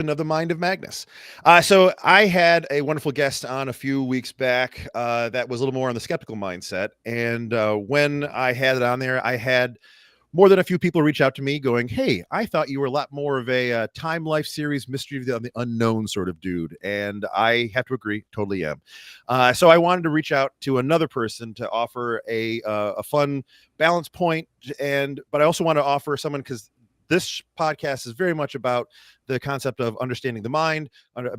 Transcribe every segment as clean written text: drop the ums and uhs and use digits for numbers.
of the mind of Magnus. So I had a wonderful guest on a few weeks back that was a little more on the skeptical mindset. And when I had it on there, I had more than a few people reach out to me going, "Hey, I thought you were a lot more of a time life series mystery of the unknown sort of dude." And I have to agree, totally am. So I wanted to reach out to another person to offer a fun balance point, but I also want to offer someone because this podcast is very much about the concept of understanding the mind,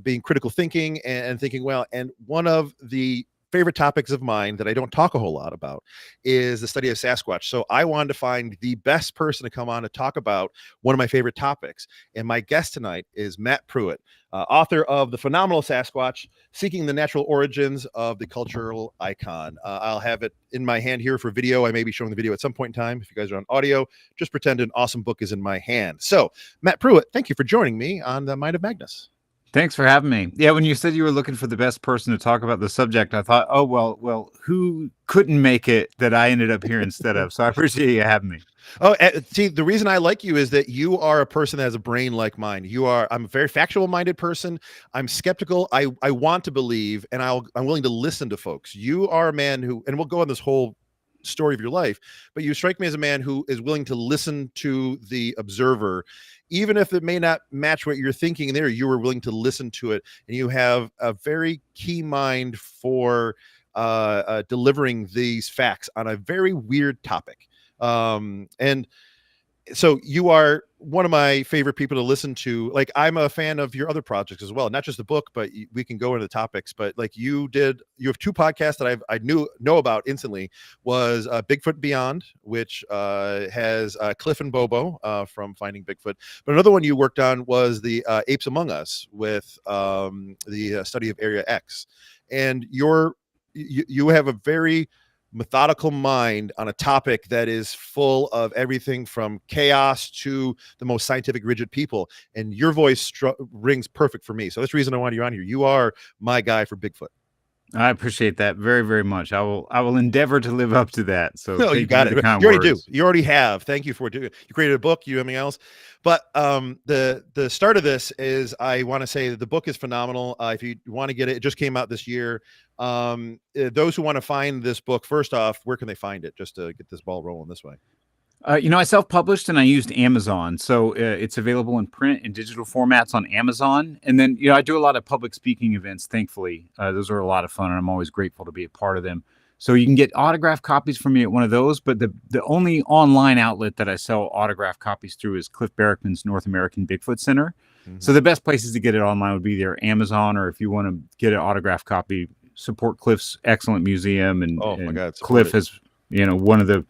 being critical thinking, and thinking well. And one of the favorite topics of mine that I don't talk a whole lot about is the study of Sasquatch. So I wanted to find the best person to come on to talk about one of my favorite topics. And my guest tonight is Matt Pruitt, author of The Phenomenal Sasquatch, Seeking the Natural Origins of the Cultural Icon. I'll have it in my hand here for video. I may be showing the video at some point in time. If you guys are on audio, just pretend an awesome book is in my hand. So Matt Pruitt, thank you for joining me on The Mind of Magnus. Thanks for having me. Yeah, when you said you were looking for the best person to talk about the subject, I thought, oh, well, who couldn't make it that I ended up here instead of? So I appreciate you having me. Oh, see, the reason I like you is that you are a person that has a brain like mine. I'm a very factual minded person. I'm skeptical. I want to believe, and I'm willing to listen to folks. You are a man who, and we'll go on this whole story of your life, but you strike me as a man who is willing to listen to the observer, even if it may not match what you're thinking there. You were willing to listen to it, and you have a very key mind for delivering these facts on a very weird topic. And so you are one of my favorite people to listen to. Like, I'm a fan of your other projects as well, not just the book, but we can go into the topics. But like you have two podcasts that I know about instantly. Was Bigfoot Beyond, which has Cliff and Bobo from Finding Bigfoot. But another one you worked on was the Apes Among Us with the study of Area X. And you have a very methodical mind on a topic that is full of everything from chaos to the most scientific rigid people, and your voice rings perfect for me. So that's the reason I wanted you on here. You are my guy for Bigfoot. I appreciate that very, very much. I will endeavor to live up to that. So no, you got it. You already do. You already have. Thank you for doing it. You created a book. You anything else? But the start of this is, I want to say that the book is phenomenal. If you want to get it, it just came out this year. Those who want to find this book, first off, where can they find it? Just to get this ball rolling this way. I self-published and I used Amazon. So it's available in print and digital formats on Amazon. And then, I do a lot of public speaking events, thankfully. Those are a lot of fun, and I'm always grateful to be a part of them. So you can get autographed copies from me at one of those. But the only online outlet that I sell autographed copies through is Cliff Barrickman's North American Bigfoot Center. Mm-hmm. So the best places to get it online would be either Amazon, or if you want to get an autographed copy, support Cliff's excellent museum. And, my God, Cliff is, one of the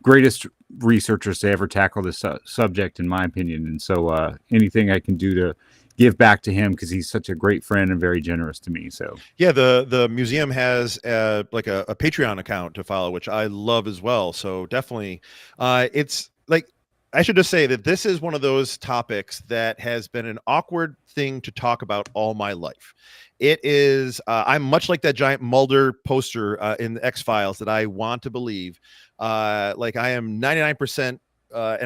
greatest researchers to ever tackle this subject, in my opinion. And so anything I can do to give back to him, because he's such a great friend and very generous to me. So yeah, the museum has like a Patreon account to follow, which I love as well. So definitely it's like, I should just say that this is one of those topics that has been an awkward thing to talk about all my life. It is I'm much like that giant Mulder poster in the X-Files that I want to believe. Like, I am 99%, and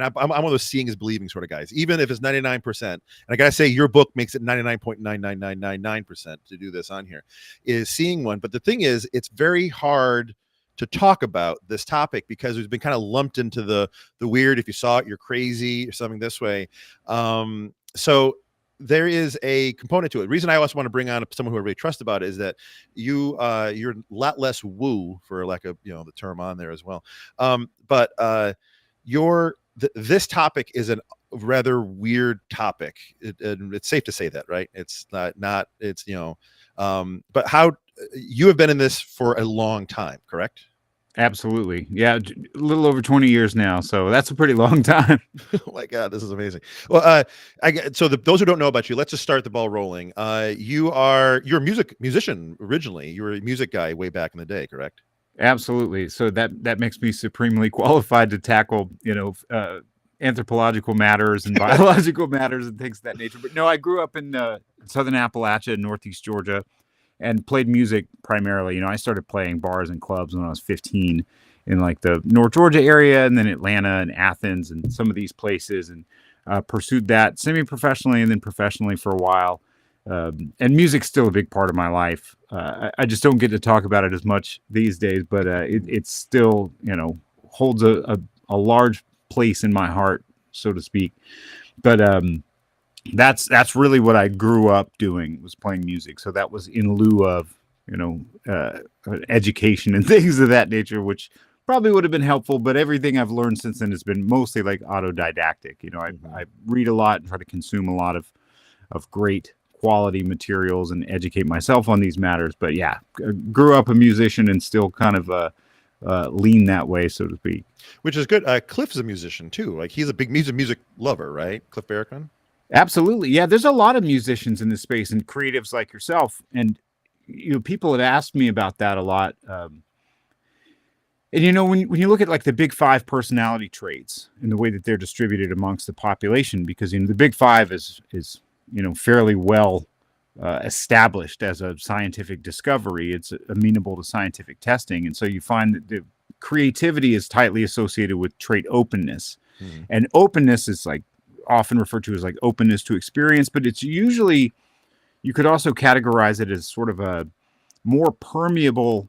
I'm one of those seeing is believing sort of guys, even if it's 99%. And I gotta say, your book makes it 99.99999% to do this on here, is seeing one. But the thing is, it's very hard to talk about this topic because it's been kind of lumped into the weird. If you saw it, you're crazy, or something this way. So there is a component to it. The reason I also want to bring on someone who I really trust about it is that you're a lot less woo, for lack of the term on there as well. But this topic is a rather weird topic. It's safe to say that, right? It's not. It's But how you have been in this for a long time, correct? Absolutely. Yeah. A little over 20 years now. So that's a pretty long time. Oh my God, this is amazing. Well, those who don't know about you, let's just start the ball rolling. You're a musician originally. You were a music guy way back in the day, correct? Absolutely. So that makes me supremely qualified to tackle, anthropological matters and biological matters and things of that nature. But no, I grew up in Southern Appalachia, Northeast Georgia, and played music primarily. I started playing bars and clubs when I was 15 in like the North Georgia area, and then Atlanta and Athens and some of these places. And pursued that semi-professionally and then professionally for a while. And music's still a big part of my life. I just don't get to talk about it as much these days, but it's still, holds a large place in my heart, so to speak. But that's really what I grew up doing, was playing music. So that was in lieu of, education and things of that nature, which probably would have been helpful, but everything I've learned since then has been mostly like autodidactic. I read a lot and try to consume a lot of great quality materials and educate myself on these matters. But yeah, grew up a musician and still kind of lean that way, so to speak. Which is good. Cliff's a musician too. Like, he's a big music lover, right? Cliff Barracon? Absolutely. Yeah, there's a lot of musicians in this space and creatives like yourself. And people have asked me about that a lot. And when you look at like the big five personality traits and the way that they're distributed amongst the population, because the big five is fairly well established as a scientific discovery. It's amenable to scientific testing, and so you find that the creativity is tightly associated with trait openness, and openness is like often referred to as like openness to experience, but it's usually, you could also categorize it as sort of a more permeable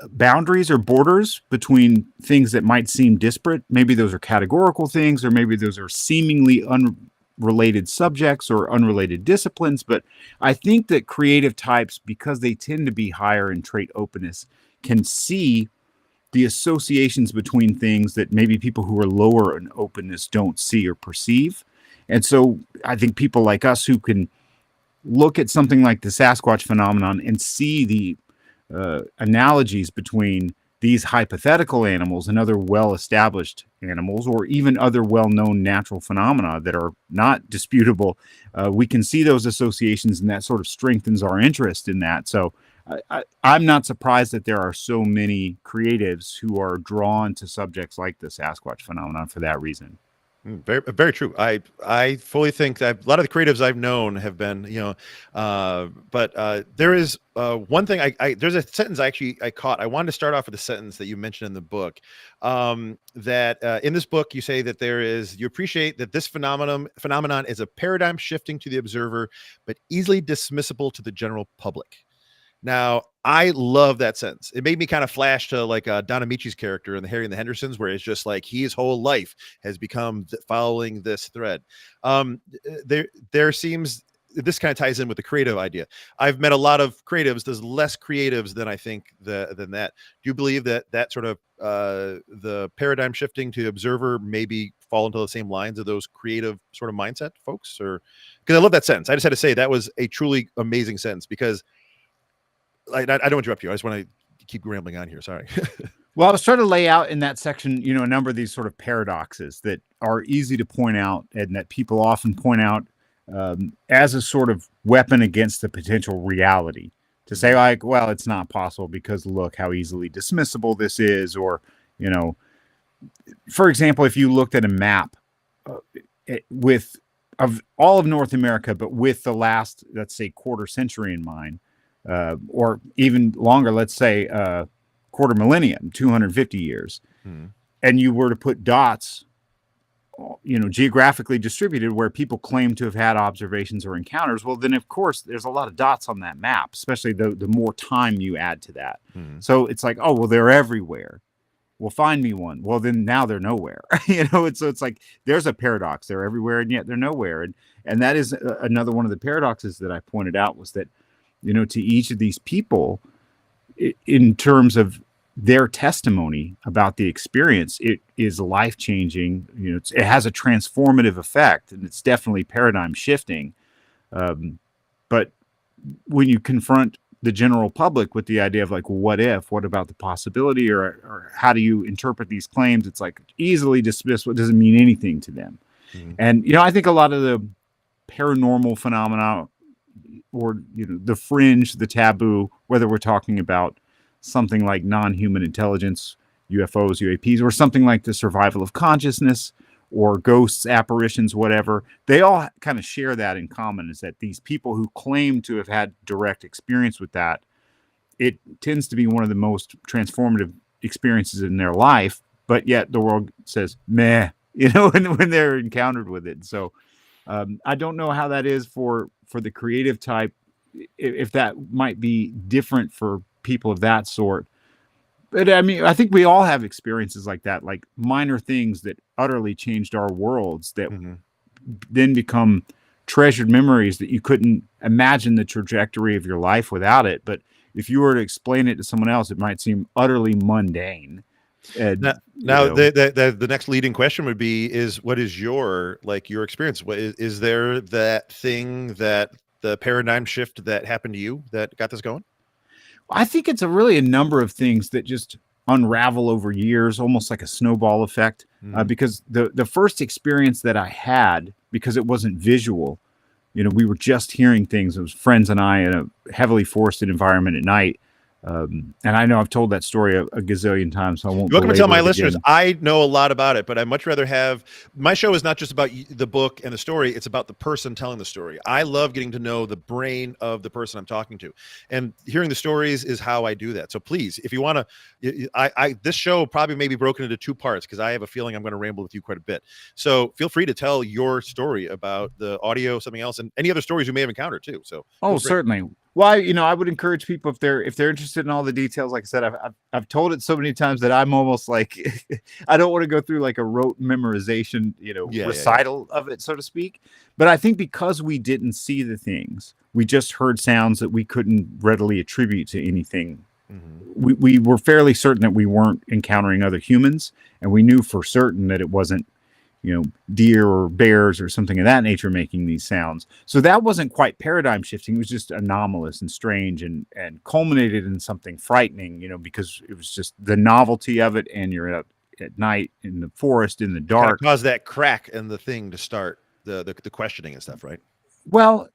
boundaries or borders between things that might seem disparate. Maybe those are categorical things, or maybe those are seemingly unrelated subjects or unrelated disciplines. But I think that creative types, because they tend to be higher in trait openness, can see the associations between things that maybe people who are lower in openness don't see or perceive. And so I think people like us who can look at something like the Sasquatch phenomenon and see the analogies between these hypothetical animals and other well-established animals, or even other well-known natural phenomena that are not disputable, we can see those associations, and that sort of strengthens our interest in that. So I'm not surprised that there are so many creatives who are drawn to subjects like the Sasquatch phenomenon for that reason. Very, very true. I fully think that a lot of the creatives I've known have been, but there is one thing there's a sentence I caught. I wanted to start off with a sentence that you mentioned in the book, that in this book, you say that you appreciate that this phenomenon is a paradigm shifting to the observer, but easily dismissible to the general public. Now, I love that sentence. It made me kind of flash to like Don Amici's character in the Harry and the Hendersons, where it's just like his whole life has become following this thread. There seems, this kind of ties in with the creative idea. I've met a lot of creatives. There's less creatives than I think than that. Do you believe that sort of the paradigm shifting to observer maybe fall into the same lines of those creative sort of mindset folks? Or, because I love that sentence. I just had to say that was a truly amazing sentence, because I don't interrupt you. I just want to keep rambling on here. Sorry. Well, I was trying to lay out in that section, a number of these sort of paradoxes that are easy to point out, and that people often point out as a sort of weapon against the potential reality, to say like, well, it's not possible because look how easily dismissible this is. Or, for example, if you looked at a map of all of North America, but with the last, let's say, quarter century in mind, or even longer, let's say quarter millennium, 250 years, and you were to put dots, geographically distributed where people claim to have had observations or encounters, well, then of course there's a lot of dots on that map, especially the more time you add to that. So it's like, oh, well, they're everywhere. Well, find me one. Well, then now they're nowhere. It's like there's a paradox. They're everywhere and yet they're nowhere. And that is another one of the paradoxes that I pointed out, was that to each of these people, in terms of their testimony about the experience, it is life-changing. It has a transformative effect, and it's definitely paradigm shifting. But when you confront the general public with the idea of like, what about the possibility, or how do you interpret these claims, it's like easily dismissed. What doesn't mean anything to them. And, I think a lot of the paranormal phenomena, or the fringe, the taboo, whether we're talking about something like non-human intelligence, UFOs, UAPs, or something like the survival of consciousness, or ghosts, apparitions, whatever, they all kind of share that in common, is that these people who claim to have had direct experience with that, it tends to be one of the most transformative experiences in their life, but yet the world says, meh, when they're encountered with it. So I don't know how that is for the creative type, if that might be different for people of that sort. But I mean, I think we all have experiences like that, like minor things that utterly changed our worlds that then become treasured memories that you couldn't imagine the trajectory of your life without it. But if you were to explain it to someone else, it might seem utterly mundane. And now the next leading question would be, is what is your experience? What is there that thing, that the paradigm shift that happened to you that got this going? I think it's really a number of things that just unravel over years, almost like a snowball effect. Because the first experience that I had, because it wasn't visual, we were just hearing things. It was friends and I in a heavily forested environment at night. And I know I've told that story a gazillion times, so I won't. You're welcome to tell my listeners. Again. I know a lot about it, but I'd much rather have my show is not just about the book and the story. It's about the person telling the story. I love getting to know the brain of the person I'm talking to, and hearing the stories is how I do that. So please, if you want to, this show probably may be broken into two parts because I have a feeling I'm going to ramble with you quite a bit. So feel free to tell your story about the audio, something else, and any other stories you may have encountered too. So certainly. Well, I would encourage people, if they're interested in all the details. Like I said, I've told it so many times that I'm almost like I don't want to go through like a rote memorization, recital of it, so to speak. But I think because we didn't see the things, we just heard sounds that we couldn't readily attribute to anything. We were fairly certain that we weren't encountering other humans, and we knew for certain that it wasn't deer or bears or something of that nature making these sounds. So that wasn't quite paradigm shifting. It was just anomalous and strange and culminated in something frightening, because it was just the novelty of it. And you're out at night in the forest, in the dark. Caused that crack in the thing to start the questioning and stuff, right? Well,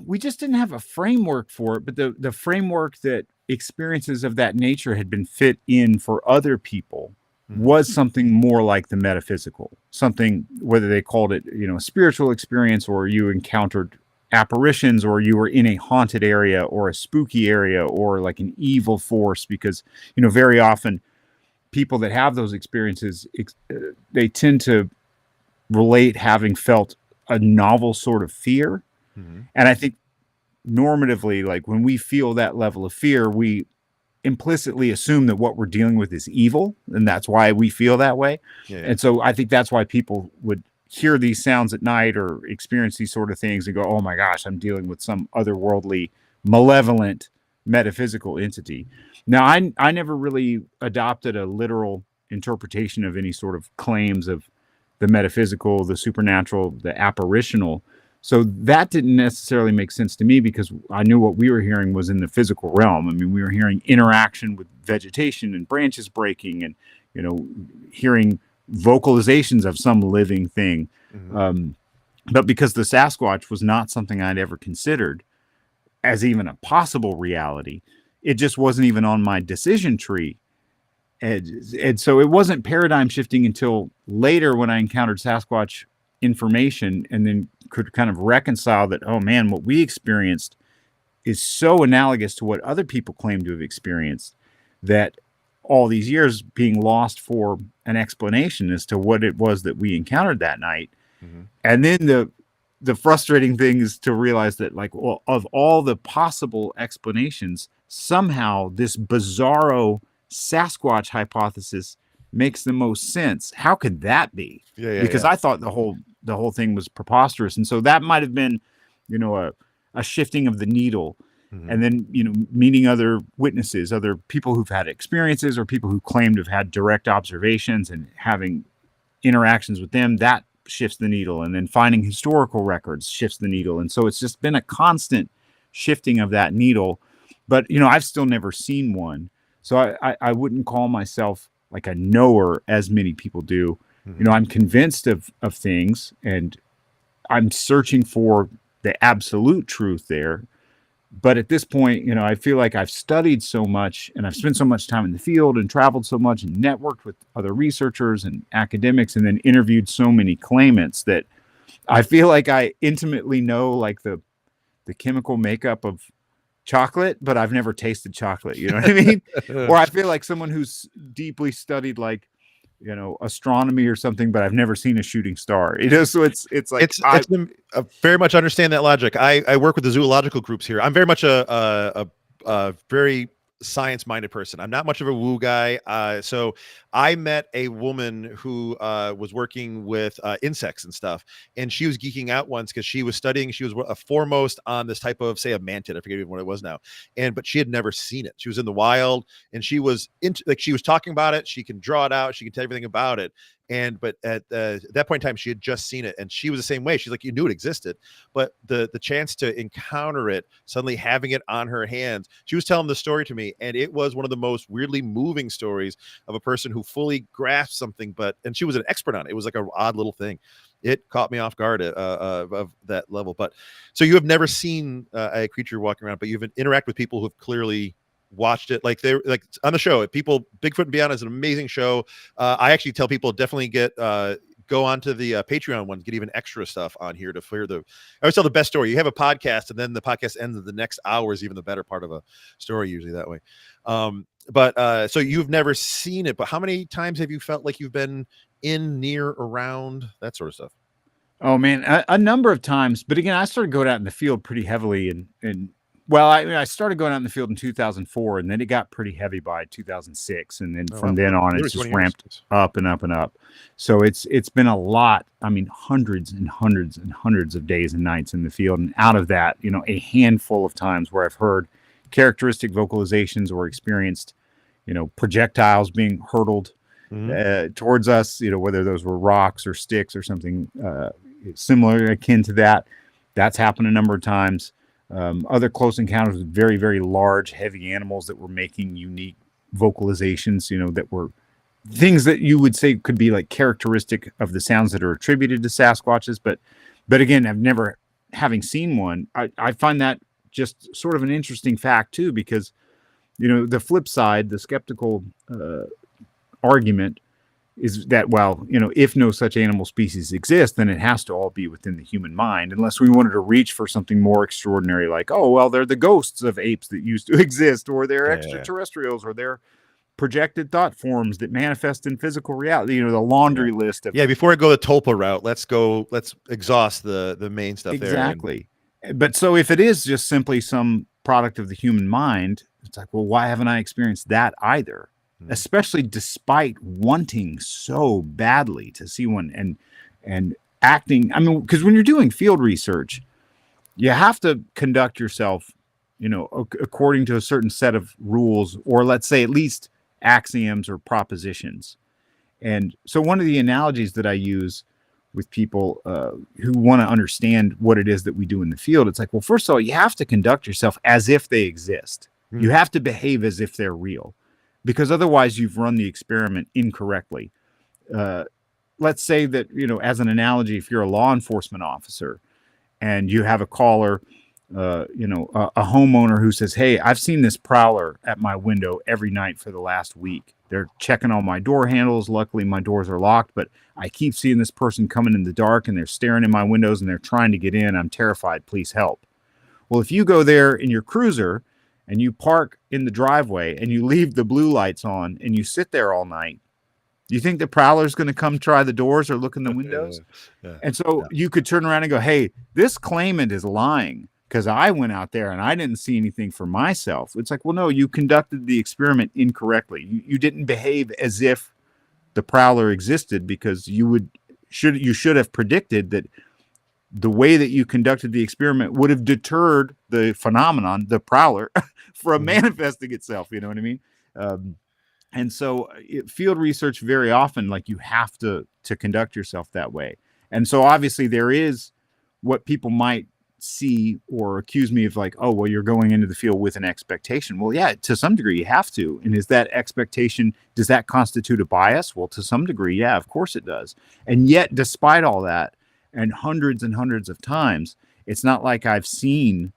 we just didn't have a framework for it, but the framework that experiences of that nature had been fit in for other people was something more like the metaphysical, something, whether they called it, a spiritual experience, or you encountered apparitions, or you were in a haunted area or a spooky area or like an evil force. Because, very often people that have those experiences, they tend to relate having felt a novel sort of fear. And I think normatively, like when we feel that level of fear, we implicitly assume that what we're dealing with is evil, and that's why we feel that way. And so I think that's why people would hear these sounds at night or experience these sort of things and go, oh my gosh, I'm dealing with some otherworldly, malevolent, metaphysical entity. Now, I never really adopted a literal interpretation of any sort of claims of the metaphysical, the supernatural, the apparitional. So that didn't necessarily make sense to me, because I knew what we were hearing was in the physical realm. I mean, we were hearing interaction with vegetation and branches breaking, and, hearing vocalizations of some living thing. But because the Sasquatch was not something I'd ever considered as even a possible reality, it just wasn't even on my decision tree. And so it wasn't paradigm shifting until later, when I encountered Sasquatch information and then could kind of reconcile that, oh man, what we experienced is so analogous to what other people claim to have experienced, that all these years being lost for an explanation as to what it was that we encountered that night. And then the frustrating thing is to realize that, like, well, of all the possible explanations, somehow this bizarro Sasquatch hypothesis makes the most sense. How could that be? Because I thought the whole thing was preposterous. And so that might have been, a shifting of the needle. And then, meeting other witnesses, other people who've had experiences, or people who claim to have had direct observations, and having interactions with them, that shifts the needle. And then finding historical records shifts the needle. And so it's just been a constant shifting of that needle. But, I've still never seen one. So I wouldn't call myself like a knower, as many people do. I'm convinced of things, and I'm searching for the absolute truth there. But at this point, I feel like I've studied so much, and I've spent so much time in the field and traveled so much and networked with other researchers and academics, and then interviewed so many claimants, that I feel like I intimately know like the chemical makeup of chocolate, but I've never tasted chocolate. You know what I mean? Or I feel like someone who's deeply studied like astronomy or something, but I've never seen a shooting star. So it's like It's very much understand that logic. I work with the zoological groups here. I'm very much a very science-minded person. I'm not much of a woo guy. So I met a woman who was working with insects and stuff, and she was geeking out once because she was studying. She was foremost on this type of, say, a mantid. I forget even what it was now, but she had never seen it. She was in the wild, and she was into, like, she was talking about it. She can draw it out. She can tell everything about it. But at that point in time, she had just seen it, and she was the same way. She's like, you knew it existed, but the chance to encounter it, suddenly having it on her hands, she was telling the story to me, and it was one of the most weirdly moving stories of a person who fully grasped something, and she was an expert on it. It was like an odd little thing. It caught me off guard of that level. But so you have never seen a creature walking around, but you've interacted with people who have clearly watched it, like they're like on the show. People, Bigfoot and Beyond is an amazing show. I actually tell people definitely go onto the Patreon one, get even extra stuff on here to clear I always tell the best story. You have a podcast, and then the podcast ends, and the next hour is even the better part of a story, usually that way. But so you've never seen it, but how many times have you felt like you've been in, near, around, that sort of stuff? Oh man, a number of times. But again, I started going out in the field pretty heavily, and well, I started going out in the field in 2004, and then it got pretty heavy by 2006, and then from then on, it's just ramped up and up and up. So it's been a lot. I mean, hundreds and hundreds and hundreds of days and nights in the field, and out of that, a handful of times where I've heard characteristic vocalizations or experienced, projectiles being hurtled towards us. Whether those were rocks or sticks or something similar, akin to that. That's happened a number of times. Other close encounters with very, very large, heavy animals that were making unique vocalizations, that were things that you would say could be like characteristic of the sounds that are attributed to Sasquatches. But again, I've never, having seen one, I find that just sort of an interesting fact too, because, the flip side, the skeptical argument is that, well, if no such animal species exist, then it has to all be within the human mind, unless we wanted to reach for something more extraordinary, like, oh, well, they're the ghosts of apes that used to exist, or they're extraterrestrials, or they're projected thought forms that manifest in physical reality. The laundry list of before I go the Tulpa route, let's exhaust the main stuff exactly there. But so if it is just simply some product of the human mind, it's like, well, why haven't I experienced that either? Especially despite wanting so badly to see one and acting. I mean, because when you're doing field research, you have to conduct yourself, according to a certain set of rules, or let's say at least axioms or propositions. And so one of the analogies that I use with people who want to understand what it is that we do in the field, it's like, well, first of all, you have to conduct yourself as if they exist. You have to behave as if they're real, because otherwise you've run the experiment incorrectly. Let's say that, as an analogy, if you're a law enforcement officer and you have a caller, a homeowner who says, hey, I've seen this prowler at my window every night for the last week. They're checking all my door handles. Luckily, my doors are locked, but I keep seeing this person coming in the dark, and they're staring in my windows, and they're trying to get in. I'm terrified. Please help. Well, if you go there in your cruiser and you park in the driveway and you leave the blue lights on and you sit there all night, do you think the prowler's going to come try the doors or look in the windows? And so you could turn around and go, hey, this claimant is lying because I went out there and I didn't see anything for myself. It's like, well, no, you conducted the experiment incorrectly. You didn't behave as if the prowler existed, because you should have predicted that the way that you conducted the experiment would have deterred the phenomenon, the prowler, from manifesting itself. You know what I mean? And so field research, very often, like, you have to conduct yourself that way. And so obviously there is what people might see or accuse me of, like, oh, well, you're going into the field with an expectation. Well, yeah, to some degree you have to. And is that expectation, does that constitute a bias? Well, to some degree, yeah, of course it does. And yet, despite all that, and hundreds of times, it's not like I've seen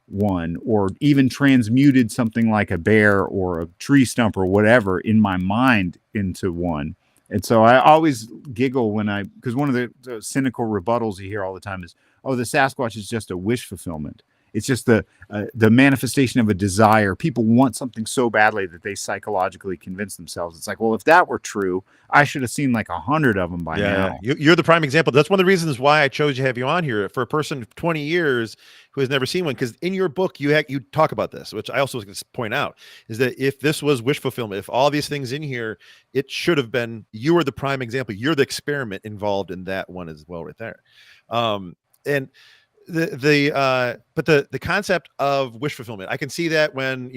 one or even transmuted something like a bear or a tree stump or whatever in my mind into one. And so I always giggle because one of the cynical rebuttals you hear all the time is, oh, the Sasquatch is just a wish fulfillment. It's just the manifestation of a desire. People want something so badly that they psychologically convince themselves. It's like, well, if that were true, I should have seen like 100 of them by now. You're the prime example. That's one of the reasons why I chose to have you on here, for a person of 20 years who has never seen one. Because in your book, you talk about this, which I also was going to point out, is that if this was wish fulfillment, if all these things in here, it should have been, you are the prime example. You're the experiment involved in that one as well, right there. And the concept of wish fulfillment, I can see that when,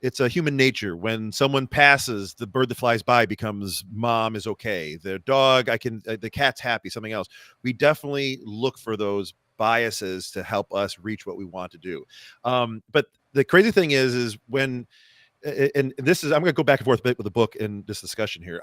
it's a human nature. When someone passes, the bird that flies by becomes mom is okay. The dog, the cat's happy, something else. We definitely look for those biases to help us reach what we want to do. But the crazy thing is when, and this is, I'm going to go back and forth a bit with the book in this discussion here,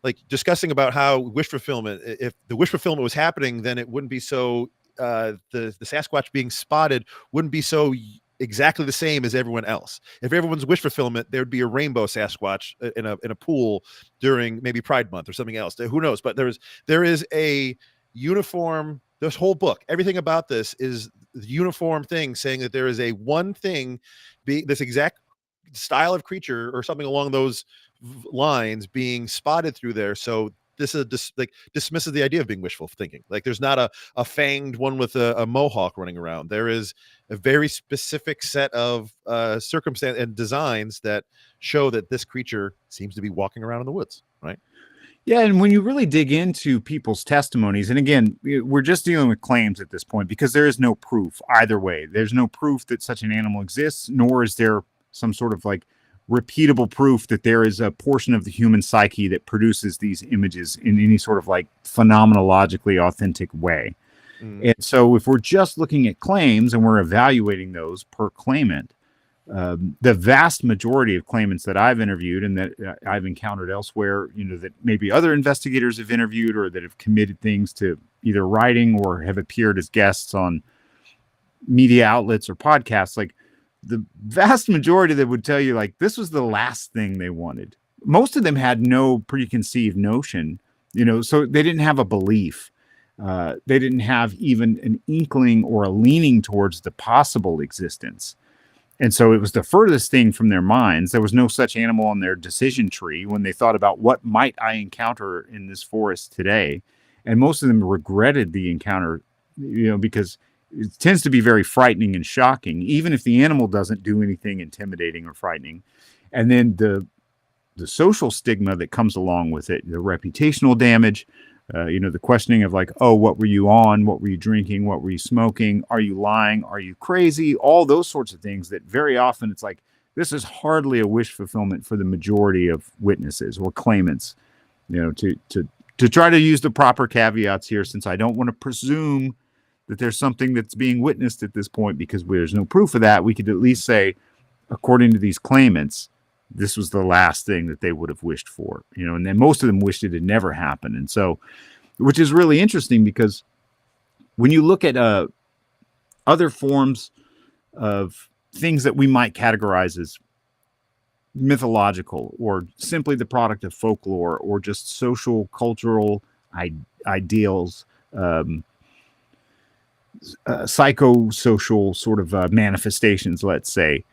like discussing about how wish fulfillment, if the wish fulfillment was happening, then it wouldn't be so, the Sasquatch being spotted wouldn't be so exactly the same as everyone else. If everyone's wish fulfillment, there would be a rainbow Sasquatch in a pool during maybe Pride Month or something else. Who knows? But there is a uniform. This whole book, everything about this is the uniform thing, saying that there is a one thing, this exact style of creature or something along those lines being spotted through there. So this is dismisses the idea of being wishful thinking. Like there's not a fanged one with a mohawk running around. There is a very specific set of circumstance and designs that show that this creature seems to be walking around in the woods, right? Yeah, and when you really dig into people's testimonies, and again, we're just dealing with claims at this point because there is no proof either way. There's no proof that such an animal exists, nor is there some sort of like repeatable proof that there is a portion of the human psyche that produces these images in any sort of like phenomenologically authentic way. And so if we're just looking at claims and we're evaluating those per claimant, the vast majority of claimants that I've interviewed and that I've encountered elsewhere, that maybe other investigators have interviewed or that have committed things to either writing or have appeared as guests on media outlets or podcasts, like the vast majority that would tell you like this was the last thing they wanted. Most of them had no preconceived notion, so they didn't have a belief. They didn't have even an inkling or a leaning towards the possible existence. And so it was the furthest thing from their minds. There was no such animal on their decision tree when they thought about what might I encounter in this forest today. And most of them regretted the encounter, because it tends to be very frightening and shocking, even if the animal doesn't do anything intimidating or frightening. And then the social stigma that comes along with it, the reputational damage, the questioning of like, oh, what were you on? What were you drinking? What were you smoking? Are you lying? Are you crazy? All those sorts of things that very often it's like, this is hardly a wish fulfillment for the majority of witnesses or claimants, to try to use the proper caveats here, since I don't want to presume that there's something that's being witnessed at this point because there's no proof of that. We could at least say, according to these claimants, this was the last thing that they would have wished for, and then most of them wished it had never happened. And so, which is really interesting because when you look at other forms of things that we might categorize as mythological or simply the product of folklore or just social, cultural ideals, psychosocial sort of manifestations, let's say,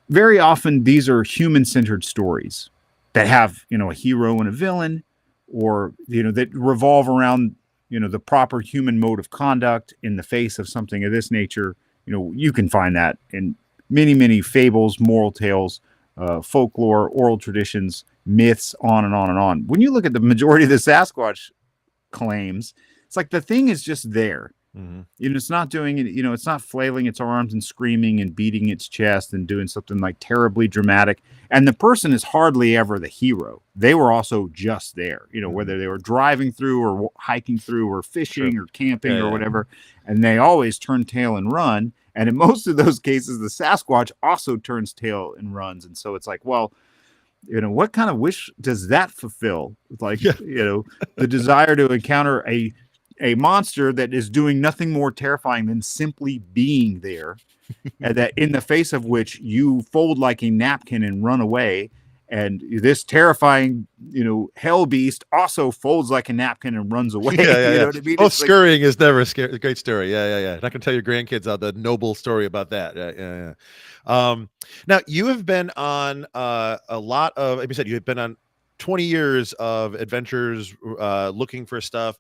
very often these are human-centered stories that have, a hero and a villain, or, that revolve around, the proper human mode of conduct in the face of something of this nature. You can find that in many, many fables, moral tales, folklore, oral traditions, myths, on and on and on. When you look at the majority of the Sasquatch claims, it's like the thing is just there. Mm-hmm. It's not doing it, it's not flailing its arms and screaming and beating its chest and doing something like terribly dramatic. And the person is hardly ever the hero. They were also just there, mm-hmm. whether they were driving through or hiking through or fishing or camping or whatever. And they always turn tail and run. And in most of those cases, the Sasquatch also turns tail and runs. And so it's like, well, what kind of wish does that fulfill? Like, the desire to encounter a monster that is doing nothing more terrifying than simply being there, and that in the face of which you fold like a napkin and run away, And this terrifying, hell beast also folds like a napkin and runs away. Yeah. You know what I mean? Oh, It's like, scurrying is never a great story. Yeah. Not gonna tell your grandkids the noble story about that. Yeah. Now you have been on a lot of, like you said, you have been on 20 years of adventures looking for stuff.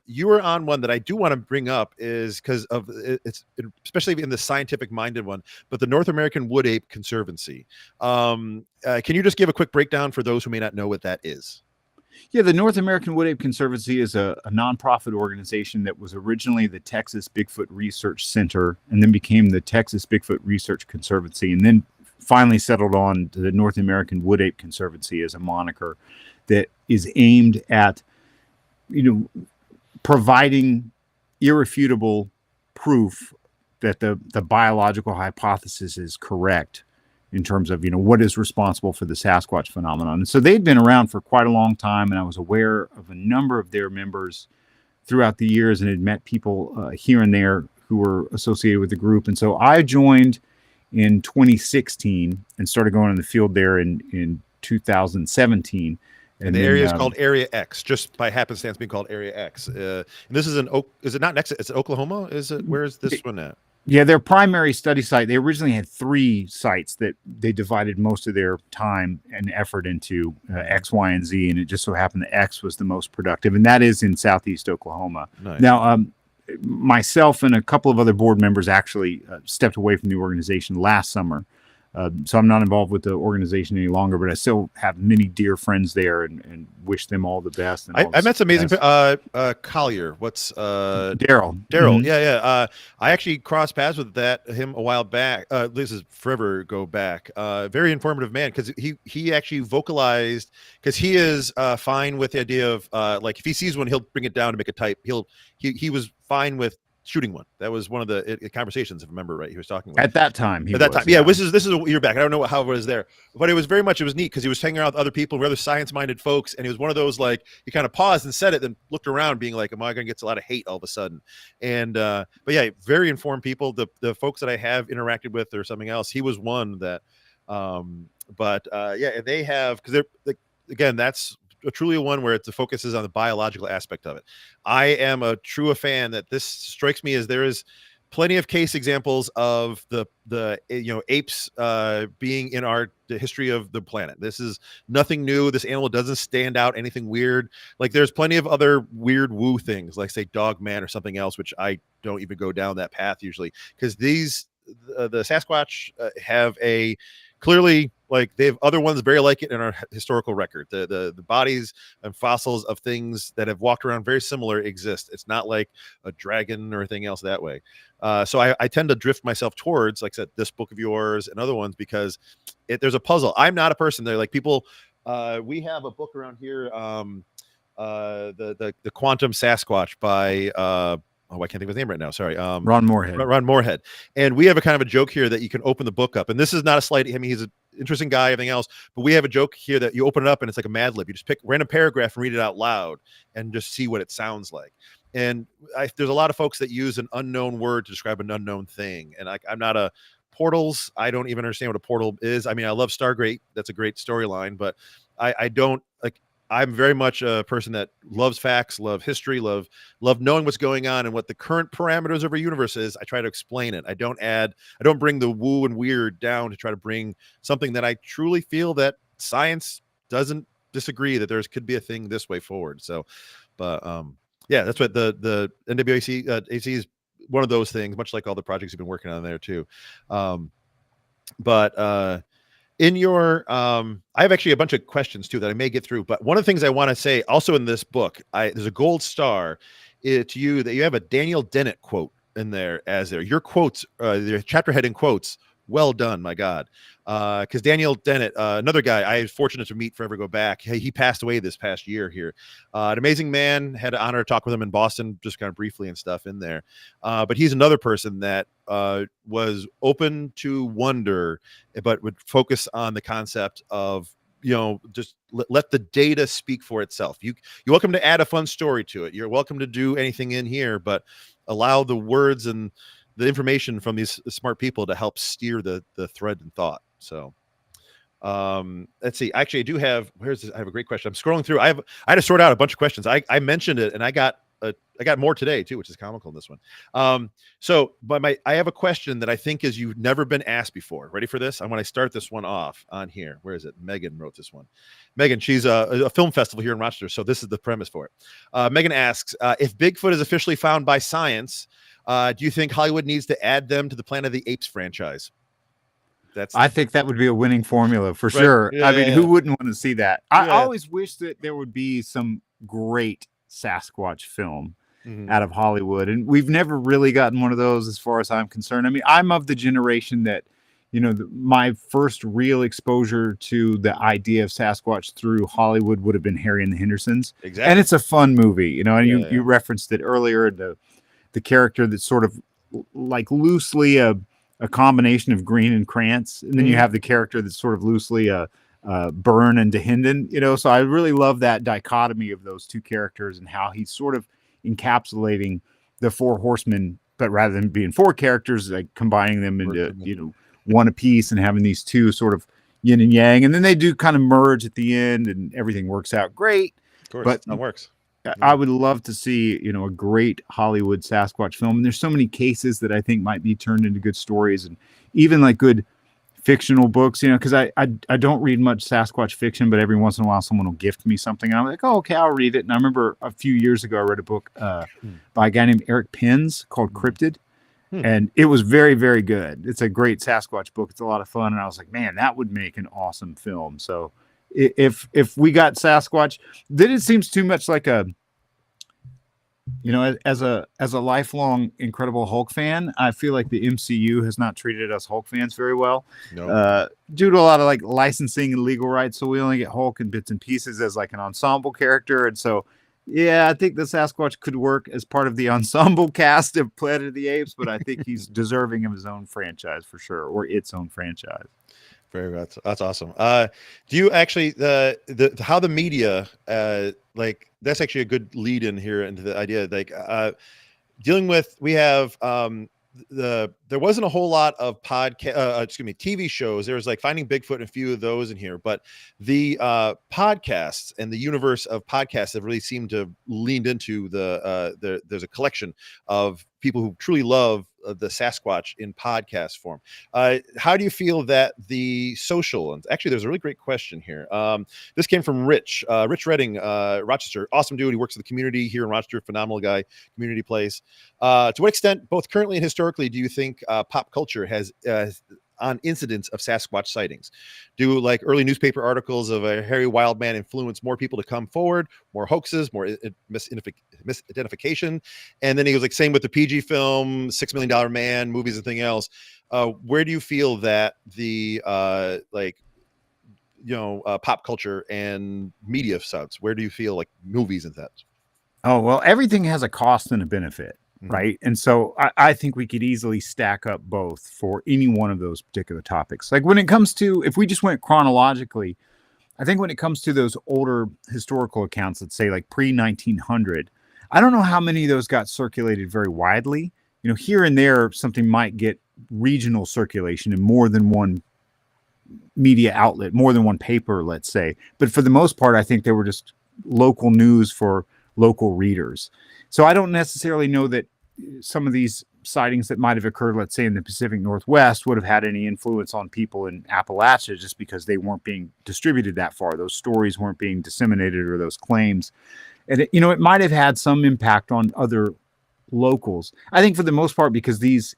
You were on one that I do want to bring up is because of it's especially in the scientific minded one, but the North American Wood Ape Conservancy. Can you just give a quick breakdown for those who may not know what that is? yeah, the North American Wood Ape Conservancy is a nonprofit organization that was originally the Texas Bigfoot Research Center and then became the Texas Bigfoot Research Conservancy, and then finally settled on the North American Wood Ape Conservancy as a moniker that is aimed at, providing irrefutable proof that the biological hypothesis is correct in terms of, what is responsible for the Sasquatch phenomenon. And so they'd been around for quite a long time, and I was aware of a number of their members throughout the years and had met people here and there who were associated with the group. And so I joined in 2016 and started going in the field there in 2017. And the area is called Area X, just by happenstance being called Area X. And this is is it not next? It's Oklahoma? Is it? Where is this one at? Yeah, their primary study site, they originally had 3 sites that they divided most of their time and effort into, X, Y, and Z. And it just so happened that X was the most productive. And that is in Southeast Oklahoma. Nice. Now, myself and a couple of other board members actually stepped away from the organization last summer. So I'm not involved with the organization any longer, but I still have many dear friends there and wish them all the best. And I met some amazing Collier. What's Daryl? Mm-hmm. Yeah. I actually crossed paths with him a while back. This is forever ago back. Very informative man, because he actually vocalized, because he is fine with the idea of like if he sees one, he'll bring it down to make a type. He was fine with shooting one. That was one of the conversations, if I remember right, he was talking about at that time. Yeah. This is a year back. I don't know how it was there, but it was neat because he was hanging out with other people, other science-minded folks, and he was one of those, like, he kind of paused and said it, then looked around, being like, "Am I going to get a lot of hate all of a sudden?" And but yeah, very informed people. The folks that I have interacted with or something else, he was one that. Yeah, they have, because they're again, that's truly a one where the focus is on the biological aspect of it. I am a true fan that this strikes me as there is plenty of case examples of the apes being in the history of the planet. This is nothing new. This animal doesn't stand out anything weird. Like, there's plenty of other weird woo things, like say Dog Man or something else, which I don't even go down that path usually, because the Sasquatch have a clearly, like, they have other ones very like it in our historical record. The bodies and fossils of things that have walked around very similar exist. It's not like a dragon or anything else that way. So I tend to drift myself towards, like I said, this book of yours and other ones, because there's a puzzle. I'm not a person there. Like, people, we have a book around here, the Quantum Sasquatch by I can't think of his name right now. Sorry. Ron Moorhead. Ron Moorhead. And we have a kind of a joke here that you can open the book up. And this is not a slight, I mean, he's an interesting guy, everything else, but we have a joke here that you open it up and it's like a Mad Lib. You just pick a random paragraph and read it out loud and just see what it sounds like. And there's a lot of folks that use an unknown word to describe an unknown thing. And I'm not portals. I don't even understand what a portal is. I mean, I love Stargate. That's a great storyline, but I don't like. I'm very much a person that loves facts, love history, love knowing what's going on and what the current parameters of our universe is. I try to explain it. I don't bring the woo and weird down to try to bring something that I truly feel that science doesn't disagree that there could be a thing this way forward. So, but yeah, that's what the NWAC AC is one of those things, much like all the projects you've been working on there too. In your I have actually a bunch of questions too that I may get through, but one of the things I want to say also in this book, there's a gold star to you that you have a Daniel Dennett quote in there your quotes, your chapter head in quotes. Well done, my God. Because Daniel Dennett, another guy I was fortunate to meet forever go back. He passed away this past year here. An amazing man. Had the honor to talk with him in Boston, just kind of briefly and stuff in there. But he's another person that was open to wonder, but would focus on the concept of, just let the data speak for itself. You're welcome to add a fun story to it. You're welcome to do anything in here, but allow the words and the information from these smart people to help steer the thread and thought. So, Let's see. Actually, I do have. Where's this? I have a great question. I'm scrolling through. I had to sort out a bunch of questions. I mentioned it, and I got more today too, which is comical in this one. I have a question that I think is you've never been asked before. Ready for this? I want to start this one off on here. Where is it? Megan wrote this one. Megan, she's a film festival here in Rochester, so this is the premise for it. Megan asks, if Bigfoot is officially found by science, do you think Hollywood needs to add them to the Planet of the Apes franchise? I think that would be a winning formula for right. sure. Yeah, I mean, who wouldn't want to see that? I Yeah. always wish that there would be some great Sasquatch film out of Hollywood, and we've never really gotten one of those as far as I'm concerned. I mean, I'm of the generation that, my first real exposure to the idea of Sasquatch through Hollywood would have been Harry and the Hendersons. Exactly. And it's a fun movie, and you referenced it earlier, the character that's sort of like loosely a combination of Green and Krantz, and then you have the character that's sort of loosely Byrne and DeHinden, so I really love that dichotomy of those two characters and how he's sort of encapsulating the four horsemen, but rather than being four characters, like combining them into one apiece and having these two sort of yin and yang, and then they do kind of merge at the end and everything works out great. Of course, but that works. I would love to see, a great Hollywood Sasquatch film. And there's so many cases that I think might be turned into good stories, and even like good fictional books, because I don't read much Sasquatch fiction, but every once in a while someone will gift me something. And I'm like, oh, okay, I'll read it. And I remember a few years ago, I read a book by a guy named Eric Pins called Cryptid. And it was very, very good. It's a great Sasquatch book. It's a lot of fun. And I was like, man, that would make an awesome film. So if we got Sasquatch, then it seems too much like a, as a lifelong Incredible Hulk fan, I feel like the MCU has not treated us Hulk fans very well. No. Due to a lot of like licensing and legal rights. So we only get Hulk in bits and pieces as like an ensemble character. And so, yeah, I think the Sasquatch could work as part of the ensemble cast of Planet of the Apes, but I think he's deserving of his own franchise for sure, or its own franchise. Very good. That's awesome. Do you actually how the media that's actually a good lead in here into the idea dealing with we have there wasn't a whole lot of TV shows. There was like Finding Bigfoot and a few of those in here, but the podcasts and the universe of podcasts have really seemed to leaned into there's a collection of people who truly love the Sasquatch in podcast form. How do you feel that the social, and actually there's a really great question here. This came from Rich Redding, Rochester, awesome dude. He works in the community here in Rochester, phenomenal guy, community place. To what extent, both currently and historically, do you think pop culture has on incidents of Sasquatch sightings? Do like early newspaper articles of a hairy wild man influence more people to come forward, more hoaxes, more misidentification? And then he was like, same with the PG film, $6 Million Man, movies and thing else. Where do you feel that the pop culture and media sides, where do you feel like movies and that? Oh, well, everything has a cost and a benefit. Right. And so I think we could easily stack up both for any one of those particular topics. Like when it comes to, if we just went chronologically, I think when it comes to those older historical accounts, let's say like pre-1900, I don't know how many of those got circulated very widely. Here and there, something might get regional circulation in more than one media outlet, more than one paper, let's say. But for the most part, I think they were just local news for local readers. So I don't necessarily know that some of these sightings that might have occurred, let's say in the Pacific Northwest, would have had any influence on people in Appalachia just because they weren't being distributed that far. Those stories weren't being disseminated, or those claims. And it might have had some impact on other locals. I think for the most part, because these,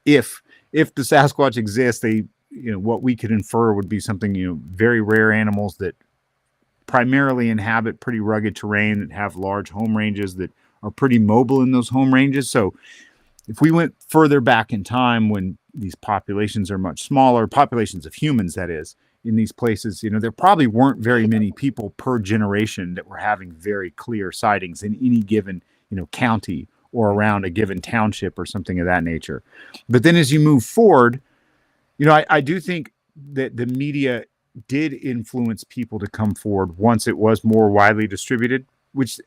if the Sasquatch exists, they, what we could infer would be something, very rare animals that primarily inhabit pretty rugged terrain, that have large home ranges, that are pretty mobile in those home ranges. So if we went further back in time when these populations are much smaller, populations of humans, that is, in these places, there probably weren't very many people per generation that were having very clear sightings in any given, county or around a given township or something of that nature. But then as you move forward, I do think that the media did influence people to come forward once it was more widely distributed, which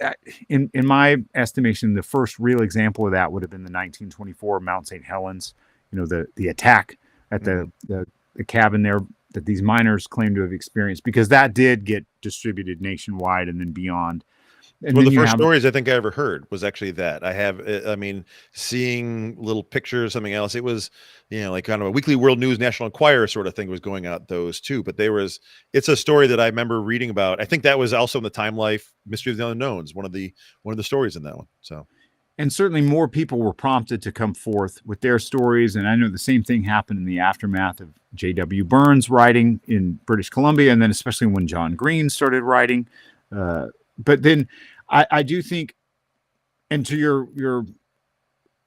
in my estimation, the first real example of that would have been the 1924 Mount St. Helens, the attack at the cabin there that these miners claim to have experienced, because that did get distributed nationwide and then beyond. And One of then the you first have, stories I think I ever heard was actually that. I mean, seeing little pictures, something else. It was, like kind of a Weekly World News, National Enquirer sort of thing was going out those too. But it's a story that I remember reading about. I think that was also in the Time Life Mystery of the Unknowns, one of the stories in that one. So, and certainly more people were prompted to come forth with their stories. And I know the same thing happened in the aftermath of J.W. Burns writing in British Columbia, and then especially when John Green started writing. But then I do think, and to your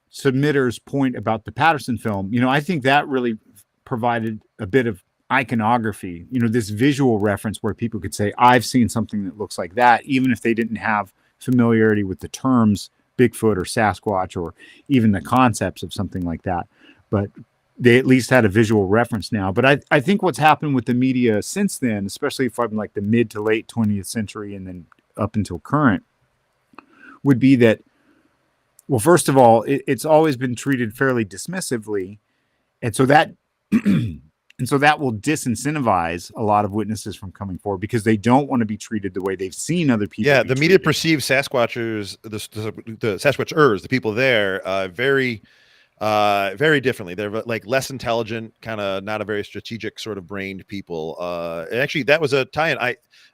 submitter's point about the Patterson film, I think that really provided a bit of iconography, this visual reference where people could say, I've seen something that looks like that, even if they didn't have familiarity with the terms Bigfoot or Sasquatch or even the concepts of something like that. But they at least had a visual reference now. But I think what's happened with the media since then, especially from like the mid to late 20th century and then up until current, would be that, well, first of all, it's always been treated fairly dismissively. And so that will disincentivize a lot of witnesses from coming forward because they don't want to be treated the way they've seen other people. Yeah, the media perceives Sasquatchers, the Sasquatchers, the people there, very differently. They're like less intelligent, kind of not a very strategic sort of brained people. And actually, that was a tie-in.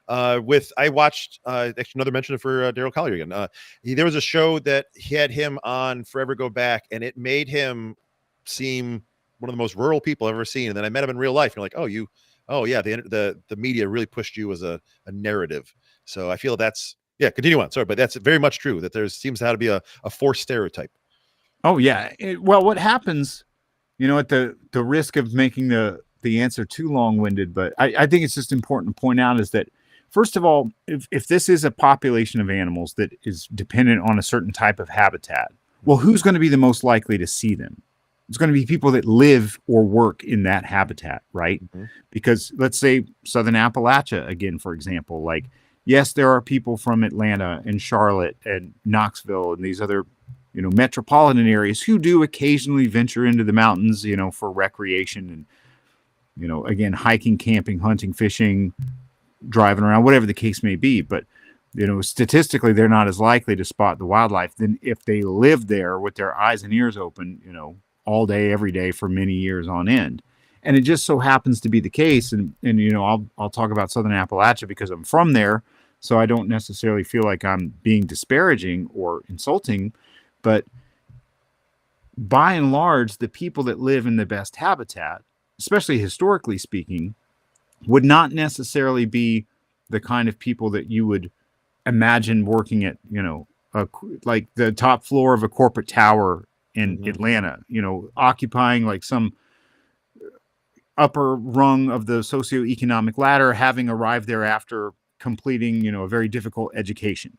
I watched actually another mention for Daryl Collier again. There was a show that had him on Forever Go Back, and it made him seem one of the most rural people I've ever seen. And then I met him in real life. And you're like, oh yeah, the media really pushed you as a narrative. So I feel continue on. Sorry, but that's very much true that there seems to have to be a forced stereotype. Oh yeah. Well, what happens, at the risk of making the answer too long-winded, but I think it's just important to point out is that, first of all, if this is a population of animals that is dependent on a certain type of habitat, well, who's going to be the most likely to see them? It's going to be people that live or work in that habitat, right? Mm-hmm. Because let's say Southern Appalachia, again, for example, like, yes, there are people from Atlanta and Charlotte and Knoxville and these other, metropolitan areas who do occasionally venture into the mountains, for recreation and, again, hiking, camping, hunting, fishing, driving around, whatever the case may be. But, statistically, they're not as likely to spot the wildlife than if they live there with their eyes and ears open, all day, every day for many years on end. And it just so happens to be the case. And I'll talk about Southern Appalachia because I'm from there. So I don't necessarily feel like I'm being disparaging or insulting, but by and large, the people that live in the best habitat, especially historically speaking, would not necessarily be the kind of people that you would imagine working at, like the top floor of a corporate tower in mm-hmm. Atlanta, occupying like some upper rung of the socioeconomic ladder, having arrived there after completing, a very difficult education.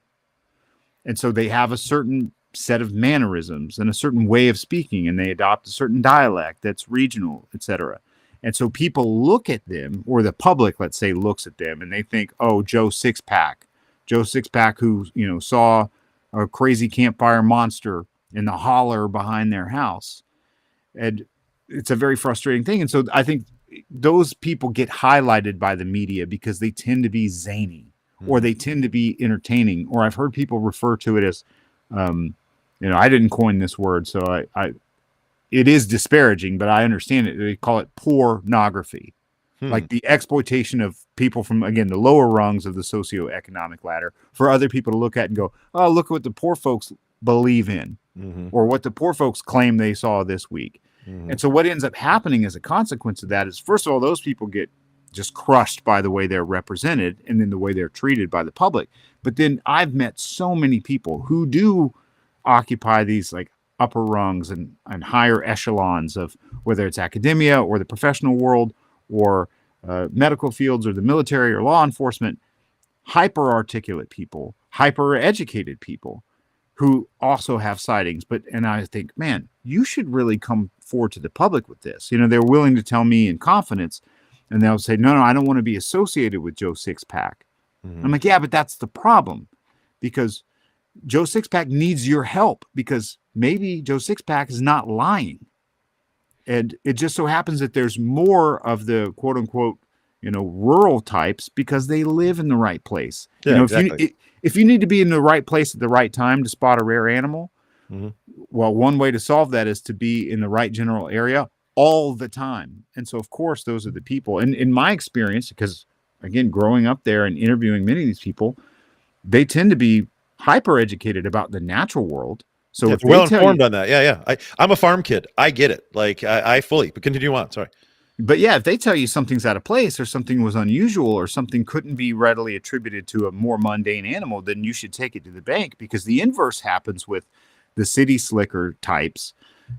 And so they have a certain set of mannerisms and a certain way of speaking, and they adopt a certain dialect that's regional, etc. And so people look at them, or the public, let's say, looks at them and they think, oh, Joe Sixpack who, saw a crazy campfire monster in the holler behind their house. And it's a very frustrating thing. And so I think those people get highlighted by the media because they tend to be zany or they tend to be entertaining, or I've heard people refer to it as, I didn't coin this word, so it is disparaging, but I understand it. They call it pornography, like the exploitation of people from, again, the lower rungs of the socioeconomic ladder for other people to look at and go, oh, look at what the poor folks believe in, or what the poor folks claim they saw this week. And so what ends up happening as a consequence of that is, first of all, those people get just crushed by the way they're represented and then the way they're treated by the public. But then I've met so many people who do occupy these like upper rungs and higher echelons of whether it's academia or the professional world or medical fields or the military or law enforcement, hyper articulate people, hyper educated people who also have sightings. And I think, man, you should really come forward to the public with this. They're willing to tell me in confidence, and they'll say, no, I don't want to be associated with Joe Sixpack. I'm like, yeah, but that's the problem, because Joe Sixpack needs your help, because maybe Joe Sixpack is not lying. And it just so happens that there's more of the quote unquote rural types because they live in the right place. Yeah, exactly. If you need to be in the right place at the right time to spot a rare animal, Mm-hmm. well, one way to solve that is to be in the right general area all the time. And so, of course, those are the people. And in my experience, because again, growing up there and interviewing many of these people, they tend to be hyper educated about the natural world. So Yeah, if they're they well tell you, informed on that. Yeah, yeah. I'm a farm kid. I get it. Like I fully. But continue on. Sorry. but yeah, if they tell you something's out of place or something was unusual or something couldn't be readily attributed to a more mundane animal, then you should take it to the bank, because the inverse happens with the city slicker types,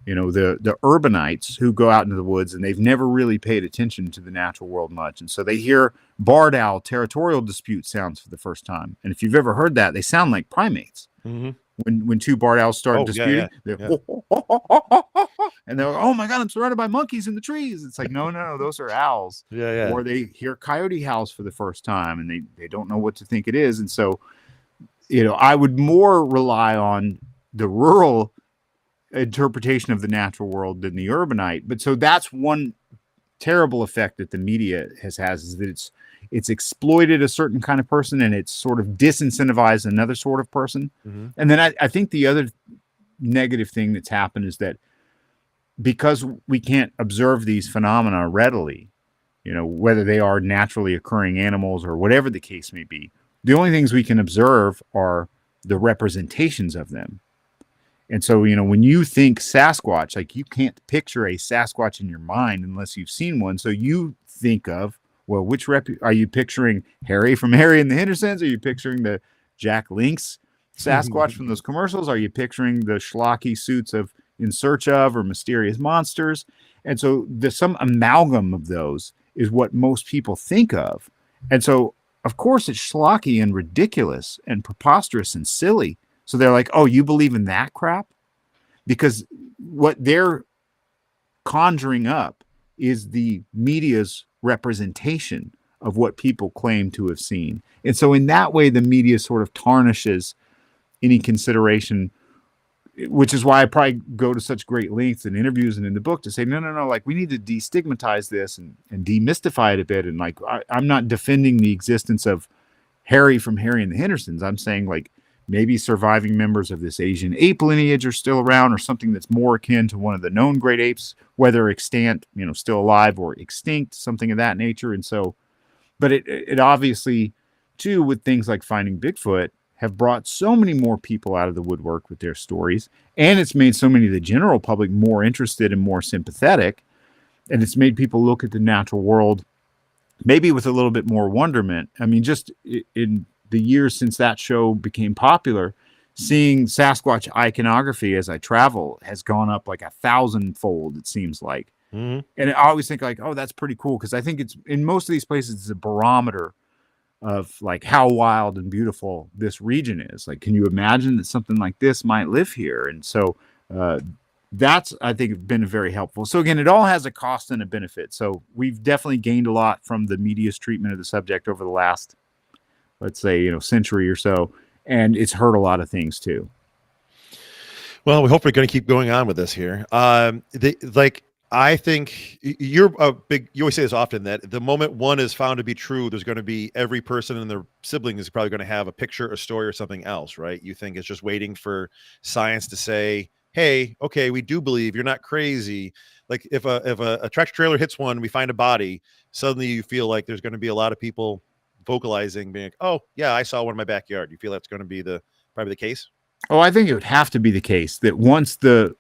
the urbanites who go out into the woods and they've never really paid attention to the natural world much. And so they hear barred owl territorial dispute sounds for the first time. And if you've ever heard that, they sound like primates. Mm-hmm. When two barred owls start disputing, yeah. and they're like, oh my God, I'm surrounded by monkeys in the trees. It's like, no, those are owls. Yeah. Or they hear coyote howls for the first time and they don't know what to think it is. And so, I would more rely on the rural interpretation of the natural world than the urbanite. But so that's one terrible effect that the media has is that it's exploited a certain kind of person and it's sort of disincentivized another sort of person. Mm-hmm. And then I think the other negative thing that's happened is that because we can't observe these phenomena readily, whether they are naturally occurring animals or whatever the case may be, the only things we can observe are the representations of them. And so, when you think Sasquatch, like, you can't picture a Sasquatch in your mind unless you've seen one. So you think of, well, which are you picturing? Harry from Harry and the Hendersons? Are you picturing the Jack Lynx Sasquatch from those commercials? Are you picturing the schlocky suits of In Search of or Mysterious Monsters? And so some amalgam of those is what most people think of. And so, of course, it's schlocky and ridiculous and preposterous and silly. So they're like, oh, you believe in that crap? Because what they're conjuring up is the media's representation of what people claim to have seen. And so in that way, the media sort of tarnishes any consideration, which is why I probably go to such great lengths in interviews and in the book to say, no, like, we need to destigmatize this and demystify it a bit. And like, I'm not defending the existence of Harry from Harry and the Hendersons. I'm saying, like, maybe surviving members of this Asian ape lineage are still around, or something that's more akin to one of the known great apes, whether extant, still alive, or extinct, something of that nature. And so, but it obviously, too, with things like Finding Bigfoot, have brought so many more people out of the woodwork with their stories. And it's made so many of the general public more interested and more sympathetic. And it's made people look at the natural world maybe with a little bit more wonderment. I mean, just in the years since that show became popular, seeing Sasquatch iconography as I travel has gone up like 1,000-fold, it seems like. Mm-hmm. And I always think, like, oh, that's pretty cool, because I think it's, in most of these places, it's a barometer of like how wild and beautiful this region is. Like, can you imagine that something like this might live here? And so that's, I think, been very helpful. So again, it all has a cost and a benefit. So we've definitely gained a lot from the media's treatment of the subject over the last, let's say, century or so, and it's hurt a lot of things too. Well, we hope we're going to keep going on with this here. I think you're a big, you always say this often, that the moment one is found to be true, there's going to be every person and their sibling is probably going to have a picture, a story, or something else, right? You think it's just waiting for science to say, hey, okay, we do believe, you're not crazy. Like if a tractor trailer hits one, we find a body, suddenly you feel like there's going to be a lot of people vocalizing, being like, oh yeah, I saw one in my backyard. You feel that's going to be probably the case? Oh, I think it would have to be the case that once the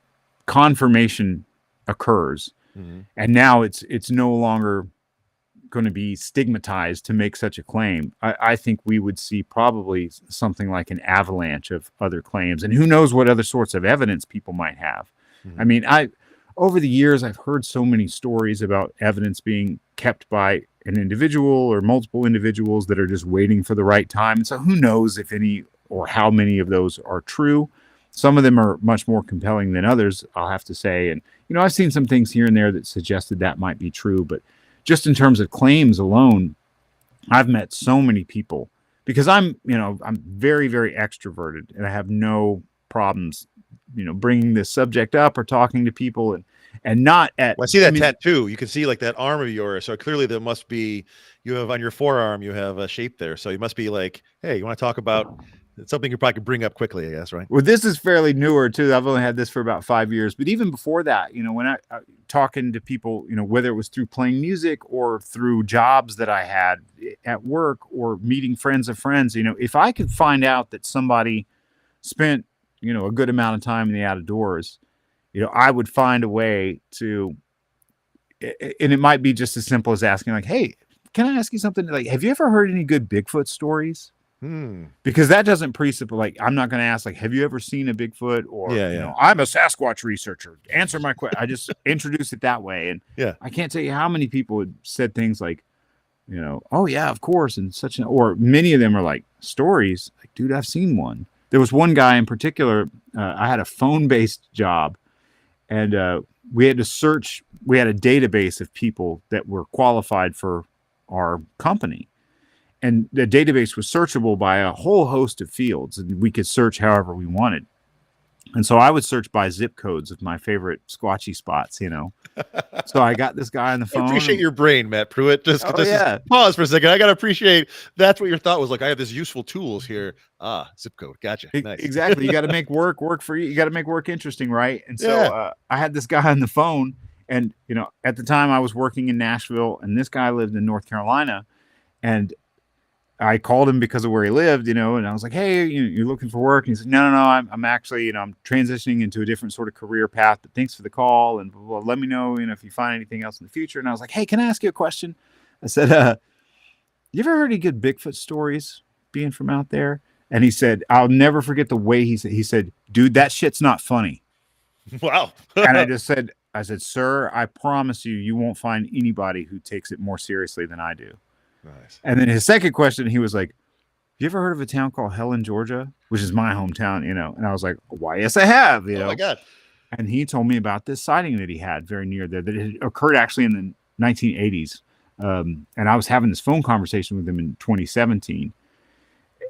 confirmation occurs, and now it's no longer going to be stigmatized to make such a claim, I think we would see probably something like an avalanche of other claims, and who knows what other sorts of evidence people might have. I mean, over the years, I've heard so many stories about evidence being kept by an individual or multiple individuals that are just waiting for the right time. And so who knows if any or how many of those are true. Some of them are much more compelling than others, I'll have to say. And, I've seen some things here and there that suggested that might be true. But just in terms of claims alone, I've met so many people, because I'm very, very extroverted, and I have no problems, bringing this subject up or talking to people. and not at. Well, I see that mean, tattoo. You can see like that arm of yours. So clearly there must be, you have on your forearm, you have a shape there. So you must be like, hey, you want to talk about something you probably could bring up quickly, I guess, right? Well, this is fairly newer too. I've only had this for about 5 years, but even before that, when I talking to people, whether it was through playing music or through jobs that I had at work or meeting friends of friends, if I could find out that somebody spent, a good amount of time in the outdoors, I would find a way to, and it might be just as simple as asking like, hey, can I ask you something? Like, have you ever heard any good Bigfoot stories? Because that doesn't presuppose, like, I'm not going to ask, like, have you ever seen a Bigfoot? Or, I'm a Sasquatch researcher. Answer my question. I just introduce it that way. And I can't tell you how many people had said things like, oh, yeah, of course. And or many of them are like stories. Like, dude, I've seen one. There was one guy in particular. I had a phone-based job, and we had to search. We had a database of people that were qualified for our company. And the database was searchable by a whole host of fields, and we could search however we wanted. And so I would search by zip codes of my favorite squatchy spots, So I got this guy on the phone. I appreciate your brain, Matt Pruitt. Just pause for a second. I got to appreciate that's what your thought was like. I have this useful tools here. Zip code. Gotcha. Nice. Exactly. You got to make work for you. You got to make work interesting, right? And so I had this guy on the phone, and, at the time I was working in Nashville, and this guy lived in North Carolina, and I called him because of where he lived, and I was like, hey, you're looking for work? And he said, no, I'm actually, I'm transitioning into a different sort of career path, but thanks for the call. And well, let me know, if you find anything else in the future. And I was like, hey, can I ask you a question? I said, you ever heard any good Bigfoot stories being from out there? And he said, I'll never forget the way he said, dude, that shit's not funny. Wow. And I said, sir, I promise you won't find anybody who takes it more seriously than I do. Nice. And then his second question, he was like, you ever heard of a town called Helen, Georgia, which is my hometown, And I was like, why, yes, I have, Oh my God. And he told me about this sighting that he had very near there, that it had occurred actually in the 1980s. And I was having this phone conversation with him in 2017.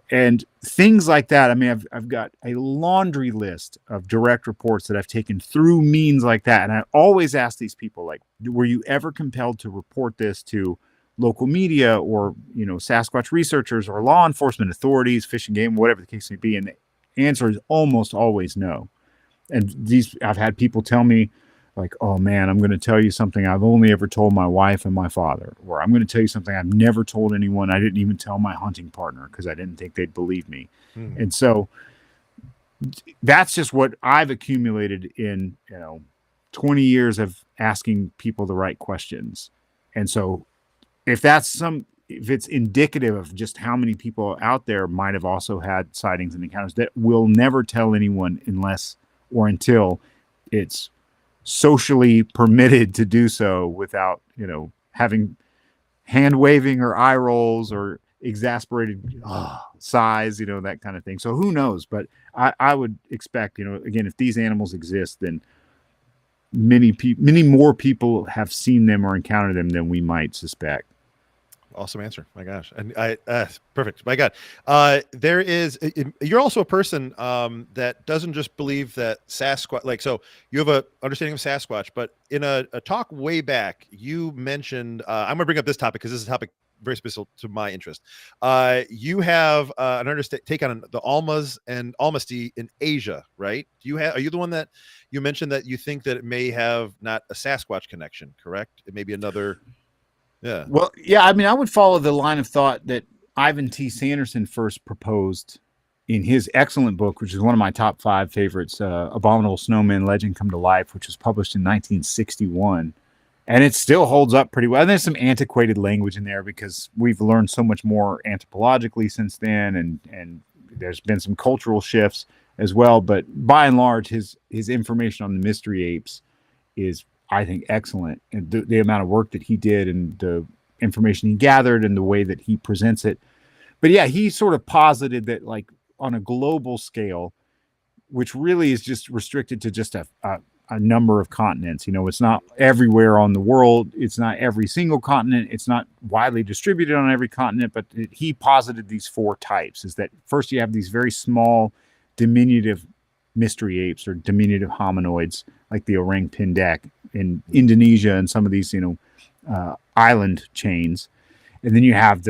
And things like that. I mean, I've got a laundry list of direct reports that I've taken through means like that. And I always ask these people, like, were you ever compelled to report this to local media or, Sasquatch researchers or law enforcement authorities, Fish and Game, whatever the case may be? And the answer is almost always no. And I've had people tell me like, oh man, I'm going to tell you something I've only ever told my wife and my father, or I'm going to tell you something I've never told anyone. I didn't even tell my hunting partner because I didn't think they'd believe me. And so that's just what I've accumulated in, 20 years of asking people the right questions. And so if it's indicative of just how many people out there might have also had sightings and encounters, that will never tell anyone unless or until it's socially permitted to do so without, having hand waving or eye rolls or exasperated sighs, that kind of thing. So who knows? But I would expect, again, if these animals exist, then many more people have seen them or encountered them than we might suspect. Awesome answer. My gosh. And perfect. My God. You're also a person that doesn't just believe that Sasquatch, like, so you have a understanding of Sasquatch, but in a talk way back, you mentioned, I'm gonna bring up this topic because this is a topic very specific to my interest. You have an take on the Almas and Almasty in Asia, right? Are you the one that you mentioned that you think that it may have not a Sasquatch connection, correct? It may be another. Yeah. Well, yeah, I mean, I would follow the line of thought that Ivan T. Sanderson first proposed in his excellent book, which is one of my top 5 favorites, Abominable Snowman Legend Come to Life, which was published in 1961. And it still holds up pretty well. And there's some antiquated language in there because we've learned so much more anthropologically since then. And there's been some cultural shifts as well. But by and large, his information on the mystery apes is, I think, excellent. And the amount of work that he did and the information he gathered and the way that he presents it. But yeah, he sort of posited that, like, on a global scale, which really is just restricted to just a number of continents. It's not everywhere on the world. It's not every single continent. It's not widely distributed on every continent, but he posited these 4 types. Is that first you have these very small, diminutive mystery apes or diminutive hominoids like the orang pendek, in Indonesia and some of these, island chains. And then you have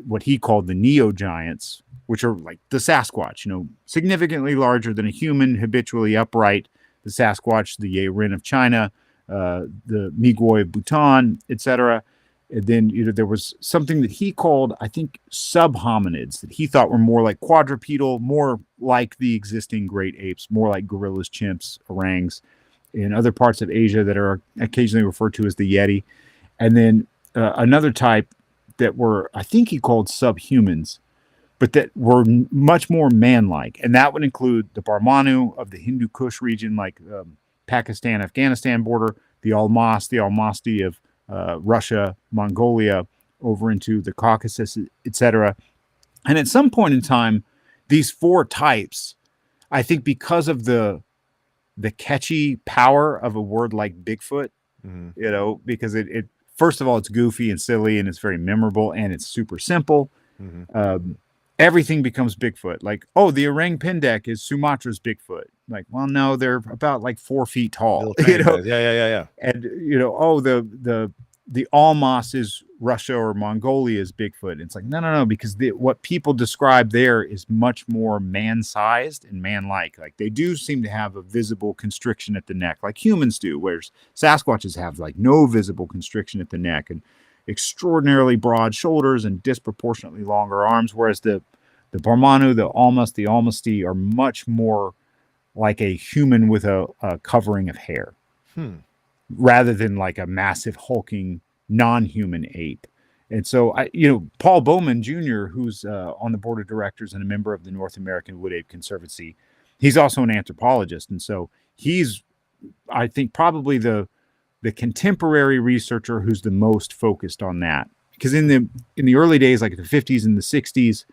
what he called the neo giants, which are like the Sasquatch, significantly larger than a human, habitually upright. The Sasquatch, the Yeren of China, the Migoi of Bhutan, etc. And then there was something that he called, I think, subhominids that he thought were more like quadrupedal, more like the existing great apes, more like gorillas, chimps, orangs, in other parts of Asia that are occasionally referred to as the Yeti. And then another type that were, I think he called subhumans, but that were much more man-like. And that would include the Barmanu of the Hindu Kush region, like Pakistan, Afghanistan border, the Almasti of Russia, Mongolia, over into the Caucasus, etc. And at some point in time, these four types, I think because of the catchy power of a word like Bigfoot, because it first of all, it's goofy and silly and it's very memorable and it's super simple. Everything becomes Bigfoot. Like, oh, the orang pendek is Sumatra's Bigfoot. Like, well, no, they're about like 4 feet tall. Yeah. And oh, the Almas is Russia or Mongolia's Bigfoot. It's like, no, because what people describe there is much more man-sized and man-like. Like they do seem to have a visible constriction at the neck, like humans do, whereas Sasquatches have like no visible constriction at the neck and extraordinarily broad shoulders and disproportionately longer arms, whereas the Barmanu, the Almas, the Almasti are much more like a human with a covering of hair. Rather than like a massive hulking non-human ape. And so Paul Bowman Jr., who's on the board of directors and a member of the North American Wood Ape Conservancy, he's also an anthropologist. And so he's, I think, probably the contemporary researcher who's the most focused on that. Because in the early days, like the 50s and the 60s,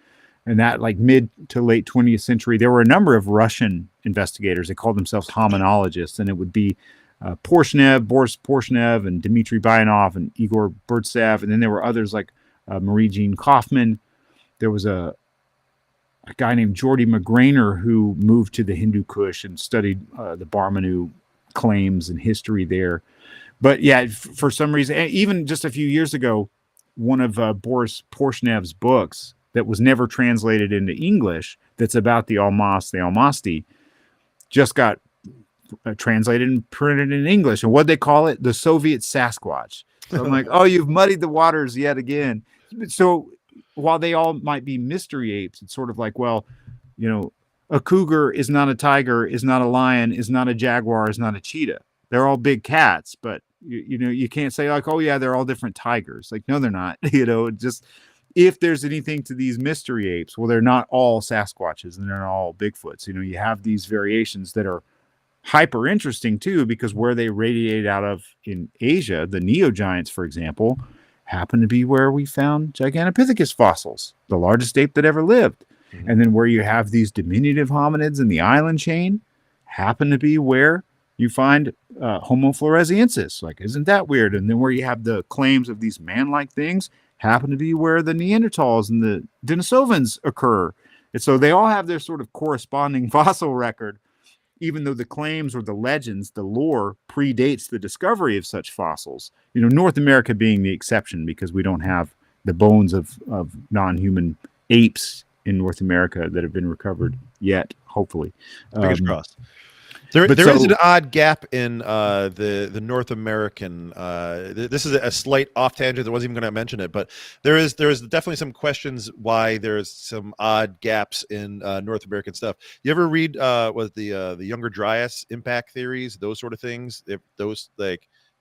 and that like mid to late 20th century, there were a number of Russian investigators. They called themselves hominologists, and it would be Boris Porshnev, and Dmitry Bayanov, and Igor Burtsev. And then there were others like Marie Jean Kaufman. There was a guy named Jordy McGrainer who moved to the Hindu Kush and studied the Barmanu claims and history there. But yeah, for some reason, even just a few years ago, one of Boris Porshnev's books that was never translated into English, that's about the Almas, the Almasti, just got translated and printed in English. And what they call it? The Soviet Sasquatch. So I'm like, oh, you've muddied the waters yet again. So while they all might be mystery apes, it's sort of like, well, a cougar is not a tiger, is not a lion, is not a jaguar, is not a cheetah. They're all big cats, but you can't say like, oh yeah, they're all different tigers. Like, no, they're not. Just if there's anything to these mystery apes, well, they're not all Sasquatches and they're not all Bigfoots. You have these variations that are hyper interesting too, because where they radiate out of in Asia, the neogiants, for example, happen to be where we found Gigantopithecus fossils, the largest ape that ever lived. And then where you have these diminutive hominids in the island chain happen to be where you find Homo floresiensis. Like, isn't that weird? And then where you have the claims of these man-like things happen to be where the Neanderthals and the Denisovans occur. And so they all have their sort of corresponding fossil record, even though the claims or the legends, the lore predates the discovery of such fossils. North America being the exception, because we don't have the bones of non-human apes in North America that have been recovered yet, hopefully. Fingers crossed. There is an odd gap in the North American. This is a slight off tangent. I wasn't even going to mention it, but there is definitely some questions why there's some odd gaps in North American stuff. You ever read the Younger Dryas impact theories, those sort of things? Have you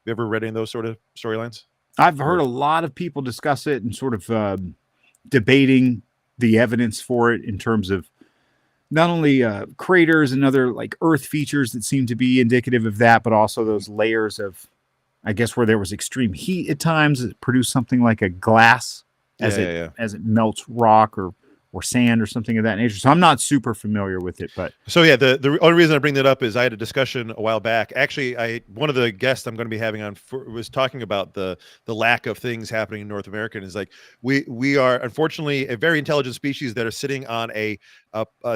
ever read any of those sort of storylines? I've heard a lot of people discuss it and sort of debating the evidence for it in terms of not only craters and other like earth features that seem to be indicative of that, but also those layers of, I guess, where there was extreme heat at times, it produced something like a glass as it melts rock or sand or something of that nature. So I'm not super familiar with it, but so yeah, the only reason I bring that up is I had a discussion a while back. Actually, one of the guests I'm going to be having on was talking about the lack of things happening in North America. And is like we are unfortunately a very intelligent species that are sitting on a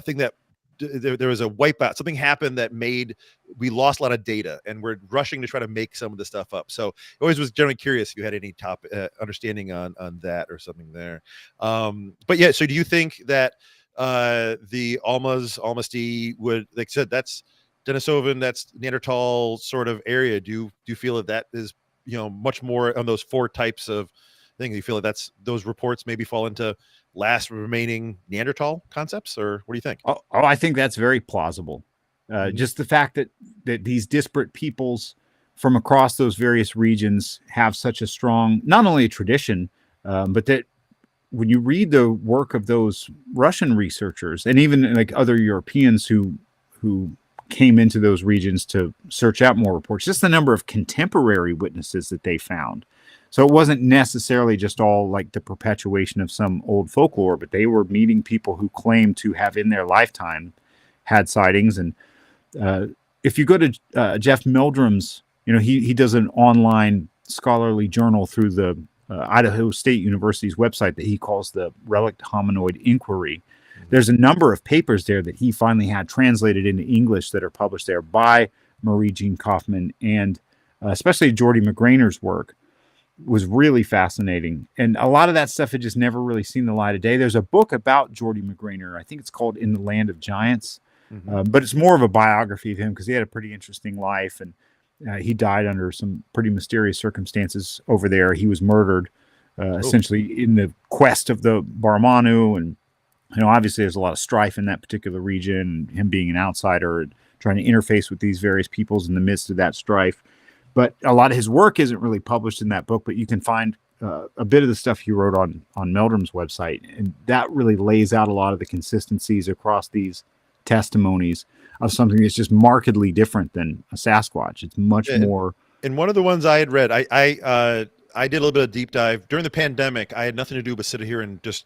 thing that there was a wipeout. Something happened that made we lost a lot of data, and we're rushing to try to make some of the stuff up. So I always was generally curious if you had any top understanding on that or something there. But yeah, so do you think that the Almasty would, like I said, that's Denisovan, that's Neanderthal sort of area. Do you feel that that is, much more on those four types of things? You feel like that's those reports maybe fall into last remaining Neanderthal concepts, or what do you think? I think that's very plausible. Mhm. Just the fact that these disparate peoples from across those various regions have such a strong, not only a tradition, but that when you read the work of those Russian researchers and even like other Europeans who came into those regions to search out more reports, just the number of contemporary witnesses that they found. So it wasn't necessarily just all like the perpetuation of some old folklore, but they were meeting people who claimed to have in their lifetime had sightings. And if you go to Jeff Meldrum's, he does an online scholarly journal through the Idaho State University's website that he calls the Relict Hominoid Inquiry. There's a number of papers there that he finally had translated into English that are published there by Marie Jean Kaufman, and especially Jordy McGrainer's work was really fascinating. And a lot of that stuff had just never really seen the light of day. There's a book about Jordy McGrainer. I think it's called In the Land of Giants, but it's more of a biography of him because he had a pretty interesting life, and he died under some pretty mysterious circumstances over there. He was murdered essentially in the quest of the Barmanu, and obviously there's a lot of strife in that particular region, him being an outsider and trying to interface with these various peoples in the midst of that strife. But a lot of his work isn't really published in that book, but you can find a bit of the stuff he wrote on Meldrum's website. And that really lays out a lot of the consistencies across these testimonies of something that's just markedly different than a Sasquatch. It's much more. And one of the ones I had read, I did a little bit of deep dive during the pandemic. I had nothing to do but sit here and just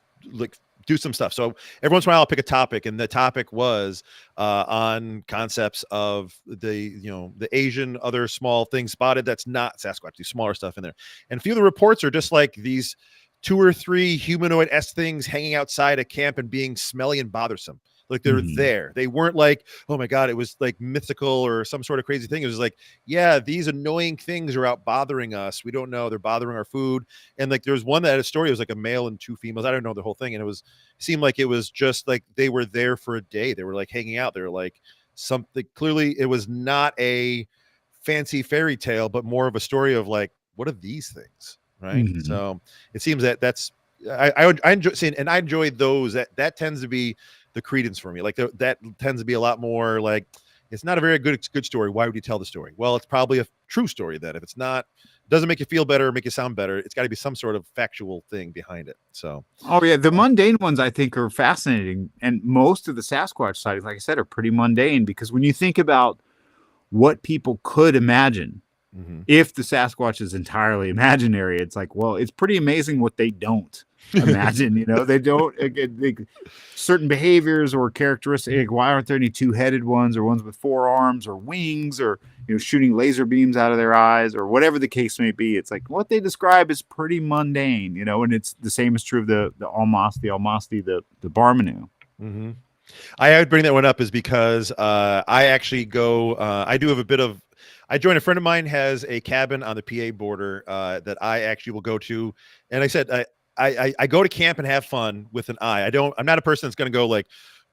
do some stuff. So every once in a while I'll pick a topic, and the topic was on concepts of the Asian other small things spotted that's not Sasquatch, these smaller stuff in there. And a few of the reports are just like these 2 or 3 humanoid-esque things hanging outside a camp and being smelly and bothersome. Like they're there. They weren't like, oh my God, it was like mythical or some sort of crazy thing. It was like, yeah, these annoying things are out bothering us. We don't know. They're bothering our food. And like there was one that had a story. It was like a male and 2 females. I don't know the whole thing. And it seemed like it was just like they were there for a day. They were like hanging out. They were like something. Clearly, it was not a fancy fairy tale, but more of a story of like, what are these things? Right. So it seems that's I enjoy seeing, and I enjoy those. That tends to be the credence for me. Like that tends to be a lot more like, it's not a very good story. Why would you tell the story? Well, it's probably a true story then. If it's not, doesn't make you feel better, make you sound better, it's got to be some sort of factual thing behind it. So, oh yeah, the mundane ones I think are fascinating, and most of the Sasquatch sightings, like I said, are pretty mundane because when you think about what people could imagine if the Sasquatch is entirely imaginary, it's like, well, it's pretty amazing what they don't imagine. They don't certain behaviors or characteristics. Like, why aren't there any 2-headed ones or ones with 4 arms or wings or shooting laser beams out of their eyes or whatever the case may be? It's like what they describe is pretty mundane, and it's the same is true of the Almasty, the Barmanu. I would bring that one up is because I actually go. I do have a bit of. I joined a friend of mine has a cabin on the PA border that I actually will go to, and I said I go to camp and have fun with an eye. I'm not a person that's going to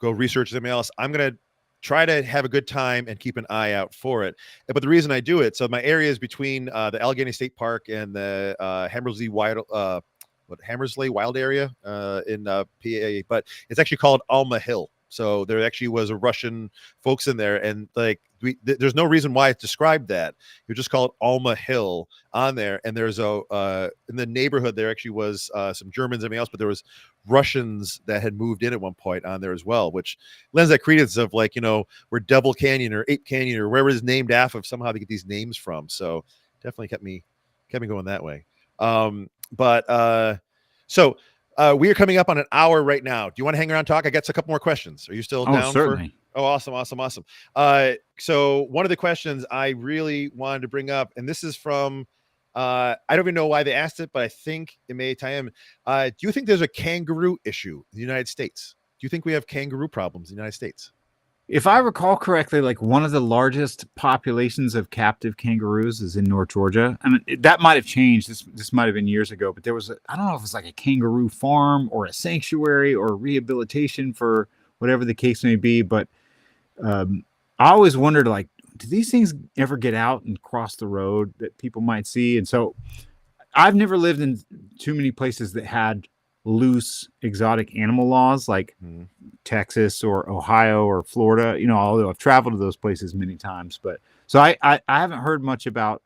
go research something else. I'm going to try to have a good time and keep an eye out for it. But the reason I do it, so my area is between the Allegheny State Park and the Hammersley Wild area in PA, but it's actually called Alma Hill. So there actually was a Russian folks in there, and like there's no reason why it's described that. You just call it Alma Hill on there, and there's in the neighborhood there actually was some Germans and everything else, but there was Russians that had moved in at one point on there as well, which lends that credence of like where Devil Canyon or Ape Canyon or wherever it is named after, somehow they get these names from. So definitely kept me going that way. So we are coming up on an hour right now. Do you want to hang around and talk? I got a couple more questions. Are you still down? Certainly. Awesome. So one of the questions I really wanted to bring up, and this is from, I don't even know why they asked it, but I think it may tie in. Do you think there's a kangaroo issue in the United States? Do you think we have kangaroo problems in the United States? If I recall correctly, like one of the largest populations of captive kangaroos is in North Georgia. I mean, that might have changed. This might have been years ago, but there was I don't know if it's like a kangaroo farm or a sanctuary or rehabilitation for whatever the case may be. But um, I always wondered, like, do these things ever get out and cross the road that people might see? And so I've never lived in too many places that had loose exotic animal laws like Texas or Ohio or Florida, although I've traveled to those places many times. But so I haven't heard much about,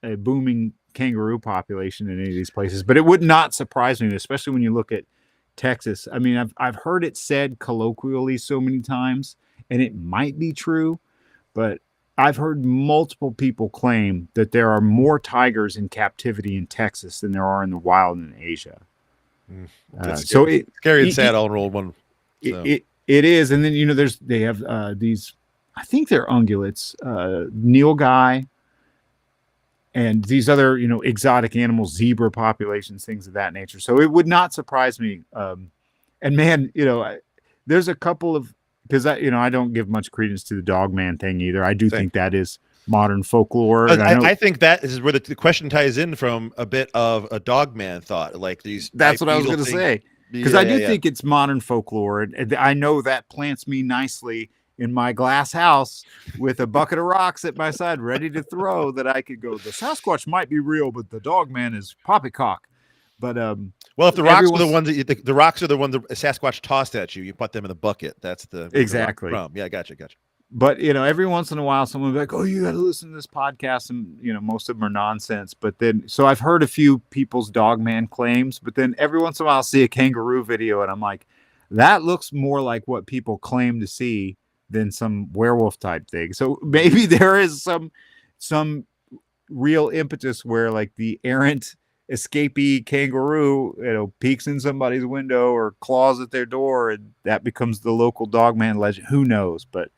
a booming kangaroo population in any of these places, but it would not surprise me, especially when you look at Texas. I mean, I've heard it said colloquially so many times, and it might be true, but I've heard multiple people claim that there are more tigers in captivity in Texas than there are in the wild in Asia. That's so scary and sad all in rolled one. So. It is, and then they have these, I think they're ungulates, nilgai, and these other exotic animals, zebra populations, things of that nature. So it would not surprise me. And man, there's a couple of, because I don't give much credence to the dog man thing either. I do think that is modern folklore. I think that is where the question ties in from a bit of a dog man thought, like these. That's what I was going to say, because I do think it's modern folklore, and I know that plants me nicely in my glass house with a bucket of rocks at my side, ready to throw. That I could go, the Sasquatch might be real, but the dog man is poppycock. But well, if the rocks were the ones that the rocks are the ones that Sasquatch tossed at you, you put them in the bucket. That's the exactly. Yeah, gotcha. But every once in a while, someone will be like, "Oh, you got to listen to this podcast," and most of them are nonsense. But then, so I've heard a few people's dog man claims, but then every once in a while, I'll see a kangaroo video, and I'm like, that looks more like what people claim to see than some werewolf type thing. So maybe there is some real impetus where like the errant escapee kangaroo peeks in somebody's window or claws at their door, and that becomes the local dogman legend. Who knows? But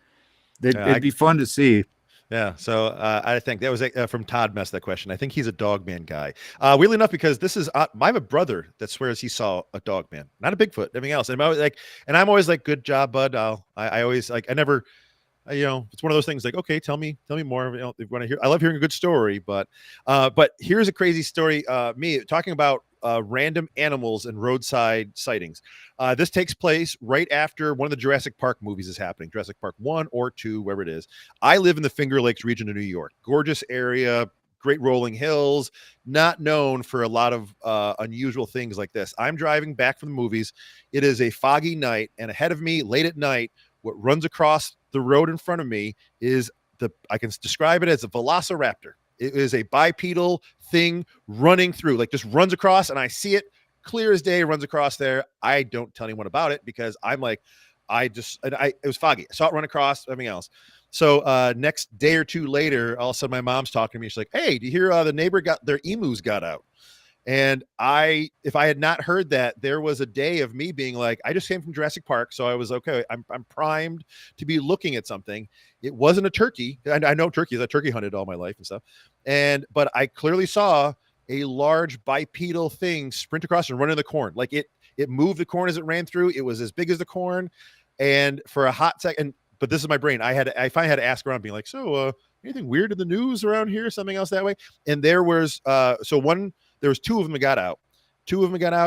it'd be fun to see. Yeah, so I think that was from Todd Mess, that question. I think he's a dogman guy. Weirdly enough, because this is I have a brother that swears he saw a dogman, not a Bigfoot, everything else. And I'm always like, good job, bud. I always like, I never, it's one of those things like, okay, tell me more. If you want to hear, I love hearing a good story, but here's a crazy story. Me talking about random animals and roadside sightings. This takes place right after one of the Jurassic Park movies is happening. Jurassic Park 1 or 2, wherever it is. I live in the Finger Lakes region of New York. Gorgeous area, great rolling hills, not known for a lot of unusual things like this. I'm driving back from the movies. It is a foggy night, and ahead of me, late at night, what runs across the road in front of me is I can describe it as a velociraptor. It is a bipedal thing running through, like just runs across, and I see it clear as day, runs across there. I don't tell anyone about it because I'm like, it was foggy. I saw it run across, everything else. So next day or two later, all of a sudden my mom's talking to me. She's like, hey, do you hear the neighbor their emus got out? And if I had not heard that, there was a day of me being like, I just came from Jurassic Park, so I was okay. I'm primed to be looking at something. It wasn't a turkey. I know turkeys. I turkey hunted all my life and stuff. But I clearly saw a large bipedal thing sprint across and run in the corn. Like it moved the corn as it ran through. It was as big as the corn. And for a hot second, but this is my brain. I finally had to ask around, being like, so anything weird in the news around here? Something else that way? And there was there was two of them that got out.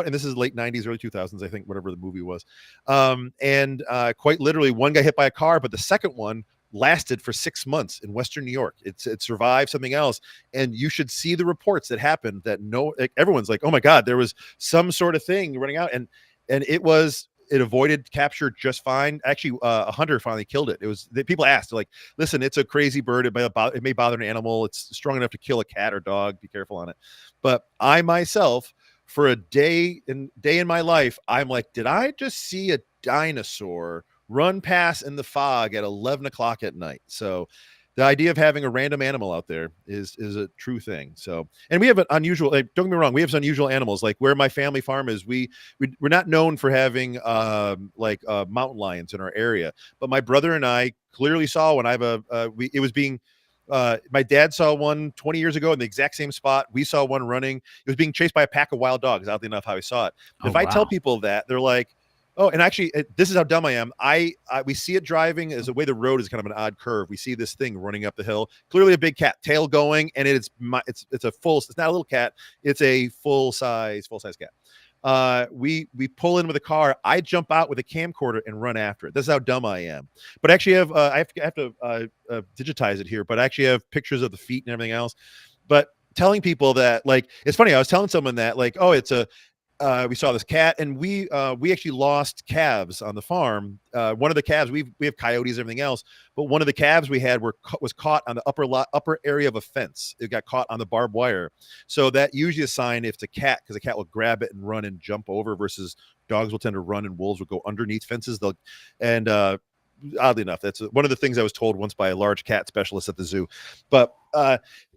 And this is late 90s, early 2000s, I think, whatever the movie was. Quite literally, one got hit by a car, but the second one lasted for 6 months in Western New York. It survived something else. And you should see the reports that happened that everyone's like, oh my God, there was some sort of thing running out. And it avoided capture just fine. Actually, a hunter finally killed it. People asked, like, listen, it's a crazy bird. It may bother an animal. It's strong enough to kill a cat or dog. Be careful on it. But I myself, for a day in my life, I'm like, did I just see a dinosaur run past in the fog at 11 o'clock at night? So the idea of having a random animal out there is a true thing. So, and we have an unusual, don't get me wrong, we have some unusual animals. Like where my family farm is, we're not known for having mountain lions in our area, but my brother and I clearly saw one. My dad saw one 20 years ago in the exact same spot. We saw one running. It was being chased by a pack of wild dogs. Oddly enough, how we saw it. If I tell people that, they're like, Oh, and actually, this is how dumb I am. We see it driving as the way the road is kind of an odd curve. We see this thing running up the hill. Clearly, a big cat, tail going, and it's a full. It's not a little cat. It's a full size cat. We pull in with a car. I jump out with a camcorder and run after it. This is how dumb I am. But actually, I have to digitize it here. But I actually have pictures of the feet and everything else. But telling people that, like, it's funny. I was telling someone that, like, oh, we saw this cat, and we actually lost calves on the farm. One of the calves, we have coyotes and everything else, but one of the calves we had was caught on the upper area of a fence. It got caught on the barbed wire. So that usually a sign if it's a cat, because a cat will grab it and run and jump over, versus dogs will tend to run and wolves will go underneath fences. Oddly enough, that's one of the things I was told once by a large cat specialist at the zoo. But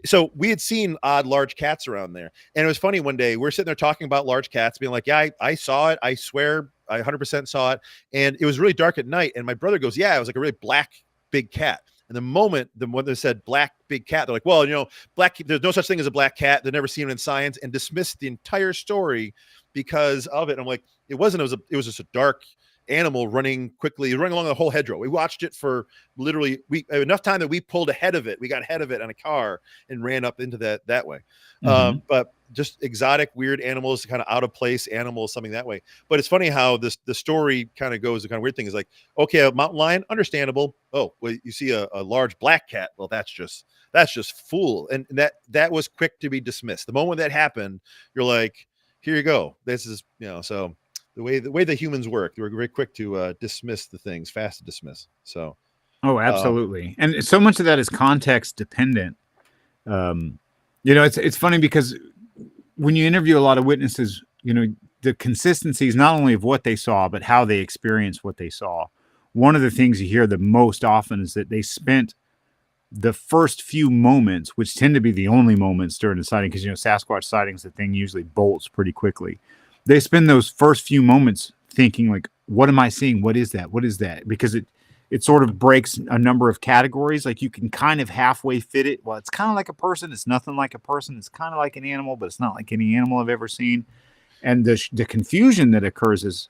so we had seen odd large cats around there, and it was funny. One day we're sitting there talking about large cats, being like, yeah, I saw it, I swear I 100% saw it. And it was really dark at night, and my brother goes, yeah, it was like a really black big cat. And the moment when they said black big cat, they're like, well, there's no such thing as a black cat, they've never seen it in science, and dismissed the entire story because of it. And I'm like, it was just a dark animal running quickly, running along the whole hedgerow. We watched it for literally enough time that we pulled ahead of it. We got ahead of it on a car and ran up into that way. Mm-hmm. But just exotic, weird animals, kind of out of place animals, something that way. But it's funny how the story kind of goes. The kind of weird thing is like, okay, a mountain lion, understandable. Oh, well, you see a large black cat. Well, that's just fool. And that was quick to be dismissed. The moment that happened, you're like, here you go. This is, so the way the humans work, we're very quick to dismiss the things, fast to dismiss. So, oh, absolutely, and so much of that is context dependent. It's funny because when you interview a lot of witnesses, the consistencies not only of what they saw but how they experienced what they saw. One of the things you hear the most often is that they spent the first few moments, which tend to be the only moments during the sighting, because Sasquatch sightings, the thing usually bolts pretty quickly. They spend those first few moments thinking, like, what am I seeing? What is that? What is that? Because it sort of breaks a number of categories. Like, you can kind of halfway fit it. Well, it's kind of like a person. It's nothing like a person. It's kind of like an animal, but it's not like any animal I've ever seen. And the confusion that occurs is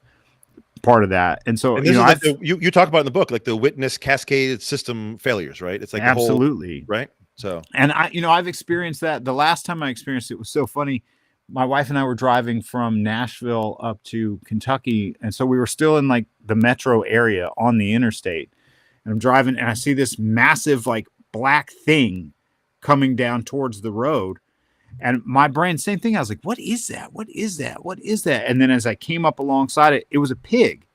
part of that. And so, and this is like you talk about in the book, like the witness cascade system failures, right? It's like absolutely the whole, right. So, and I've experienced that. The last time I experienced it was so funny. My wife and I were driving from Nashville up to Kentucky. And so we were still in like the metro area on the interstate. And I'm driving and I see this massive like black thing coming down towards the road. And my brain, same thing. I was like, what is that? What is that? What is that? And then as I came up alongside it, it was a pig.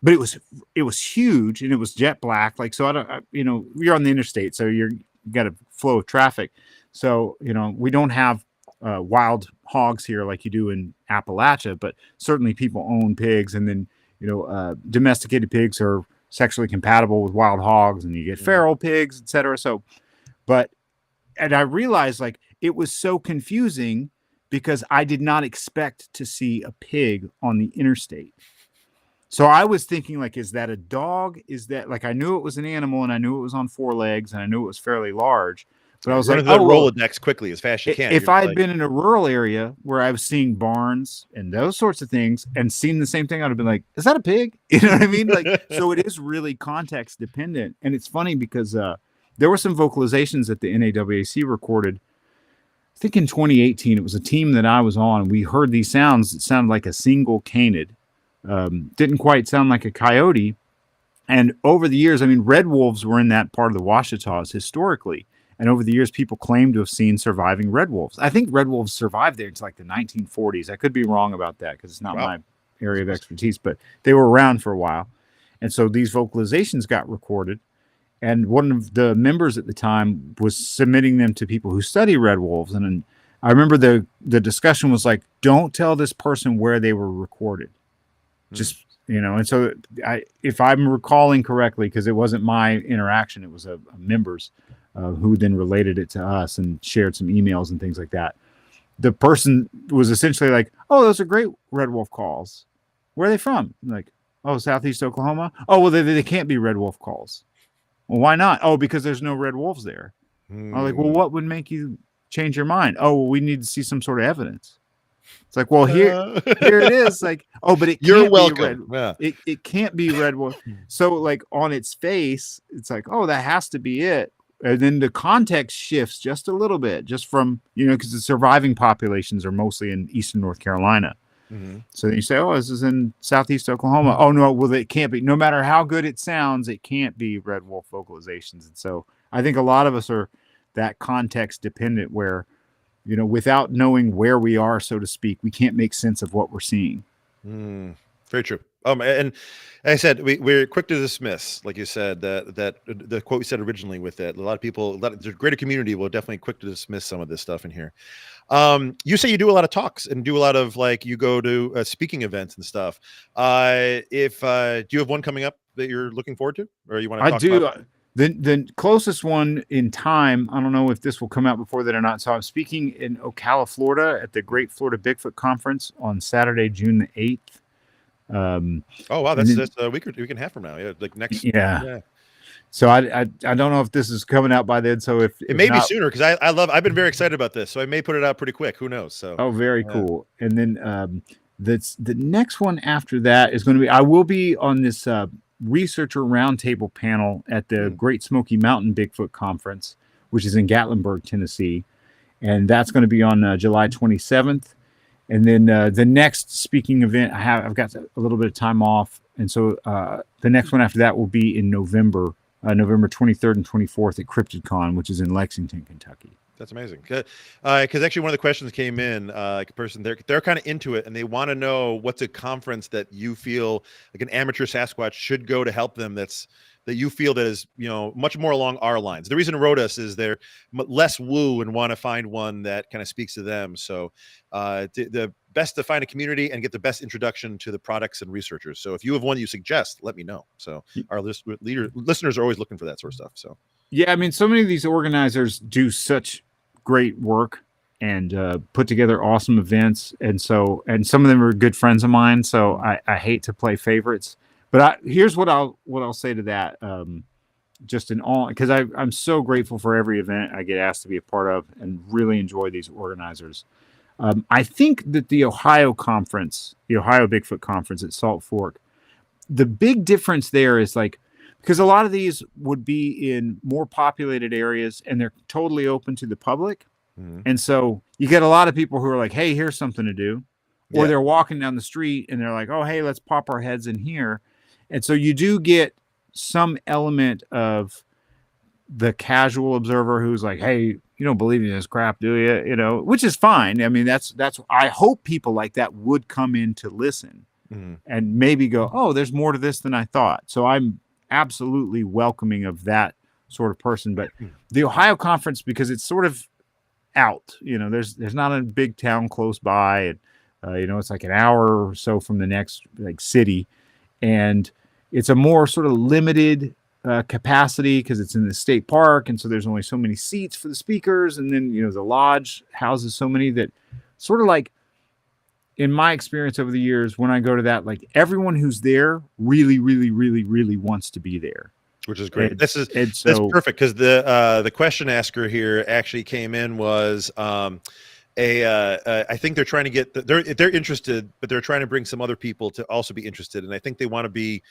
But it was huge and it was jet black. Like, so you're on the interstate, so you got a flow of traffic. So, we don't have wild hogs here like you do in Appalachia, but certainly people own pigs, and then domesticated pigs are sexually compatible with wild hogs, and you get feral pigs, etc. So, and I realized like it was so confusing because I did not expect to see a pig on the interstate. So I was thinking, like, is that a dog? Is that, like, I knew it was an animal and I knew it was on four legs and I knew it was fairly large. But I was like, Rolodex quickly as fast as you can. If I had been in a rural area where I was seeing barns and those sorts of things and seen the same thing, I'd have been like, is that a pig? You know what I mean? Like, so it is really context dependent. And it's funny because there were some vocalizations that the NAWAC recorded. I think in 2018, it was a team that I was on. We heard these sounds that sounded like a single canid. Didn't quite sound like a coyote. And over the years, I mean, red wolves were in that part of the Ouachitas historically. And over the years, people claim to have seen surviving red wolves. I think red wolves survived there until like the 1940s. I could be wrong about that because it's not my area of expertise, but they were around for a while. And so these vocalizations got recorded. And one of the members at the time was submitting them to people who study red wolves. And I remember the discussion was like, don't tell this person where they were recorded. Just, and so if I'm recalling correctly, because it wasn't my interaction, it was a member's, who then related it to us and shared some emails and things like that. The person was essentially like, oh, those are great red wolf calls. Where are they from? I'm like, oh, Southeast Oklahoma. Oh, well, they can't be red wolf calls. Well, why not? Oh, because there's no red wolves there. I'm like, well, what would make you change your mind? Oh, well, we need to see some sort of evidence. It's like, well, here it is. Like, oh, but it You're can't be red. welcome. Yeah. It can't be red wolf. So like on its face, it's like, oh, that has to be it. And then the context shifts just a little bit, just from, because the surviving populations are mostly in eastern North Carolina. Mm-hmm. So you say, oh, this is in southeast Oklahoma. Oh, no, well, it can't be. No matter how good it sounds, it can't be red wolf vocalizations. And so I think a lot of us are that context dependent where, without knowing where we are, so to speak, we can't make sense of what we're seeing. Very true. And like I said, we're quick to dismiss, like you said, that the quote we said originally with it. A lot of people, the greater community will definitely quick to dismiss some of this stuff in here. You say you do a lot of talks and do a lot of you go to speaking events and stuff. Do you have one coming up that you're looking forward to, or you want to talk about? The closest one in time, I don't know if this will come out before that or not. So I'm speaking in Ocala, Florida at the Great Florida Bigfoot Conference on Saturday, June the 8th. Oh wow, that's a week and a half from now. Yeah, like next. Yeah. So I don't know if this is coming out by then. So if it may be sooner, because I've been very excited about this, so I may put it out pretty quick. Who knows? So very cool. And then the next one after that is going to be, I will be on this researcher roundtable panel at the Great Smoky Mountain Bigfoot Conference, which is in Gatlinburg, Tennessee, and that's going to be on July 27th. And then the next speaking event, I've got a little bit of time off, and so the next one after that will be in November 23rd and 24th at CryptidCon, which is in Lexington, Kentucky. That's amazing. Because actually one of the questions came in, like a person, they're kind of into it, and they want to know what's a conference that you feel like an amateur Sasquatch should go to help them, that you feel that is, much more along our lines. The reason it wrote us is they're less woo and want to find one that kind of speaks to them. So the best to find a community and get the best introduction to the products and researchers. So if you have one you suggest, let me know. So our listeners are always looking for that sort of stuff. So yeah, I mean, so many of these organizers do such great work and put together awesome events. And some of them are good friends of mine. So I hate to play favorites. But here's what I'll say to that, just in all, because I'm so grateful for every event I get asked to be a part of and really enjoy these organizers. I think that the Ohio Bigfoot Conference at Salt Fork, the big difference there is because a lot of these would be in more populated areas and they're totally open to the public. Mm-hmm. And so you get a lot of people who are like, hey, here's something to do. Or they're walking down the street and they're like, oh, hey, let's pop our heads in here. And so you do get some element of the casual observer who's like, hey, you don't believe in this crap, do you? Which is fine. I mean, that's I hope people like that would come in to listen and maybe go, oh, there's more to this than I thought. So I'm absolutely welcoming of that sort of person. But the Ohio Conference, because it's sort of out, there's not a big town close by, and it's like an hour or so from the next city, and it's a more sort of limited capacity because it's in the state park, and so there's only so many seats for the speakers, and then the lodge houses so many that sort of in my experience over the years, when I go to that, everyone who's there really, really, really, really wants to be there. Which is great. That's perfect, because the question asker here actually came in was I think they're trying to get they're interested, but they're trying to bring some other people to also be interested, and I think they want to be.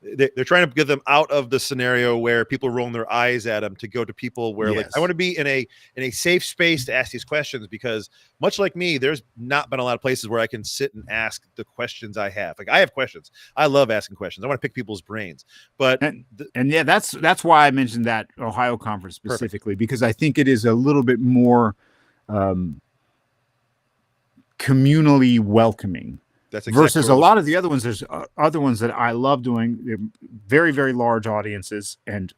They're trying to get them out of the scenario where people rolling their eyes at them to go to people where I want to be in a safe space to ask these questions, because much like me, there's not been a lot of places where I can sit and ask the questions I have. I have questions. I love asking questions. I want to pick people's brains. But that's why I mentioned that Ohio conference specifically, because I think it is a little bit more communally welcoming. That's exactly versus a lot of the other ones. There's other ones that I love doing. They're very, very large audiences, and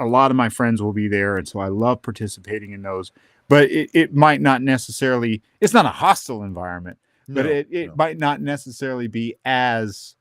a lot of my friends will be there, and so I love participating in those. But it might not necessarily. It's not a hostile environment, but it might not necessarily be as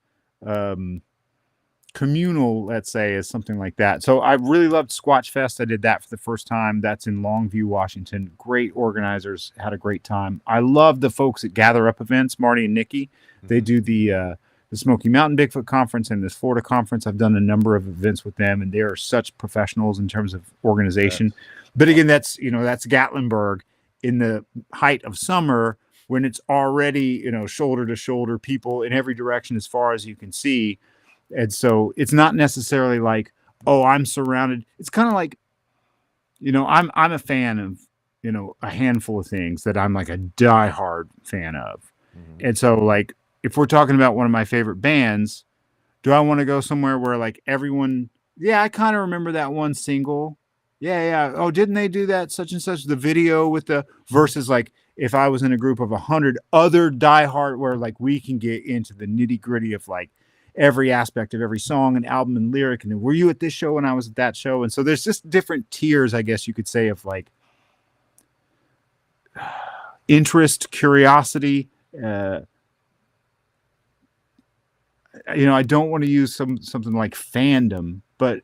communal, let's say, as something like that. So I really loved Squatch Fest. I did that for the first time. That's in Longview, Washington. Great organizers, had a great time. I love the folks at Gather Up events, Marty and Nikki. They do the Smoky Mountain Bigfoot Conference and this Florida conference. I've done a number of events with them, and they are such professionals in terms of organization. But again, that's Gatlinburg in the height of summer when it's already, shoulder to shoulder, people in every direction as far as you can see. And so it's not necessarily like, oh, I'm surrounded. It's kind of like, I'm a fan of, a handful of things that I'm like a diehard fan of. Mhm. And so like, if we're talking about one of my favorite bands, do I want to go somewhere where like everyone, yeah, I kind of remember that one single. Yeah, yeah. Oh, didn't they do that such and such? The video with the versus like if I was in a group of 100 other diehard where like we can get into the nitty gritty of like every aspect of every song and album and lyric. And then, were you at this show and I was at that show? And so there's just different tiers, I guess you could say, of like interest, curiosity. I don't want to use something like fandom, but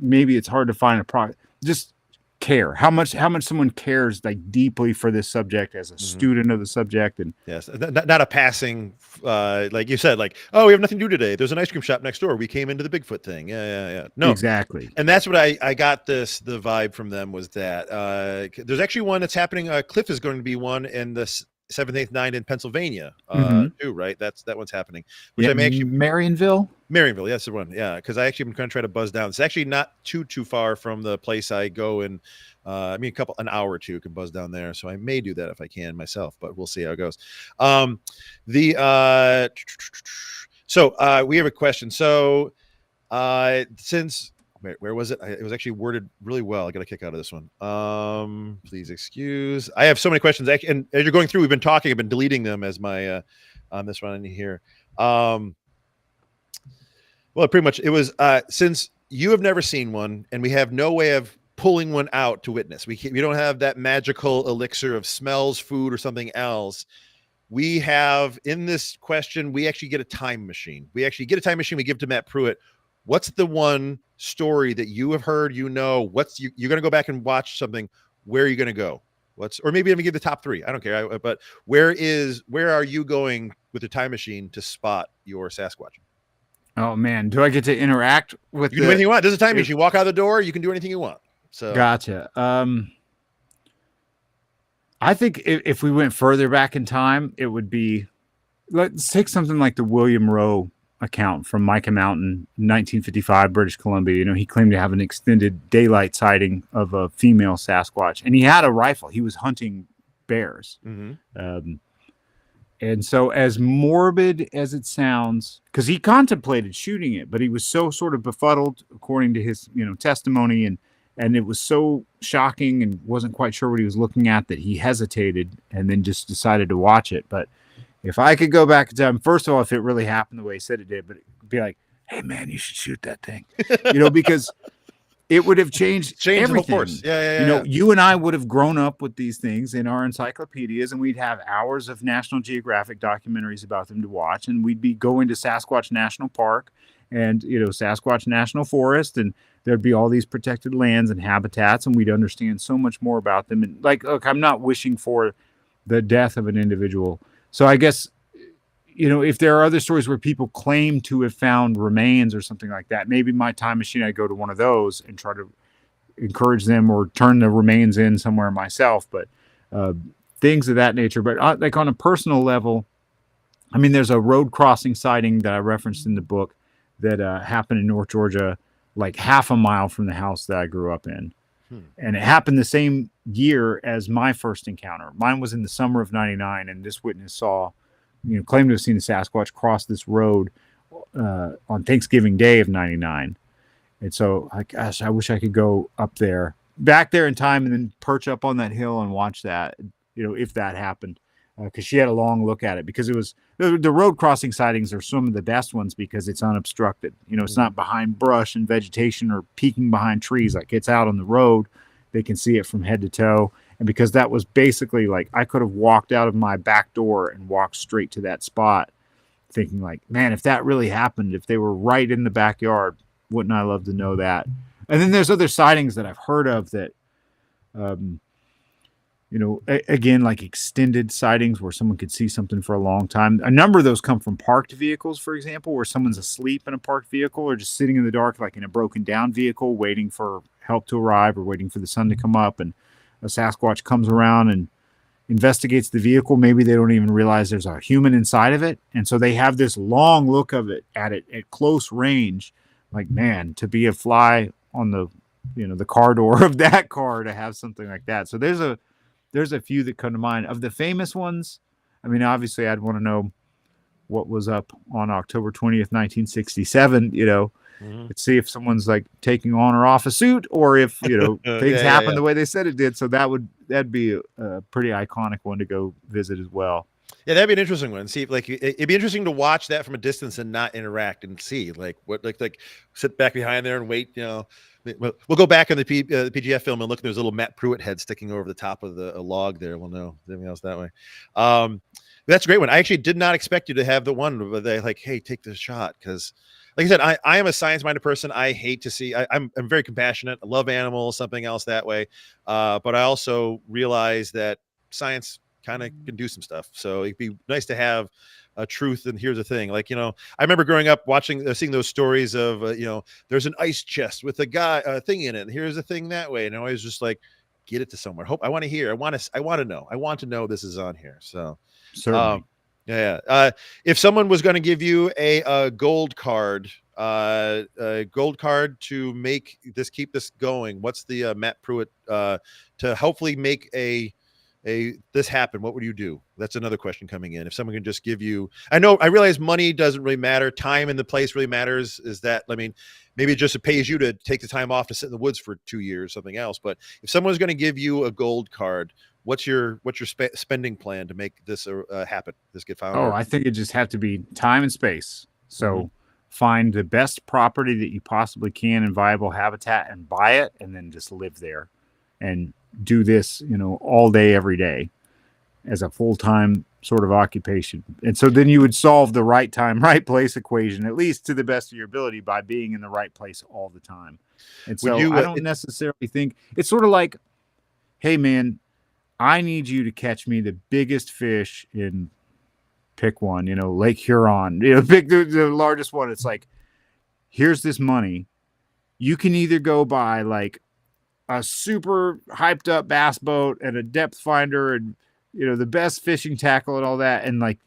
maybe it's hard to find a product. Just care how much someone cares like deeply for this subject as a student of the subject. And yes, not a passing like you said, like, oh, we have nothing to do today, there's an ice cream shop next door, we came into the Bigfoot thing. Yeah. No, exactly. And that's what I got the vibe from them was that there's actually one that's happening. Cliff is going to be one in the 7th, 8th, 9th in Pennsylvania too, right? That one's happening, which I'm actually Marionville, yes, the one, yeah, because I actually been going to try to buzz down. It's actually not too far from the place I go, and an hour or two can buzz down there, so I may do that if I can myself, but we'll see how it goes. So we have a question. So since where was it? It was actually worded really well. I got a kick out of this one. Please excuse. I have so many questions. And as you're going through, we've been talking. I've been deleting them as my on this one here. Well, pretty much it was since you have never seen one, and we have no way of pulling one out to witness. We don't have that magical elixir of smells, food, or something else. We have in this question, we actually get a time machine. We give it to Matt Pruitt. What's the one story that you have heard, you're going to go back and watch something? Where are you going to go? Or maybe let me give the top 3. I don't care. But where are you going with the time machine to spot your Sasquatch? Oh man, do I get to interact with? You can do anything you want. There's a time machine. Walk out the door. You can do anything you want. So gotcha. I think if we went further back in time, it would be, let's take something like the William Rowe account from Mica Mountain, 1955, British Columbia. He claimed to have an extended daylight sighting of a female Sasquatch, and he had a rifle. He was hunting bears. And so, as morbid as it sounds, because he contemplated shooting it, but he was so sort of befuddled, according to his testimony, and it was so shocking and wasn't quite sure what he was looking at that he hesitated and then just decided to watch it. But if I could go back in time, first of all, if it really happened the way he said it did, but it'd be like, hey man, you should shoot that thing, because it would have changed everything. Of course. Yeah. You and I would have grown up with these things in our encyclopedias, and we'd have hours of National Geographic documentaries about them to watch, and we'd be going to Sasquatch National Park and Sasquatch National Forest, and there'd be all these protected lands and habitats, and we'd understand so much more about them. And like, look, I'm not wishing for the death of an individual. So I guess, if there are other stories where people claim to have found remains or something like that, maybe my time machine, I'd go to one of those and try to encourage them or turn the remains in somewhere myself. But things of that nature. But like on a personal level, I mean, there's a road crossing sighting that I referenced in the book that happened in North Georgia, like half a mile from the house that I grew up in. And it happened the same year as my first encounter. Mine was in the summer of 99, and this witness claimed to have seen a Sasquatch cross this road on Thanksgiving Day of 99. And so, gosh, I wish I could go back there in time and then perch up on that hill and watch that, if that happened. Because she had a long look at it, because it was the road crossing sightings are some of the best ones because it's unobstructed. It's not behind brush and vegetation or peeking behind trees. Like, it's out on the road. They can see it from head to toe. And because that was basically like, I could have walked out of my back door and walked straight to that spot thinking like, man, if that really happened, if they were right in the backyard, wouldn't I love to know that? And then there's other sightings that I've heard of that, again, like extended sightings where someone could see something for a long time. A number of those come from parked vehicles, for example, where someone's asleep in a parked vehicle or just sitting in the dark, like in a broken down vehicle, waiting for help to arrive or waiting for the sun to come up. And a Sasquatch comes around and, investigates the vehicle. Maybe they don't even realize there's a human inside of it. And so they have this long look of it at close range. Like, man, to be a fly on the, the car door of that car, to have something like that. So there's a few that come to mind. Of the famous ones, I mean, obviously I'd want to know what was up on October 20th, 1967, Let's see if someone's like taking on or off a suit, or if, things happen the way they said it did. So that'd be a pretty iconic one to go visit as well. Yeah, that'd be an interesting one. See, like, it'd be interesting to watch that from a distance and not interact and see like what, like sit back behind there and wait. We'll go back in the PGF film and look. There's a little Matt Pruitt head sticking over the top of a log there. We'll know everything else that way. That's a great one. I actually did not expect you to have the one where they like, hey, take this shot, because, like I said, I am a science-minded person. I hate to see. I'm very compassionate. I love animals, something else that way. But I also realize that science kind of can do some stuff. So it'd be nice to have a truth. And here's the thing, like, I remember growing up seeing those stories of, there's an ice chest with a thing in it, and here's a thing that way. And I was just like, get it to somewhere. I want to hear. I want to know this is on here. So certainly. If someone was going to give you a gold card, to keep this going, what's the Matt Pruitt to hopefully make this happen, what would you do? That's another question coming in. If someone can just give you, I realize money doesn't really matter. Time and the place really matters. Maybe it just pays you to take the time off to sit in the woods for 2 years, something else. But if someone's going to give you a gold card, what's your spending plan to make this happen? This get found? I think it just have to be time and space. So find the best property that you possibly can in viable habitat and buy it, and then just live there and do this, all day, every day as a full-time sort of occupation. And so then you would solve the right time, right place equation, at least to the best of your ability, by being in the right place all the time. And so I don't necessarily think it's sort of like, hey man, I need you to catch me the biggest fish in, pick one, Lake Huron, pick the largest one. It's like, here's this money. You can either go buy like a super hyped up bass boat and a depth finder and, the best fishing tackle and all that. And like,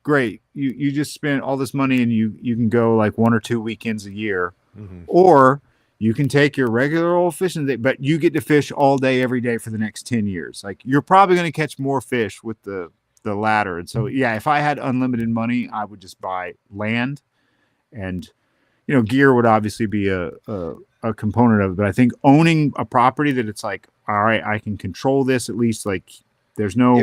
great. You just spent all this money and you can go like 1 or 2 weekends a year, or you can take your regular old fishing day, but you get to fish all day, every day for the next 10 years. Like, you're probably going to catch more fish with the latter. And so, yeah, if I had unlimited money, I would just buy land, and, gear would obviously be a component of it. But I think owning a property that it's like, all right, I can control this, at least, like, there's no,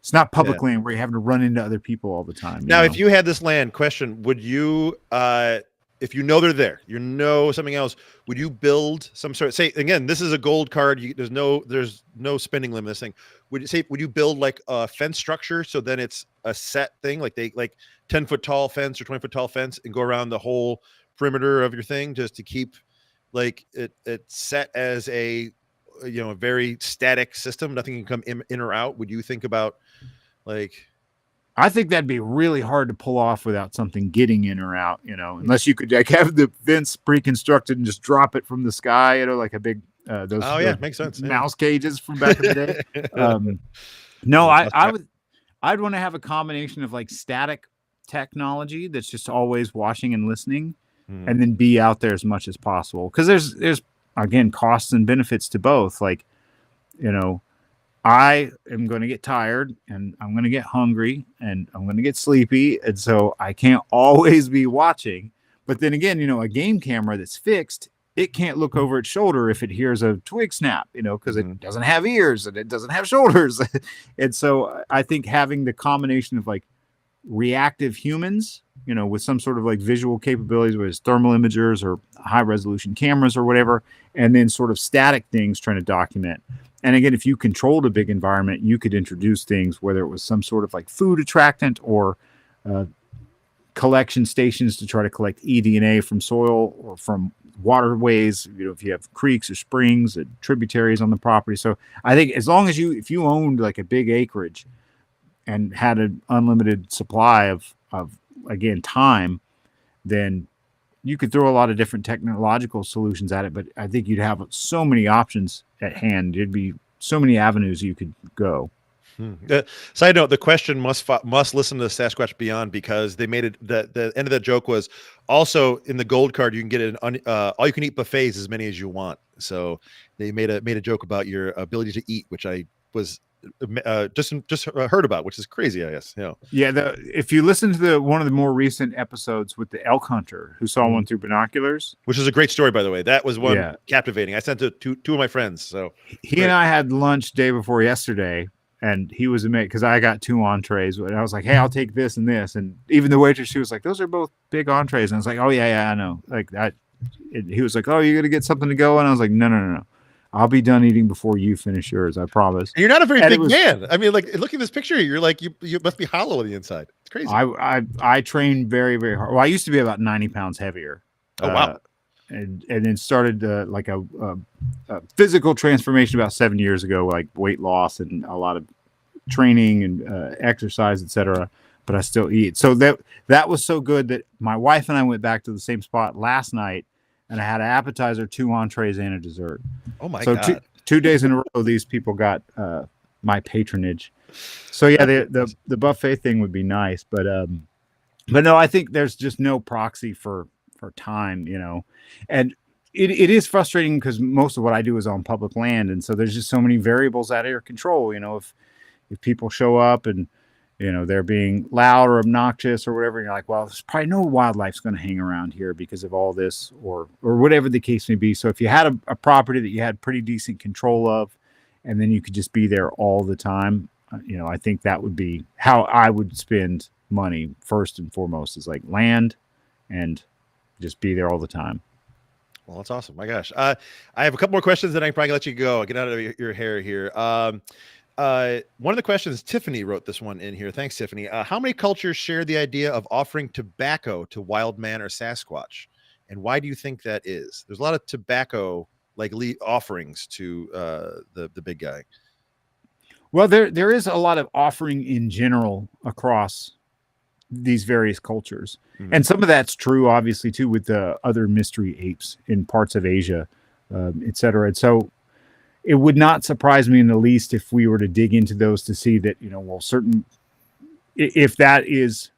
it's not public land where you're having to run into other people all the time. Now, if you had this land, question, would you, if they're there, something else, would you build some sort of, say, again, this is a gold card. There's no spending limit. This thing, would you build like a fence structure? So then it's a set thing, like 10-foot tall fence or 20-foot tall fence, and go around the whole perimeter of your thing, just to keep like it set as a very static system. Nothing can come in or out. Would you think about like? I think that'd be really hard to pull off without something getting in or out, unless you could like have the fence pre-constructed and just drop it from the sky, like a big those makes sense. Mouse cages from back in the day. No, I'd want to have a combination of like static technology that's just always watching and listening, and then be out there as much as possible, because there's again costs and benefits to both. Like, I am going to get tired, and I'm going to get hungry, and I'm going to get sleepy. And so I can't always be watching. But then again, a game camera that's fixed, it can't look over its shoulder if it hears a twig snap, because it doesn't have ears and it doesn't have shoulders. And so I think having the combination of like reactive humans, with some sort of like visual capabilities, whether it's thermal imagers or high resolution cameras or whatever, and then sort of static things trying to document. And again, if you controlled a big environment, you could introduce things, whether it was some sort of like food attractant or collection stations to try to collect eDNA from soil or from waterways, if you have creeks or springs and tributaries on the property. So I think as long as if you owned like a big acreage and had an unlimited supply of again, time, then you could throw a lot of different technological solutions at it. But I think you'd have so many options at hand. There'd be so many avenues you could go. Side note: the question must listen to Sasquatch Beyond, because they made it. The end of that joke was also in the gold card. You can get all you can eat buffets, as many as you want. So they made a joke about your ability to eat, which I was just heard about, which is crazy. I guess Yeah, if you listen to one of the more recent episodes with the elk hunter who saw one through binoculars, which is a great story, by the way. That was one yeah, captivating. I sent it to two of my friends. So he and I had lunch day before yesterday, and he was amazed because I got 2 entrees, and I was like, "Hey, I'll take this and this," and even the waitress, she was like, "Those are both big entrees," and I was like, "Oh yeah, I know." Like that, he was like, "Oh, you're gonna get something to go," and I was like, "No. I'll be done eating before you finish yours. I promise." And you're not a very big man. I mean, like, look at this picture. You're like, you must be hollow on the inside. It's crazy. I train very, very hard. Well, I used to be about 90 pounds heavier. Oh wow. And then started like a physical transformation about 7 years ago, like weight loss and a lot of training and exercise, etc. But I still eat. So that was so good that my wife and I went back to the same spot last night, and I had an appetizer, 2 entrees, and a dessert. Oh my God. So 2 days in a row, these people got my patronage. So yeah, the buffet thing would be nice, but no, I think there's just no proxy for time, and it is frustrating because most of what I do is on public land, and so there's just so many variables out of your control. If people show up and they're being loud or obnoxious or whatever, you're like, well, there's probably no wildlife's going to hang around here because of all this, or whatever the case may be. So if you had a property that you had pretty decent control of, and then you could just be there all the time, I think that would be how I would spend money first and foremost, is like land and just be there all the time. Well, that's awesome. My gosh. I have a couple more questions, and I can probably let you go. Get out of your hair here. One of the questions, Tiffany wrote this one in here. Thanks, Tiffany. How many cultures share the idea of offering tobacco to wild man or Sasquatch? And why do you think that is? There's a lot of tobacco offerings to the big guy. Well, there is a lot of offering in general across these various cultures. Mm-hmm. And some of that's true, obviously, too, with the other mystery apes in parts of Asia, et cetera. And so it would not surprise me in the least if we were to dig into those to see that, if that is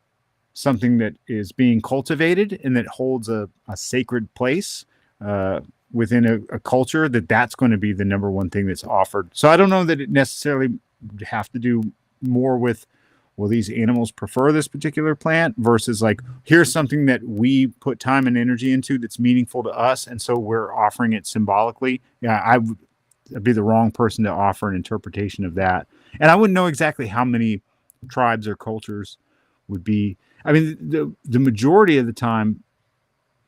something that is being cultivated and that holds a sacred place within a culture, that's going to be the number one thing that's offered. So I don't know that it necessarily would have to do more with, well, these animals prefer this particular plant versus like, here's something that we put time and energy into that's meaningful to us, and so we're offering it symbolically. Yeah, I'd be the wrong person to offer an interpretation of that. And I wouldn't know exactly how many tribes or cultures would be. I mean, the majority of the time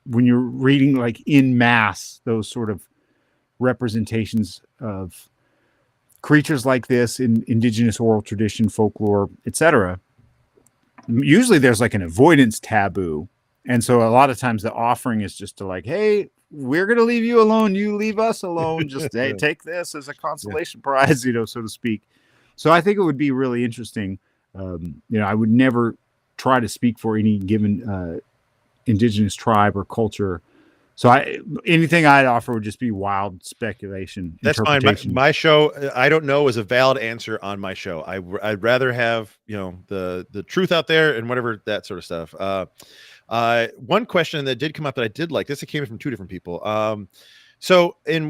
when you're reading like in mass, those sort of representations of creatures like this in indigenous oral tradition, folklore, etc., usually there's like an avoidance taboo. And so a lot of times the offering is just to like, hey, we're going to leave you alone. You leave us alone. Just hey, take this as a consolation prize, so to speak. So I think it would be really interesting. I would never try to speak for any given indigenous tribe or culture. So anything I'd offer would just be wild speculation. That's fine. My show, I don't know, is a valid answer on my show. I'd rather have the truth out there and whatever, that sort of stuff. One question that did come up that I did like this, it came from 2 different people. So in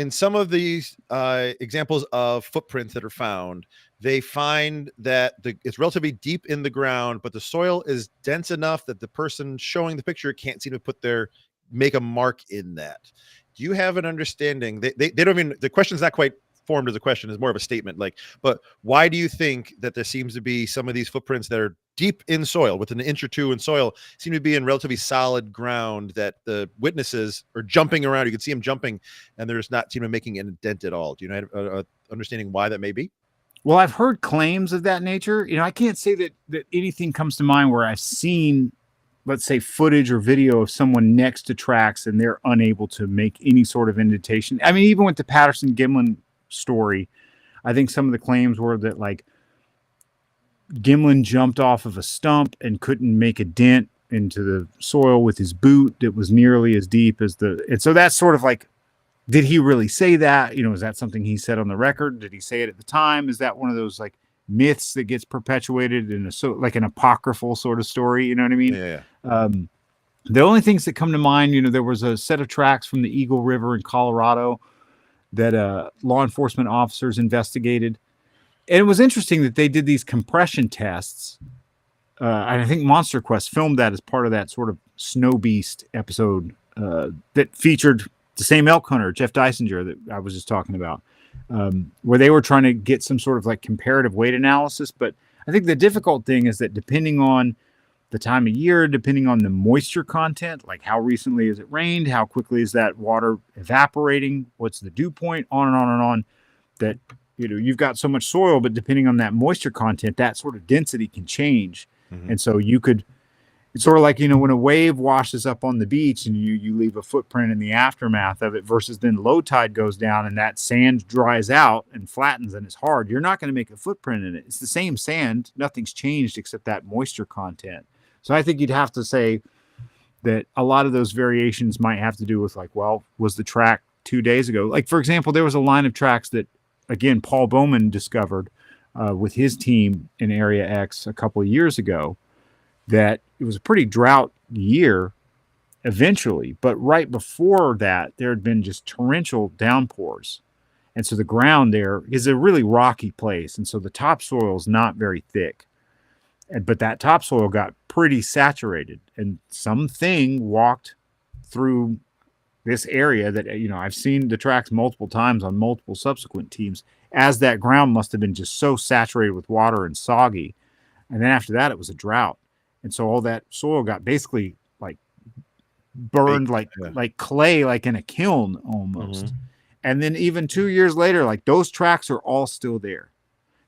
some of these examples of footprints that are found, they find that it's relatively deep in the ground, but the soil is dense enough that the person showing the picture can't seem to make a mark in that. Do you have an understanding? They don't even, the question's not quite formed as a question, is more of a statement. But why do you think that there seems to be some of these footprints that are deep in soil, with an inch or 2 in soil, seem to be in relatively solid ground, that the witnesses are jumping around? You can see them jumping, and there's not seem to making an dent at all. Do you have an understanding why that may be? Well, I've heard claims of that nature. I can't say that anything comes to mind where I've seen, let's say, footage or video of someone next to tracks and they're unable to make any sort of indentation. I mean, even with the Patterson Gimlin story, I think some of the claims were that like Gimlin jumped off of a stump and couldn't make a dent into the soil with his boot that was nearly as deep as and so that's sort of like did he really say that? Is that something he said on the record? Did he say it at the time? Is that one of those like myths that gets perpetuated in like an apocryphal sort of story? You know what I mean? Yeah. The only things that come to mind, there was a set of tracks from the Eagle River in Colorado that law enforcement officers investigated. And it was interesting that they did these compression tests. And I think Monster Quest filmed that as part of that sort of Snow Beast episode that featured the same elk hunter, Jeff Dysinger, that I was just talking about, where they were trying to get some sort of like comparative weight analysis. But I think the difficult thing is that depending on the time of year, depending on the moisture content, like how recently has it rained, how quickly is that water evaporating, what's the dew point, on and on and on, that you've got so much soil, but depending on that moisture content, that sort of density can change. Mm-hmm. And so it's sort of like, when a wave washes up on the beach and you leave a footprint in the aftermath of it versus then low tide goes down and that sand dries out and flattens and it's hard. You're not going to make a footprint in it. It's the same sand. Nothing's changed except that moisture content. So I think you'd have to say that a lot of those variations might have to do with like, well, was the track 2 days ago? Like, for example, there was a line of tracks that, again, Paul Bowman discovered with his team in Area X a couple of years ago, that it was a pretty drought year eventually. But right before that, there had been just torrential downpours. And so the ground there is a really rocky place. And so the topsoil is not very thick. But that topsoil got pretty saturated, and something walked through this area that, I've seen the tracks multiple times on multiple subsequent teams, as that ground must have been just so saturated with water and soggy. And then after that, it was a drought. And so all that soil got basically like burned like clay, like in a kiln almost. Mm-hmm. And then even 2 years later, like those tracks are all still there.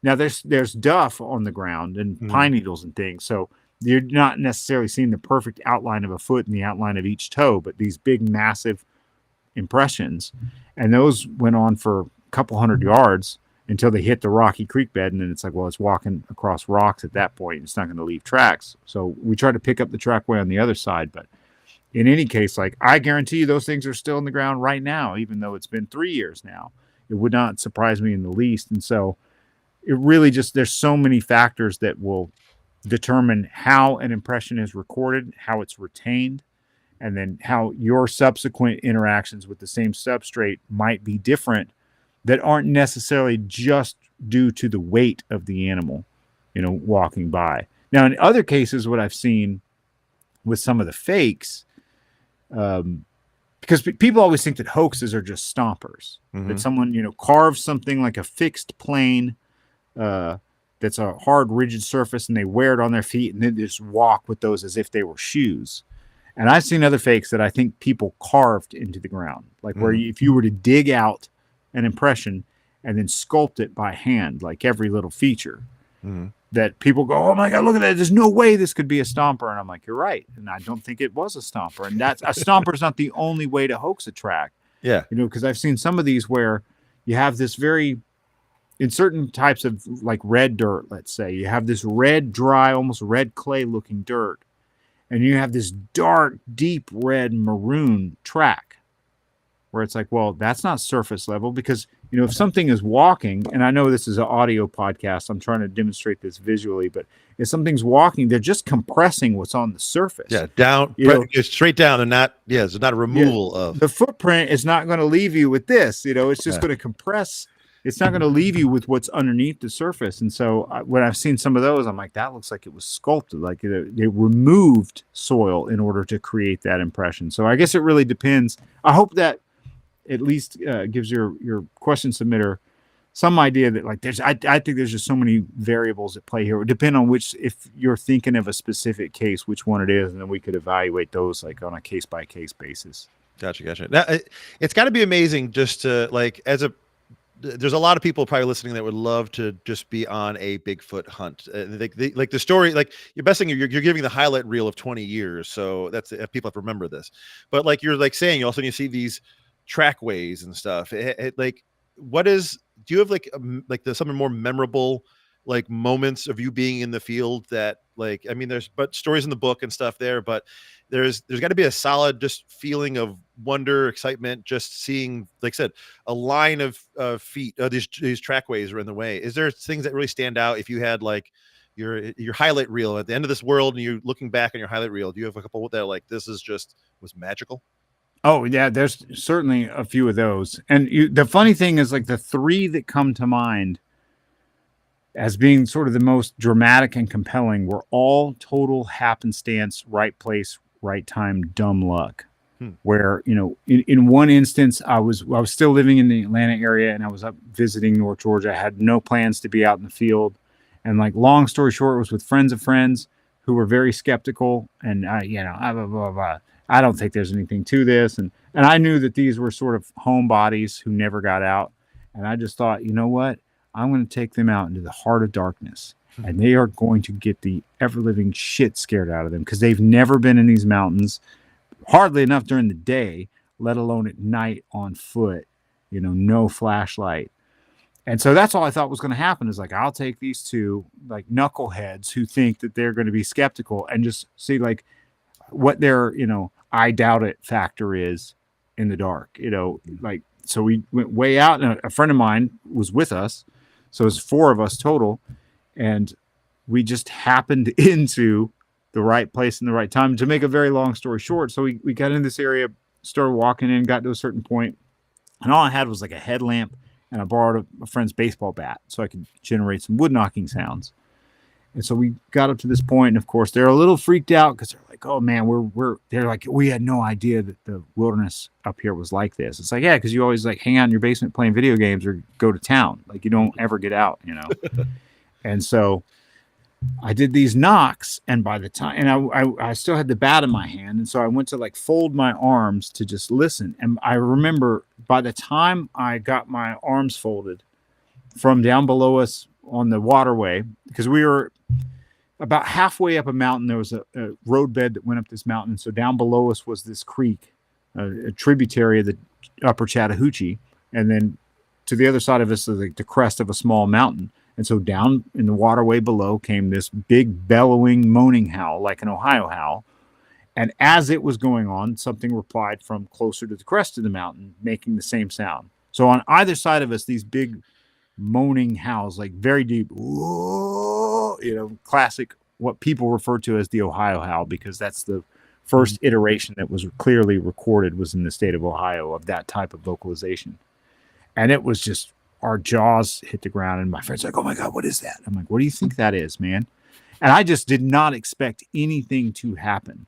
Now there's duff on the ground and pine needles and things. So you're not necessarily seeing the perfect outline of a foot and the outline of each toe, but these big, massive impressions. And those went on for a couple hundred yards until they hit the rocky creek bed. And then it's like, well, it's walking across rocks at that point. It's not going to leave tracks. So we try to pick up the trackway on the other side. But in any case, like I guarantee you those things are still in the ground right now, even though it's been 3 years now. It would not surprise me in the least. And so it really just, there's so many factors that will determine how an impression is recorded, how it's retained, and then how your subsequent interactions with the same substrate might be different, that aren't necessarily just due to the weight of the animal, walking by. Now, in other cases, what I've seen with some of the fakes, because people always think that hoaxes are just stompers, that someone, carves something like a fixed plane, that's a hard, rigid surface, and they wear it on their feet and then just walk with those as if they were shoes. And I've seen other fakes that I think people carved into the ground, like where if you were to dig out an impression and then sculpt it by hand, like every little feature, that people go, oh my God, look at that. There's no way this could be a stomper. And I'm like, you're right. And I don't think it was a stomper. And that's a stomper is not the only way to hoax a track. Yeah. Because I've seen some of these where you have this in certain types of like red dirt, let's say, you have this red, dry, almost red clay looking dirt. And you have this dark, deep red maroon track where it's like, well, that's not surface level because, if something is walking, and I know this is an audio podcast, I'm trying to demonstrate this visually, but if something's walking, they're just compressing what's on the surface. Yeah, down, straight down, and not, it's not a removal of. The footprint is not going to leave you with this, it's just going to compress. It's not going to leave you with what's underneath the surface. And so when I've seen some of those, I'm like, that looks like it was sculpted, like they removed soil in order to create that impression. So I guess it really depends. I hope that at least gives your question submitter some idea that like I think there's just so many variables at play here. It would depend on if you're thinking of a specific case, which one it is, and then we could evaluate those like on a case by case basis. Gotcha. Now, it's got to be amazing just to like there's a lot of people probably listening that would love to just be on a Bigfoot hunt. Like the story, like your best thing, you're giving the highlight reel of 20 years. So that's people have to remember this, but like you're like saying, you see these trackways and stuff. Do you have something more memorable like moments of you being in the field that, like, I mean, there's but stories in the book and stuff there, but there's got to be a solid just feeling of wonder, excitement, just seeing, like I said, a line of feet, these trackways are in the way. Is there things that really stand out if you had like your highlight reel at the end of this world and you're looking back on your highlight reel? Do you have a couple that like this is just was magical? Oh yeah, there's certainly a few of those. And the funny thing is, like, the three that come to mind as being sort of the most dramatic and compelling were all total happenstance, right place, right time, dumb luck. Where, you know, in one instance, I was still living in the Atlanta area and I was up visiting North Georgia. I had no plans to be out in the field. And, like, long story short, it was with friends of friends who were very skeptical. And blah, blah, blah, blah. I don't think there's anything to this. And I knew that these were sort of homebodies who never got out. And I just thought, you know what? I'm going to take them out into the heart of darkness. And they are going to get the ever-living shit scared out of them because they've never been in these mountains, hardly enough during the day, let alone at night on foot, you know, no flashlight. And so that's all I thought was going to happen is, like, I'll take these two, like, knuckleheads who think that they're going to be skeptical and just see, like, what their, you know, I doubt it factor is in the dark, you know, like, so we went way out and a friend of mine was with us. So it was 4 of us total. And we just happened into the right place in the right time. To make a very long story short, so we got in this area, started walking in, got to a certain point, and all I had was like a headlamp, and I borrowed a friend's baseball bat so I could generate some wood knocking sounds. And so we got up to this point, and of course they're a little freaked out because they're like, "Oh man, they're like, we had no idea that the wilderness up here was like this." It's like, yeah, because you always like hang out in your basement playing video games or go to town, like you don't ever get out, you know. And so I did these knocks, and by the time, and I still had the bat in my hand, and so I went to like fold my arms to just listen. And I remember by the time I got my arms folded from down below us on the waterway, because we were about halfway up a mountain, there was a roadbed that went up this mountain. So down below us was this creek, a tributary of the upper Chattahoochee, and then to the other side of us is like the crest of a small mountain. And so down in the waterway below came this big bellowing, moaning howl, like an Ohio howl. And as it was going on, something replied from closer to the crest of the mountain, making the same sound. So on either side of us, these big moaning howls, like very deep, whoa, you know, classic, what people refer to as the Ohio howl, because that's the first iteration that was clearly recorded was in the state of Ohio of that type of vocalization. And it was just, our jaws hit the ground, and my friend's like, "Oh my God, what is that?" I'm like, "What do you think that is, man?" And I just did not expect anything to happen.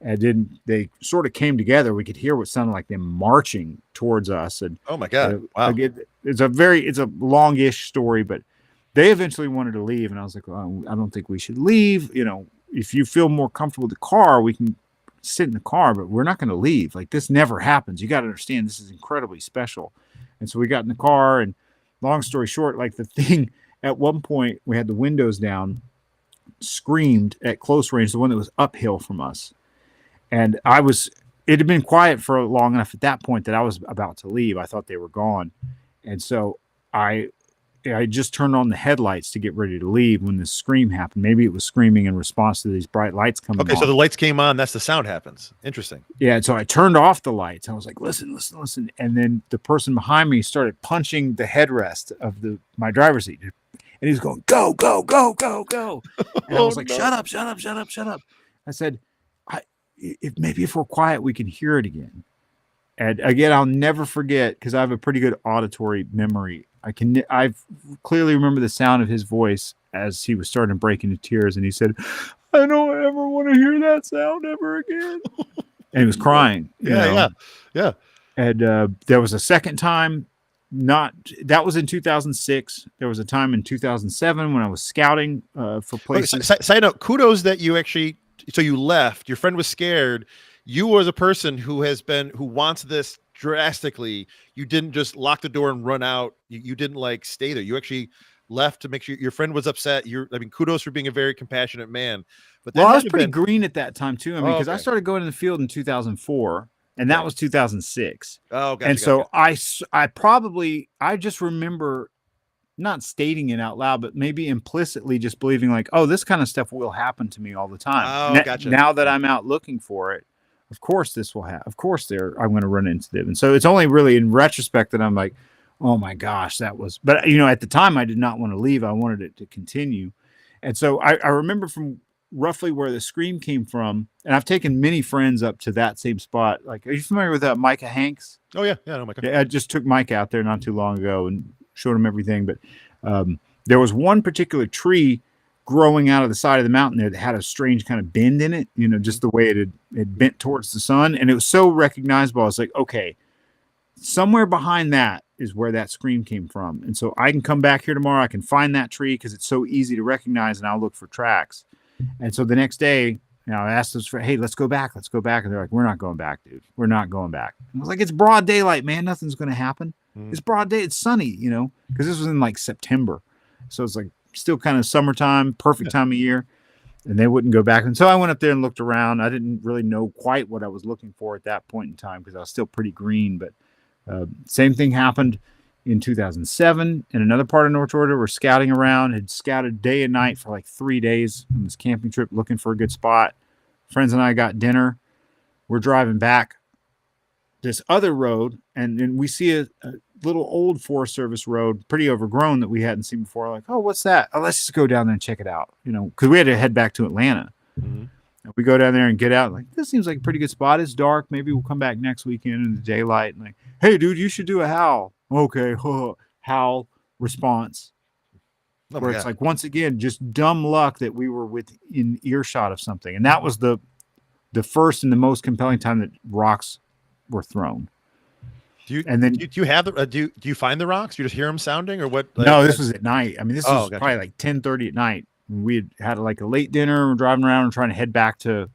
And they sort of came together. We could hear what sounded like them marching towards us. And oh my God, wow! It's a longish story, but they eventually wanted to leave, and I was like, "Well, I don't think we should leave. You know, if you feel more comfortable with the car, we can sit in the car, but we're not going to leave. Like, this never happens. You got to understand, this is incredibly special." And so we got in the car, and long story short, like, the thing at one point, we had the windows down, screamed at close range, the one that was uphill from us. And it had been quiet for long enough at that point that I was about to leave. I thought they were gone. And so I just turned on the headlights to get ready to leave when this scream happened. Maybe it was screaming in response to these bright lights coming on. Okay, so the lights came on. That's the sound happens. Interesting. Yeah, and so I turned off the lights. I was like, listen. And then the person behind me started punching the headrest of my driver's seat. And he was going, "Go, go, go, go, go." And I was like, "Shut up, shut up, shut up, shut up." I said, if we're quiet, we can hear it again. And again, I'll never forget, because I have a pretty good auditory memory. I clearly remember the sound of his voice as he was starting to break into tears, and he said, "I don't ever want to hear that sound ever again." And he was crying. Yeah. And there was a second time. That was in 2006. There was a time in 2007 when I was scouting for places. Side note: kudos that you actually. So you left. Your friend was scared. You, as a person who wants this drastically, you didn't just lock the door and run out. You didn't like stay there. You actually left to make sure your friend was upset. Kudos for being a very compassionate man. But I was pretty green at that time too. I mean, because okay. I started going in the field in 2004, and that was 2006. Oh, gotcha, and so I just remember not stating it out loud, but maybe implicitly just believing like, oh, this kind of stuff will happen to me all the time. Oh, gotcha. Now that I'm out looking for it, of course this will happen. Of course I'm going to run into them. And so it's only really in retrospect that I'm like, oh my gosh, that was, but at the time I did not want to leave. I wanted it to continue. And so I remember from roughly where the scream came from, and I've taken many friends up to that same spot. Like, are you familiar with Micah Hanks? Oh yeah. Yeah. No, Micah. Yeah, I just took Mike out there not too long ago and showed him everything. But there was one particular tree growing out of the side of the mountain there that had a strange kind of bend in it, just the way it bent towards the sun. And it was so recognizable. I was like, okay, somewhere behind that is where that scream came from. And so I can come back here tomorrow. I can find that tree because it's so easy to recognize, and I'll look for tracks. And so the next day, I asked those friends, hey, let's go back. Let's go back. And they're like, we're not going back, dude. We're not going back. And I was like, it's broad daylight, man. Nothing's going to happen. It's broad day. It's sunny, because this was in like September. So it's like still kind of summertime, perfect time of year. And they wouldn't go back. And so I went up there and looked around. I didn't really know quite what I was looking for at that point in time because I was still pretty green. But same thing happened in 2007 in another part of North Georgia. We're scouting around, had scouted day and night for like 3 days on this camping trip looking for a good spot. Friends and I got dinner. We're driving back this other road, and then we see a little old Forest Service road, pretty overgrown, that we hadn't seen before. Like, oh, what's that? Oh, let's just go down there and check it out, because we had to head back to Atlanta. Mm-hmm. We go down there and get out. Like, this seems like a pretty good spot. It's dark. Maybe we'll come back next weekend in the daylight. And like, hey, dude, you should do a howl. Okay, howl response. Where it's like, once again, just dumb luck that we were within earshot of something. And that was the first and the most compelling time that rocks were thrown. Do you have the do you find the rocks? You just hear them sounding, or what? No, this was at night. I mean, this was probably like 10:30 at night. We had like a late dinner. We're driving around and trying to head back to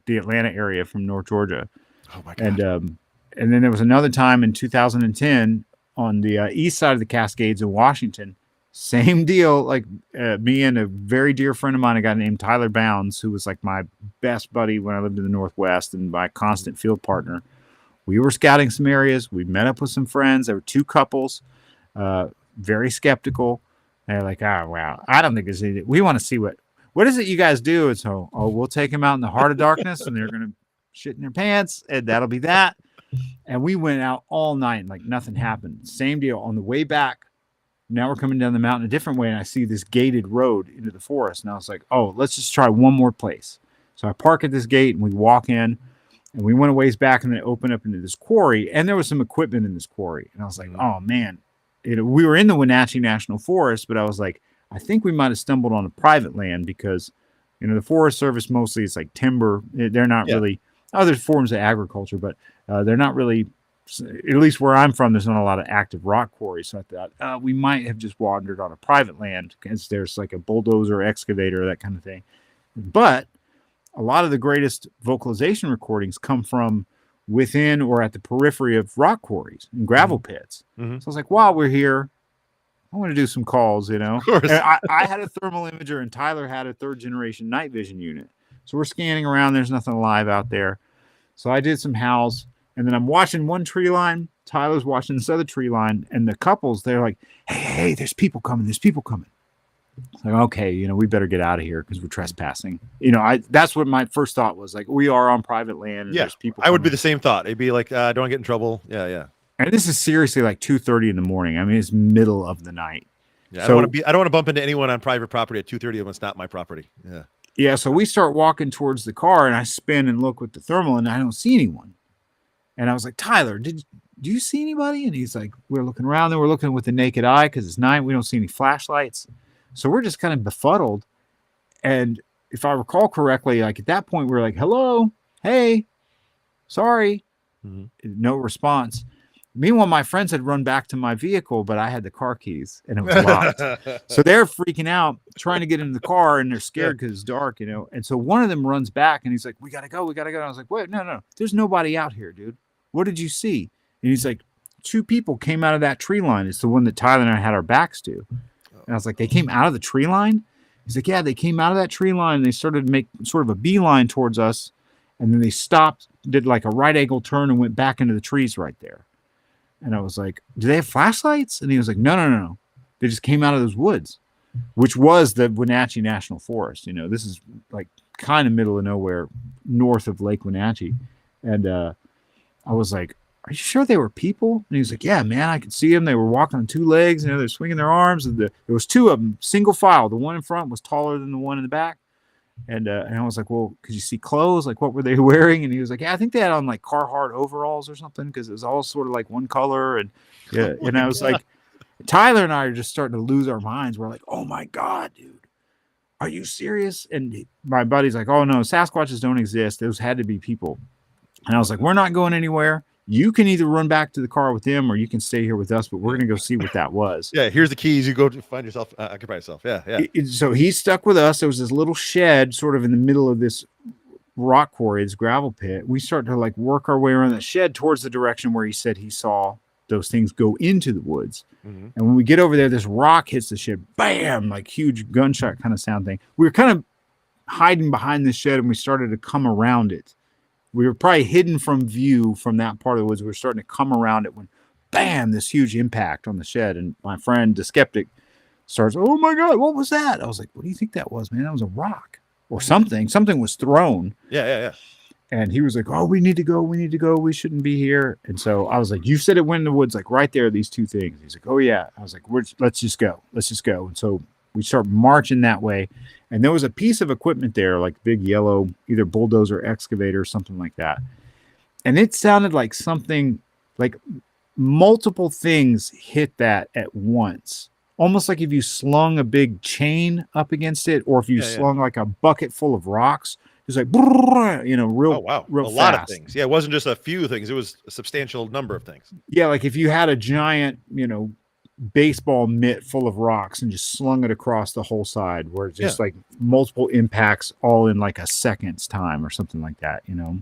the Atlanta area from North Georgia. Oh my God. And then there was another time in 2010 on the east side of the Cascades in Washington. Same deal. Like me and a very dear friend of mine, a guy named Tyler Bounds, who was like my best buddy when I lived in the Northwest and my constant field partner. We were scouting some areas. We met up with some friends. There were two couples, very skeptical. They're like, oh, wow, I don't think there's anything. We want to see what is it you guys do? And so, we'll take them out in the heart of darkness, and they're going to shit in their pants, and that'll be that. And we went out all night, and like nothing happened. Same deal. On the way back, now we're coming down the mountain a different way, and I see this gated road into the forest. And I was like, oh, let's just try one more place. So I park at this gate, and we walk in. And we went a ways back, and then opened up into this quarry, and there was some equipment in this quarry. And I was like, oh man, we were in the Wenatchee National Forest, but I was like, I think we might have stumbled on a private land because, the Forest Service mostly is like timber. They're not really other forms of agriculture, but they're not really, at least where I'm from, there's not a lot of active rock quarries. So I thought we might have just wandered on a private land because there's like a bulldozer, excavator, that kind of thing. But a lot of the greatest vocalization recordings come from within or at the periphery of rock quarries and gravel pits. Mm-hmm. So I was like, while we're here, I want to do some calls, Of course. And I had a thermal imager, and Tyler had a 3rd generation night vision unit. So we're scanning around. There's nothing alive out there. So I did some howls, and then I'm watching one tree line. Tyler's watching this other tree line, and the couples, they're like, hey, there's people coming. There's people coming. Like, okay, we better get out of here because we're trespassing. That's what my first thought was. Like, we are on private land. And there's people. I would be the same thought. It'd be like, don't get in trouble. Yeah. And this is seriously like 2:30 in the morning. I mean, it's middle of the night. Yeah, so, I don't want to bump into anyone on private property at 2:30 when it's not my property. Yeah. Yeah. So we start walking towards the car, and I spin and look with the thermal, and I don't see anyone. And I was like, Tyler, do you see anybody? And he's like, we're looking around, and we're looking with the naked eye because it's night. We don't see any flashlights. So we're just kind of befuddled. And if I recall correctly, like at that point, we were like, hello, hey, sorry. Mm-hmm. No response. Meanwhile, my friends had run back to my vehicle, but I had the car keys and it was locked. So they're freaking out, trying to get into the car, and they're scared because it's dark, And so one of them runs back, and he's like, we got to go. And I was like, wait, no. There's nobody out here, dude. What did you see? And he's like, 2 people came out of that tree line. It's the one that Tyler and I had our backs to. And I was like, they came out of the tree line? He's like, yeah, they came out of that tree line, and they started to make sort of a beeline towards us. And then they stopped, did like a right angle turn, and went back into the trees right there. And I was like, do they have flashlights? And he was like, no. They just came out of those woods, which was the Wenatchee National Forest. You know, this is like kind of middle of nowhere, north of Lake Wenatchee. And I was like, "Are you sure they were people?" And he was like, "Yeah, man, I could see them. They were walking on two legs. You know, they're swinging their arms. And there was two of them, single file. The one in front was taller than the one in the back." And I was like, "Well, could you see clothes? Like, what were they wearing?" And he was like, "Yeah, I think they had on like Carhartt overalls or something because it was all sort of like one color." And yeah, Oh and my I was God. like, Tyler and I are just starting to lose our minds. We're like, "Oh my God, dude, are you serious?" And my buddy's like, "Oh no, Sasquatches don't exist. Those had to be people." And I was like, "We're not going anywhere. You can either run back to the car with them or you can stay here with us, but we're going to go see what that was." Yeah, here's the keys. You go to find yourself, occupy yourself. Yeah, yeah. So he stuck with us. There was this little shed sort of in the middle of this rock quarry, this gravel pit. We started to like work our way around the shed towards the direction where he said he saw those things go into the woods. Mhm. And when we get over there, this rock hits the shed, bam, like huge gunshot kind of sound thing. We were kind of hiding behind the shed and we started to come around it. We were probably hidden from view from that part of the woods. We were starting to come around it when bam, this huge impact on the shed. And my friend, the skeptic, starts, "Oh my God, what was that?" I was like, "What do you think that was, man? That was a rock or something. Something was thrown." Yeah, yeah, yeah. And he was like, "Oh, we need to go. We need to go. We shouldn't be here." And so I was like, "You said it went in the woods, like right there, these two things." He's like, "Oh yeah." I was like, let's just go. Let's just go. And so we start marching that way. And there was a piece of equipment there, like big yellow, either bulldozer, excavator, something like that. And it sounded like something, like multiple things hit that at once. Almost like if you slung a big chain up against it, or if you slung like a bucket full of rocks. It's like, you know, Oh wow, real a fast. lot of things. Yeah, it wasn't just a few things; it was a substantial number of things. Yeah, like if you had a giant, you know, baseball mitt full of rocks and just slung it across the whole side, where it's just like multiple impacts all in like a second's time or something like that, you know.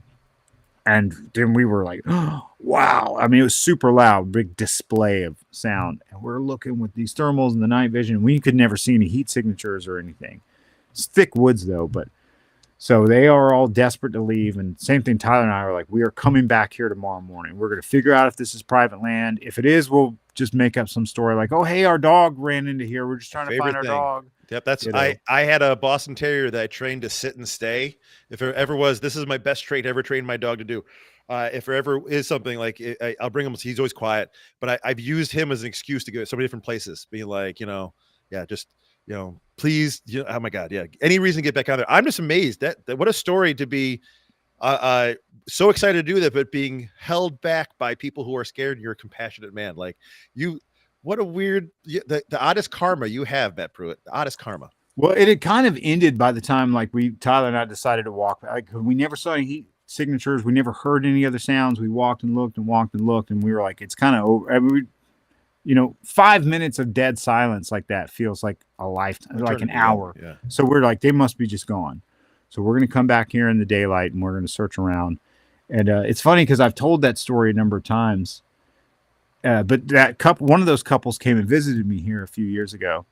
And then we were like, "Oh, wow." I mean, it was super loud, big display of sound. And we're looking with these thermals and the night vision. We could never see any heat signatures or anything. It's thick woods though, but so they are all desperate to leave. And same thing, Tyler and I are like, "We are coming back here tomorrow morning. We're going to figure out if this is private land. If it is, we'll just make up some story like, 'Oh, hey, our dog ran into here. We're just trying to find our dog.'" Yep, that's I had a Boston Terrier that I trained to sit and stay. If there ever was, this is my best trait ever trained my dog to do. If there ever is something like I'll bring him. He's always quiet, but I've used him as an excuse to go so many different places, being like, you know, yeah, just please, oh my God, yeah, any reason to get back out there. I'm just amazed that what a story to be so excited to do that, but being held back by people who are scared. And you're a compassionate man, like you. What a weird, the oddest karma you have, Matt Pruitt. The oddest karma. Well, it had kind of ended by the time like Tyler and I decided to walk. Like we never saw any heat signatures. We never heard any other sounds. We walked and looked and walked and looked, and we were like, it's kind of over. I mean, 5 minutes of dead silence like that feels like a lifetime, like an hour. Yeah. So we're like, they must be just gone. So we're going to come back here in the daylight and we're going to search around. And it's funny because I've told that story a number of times. But one of those couples came and visited me here a few years ago.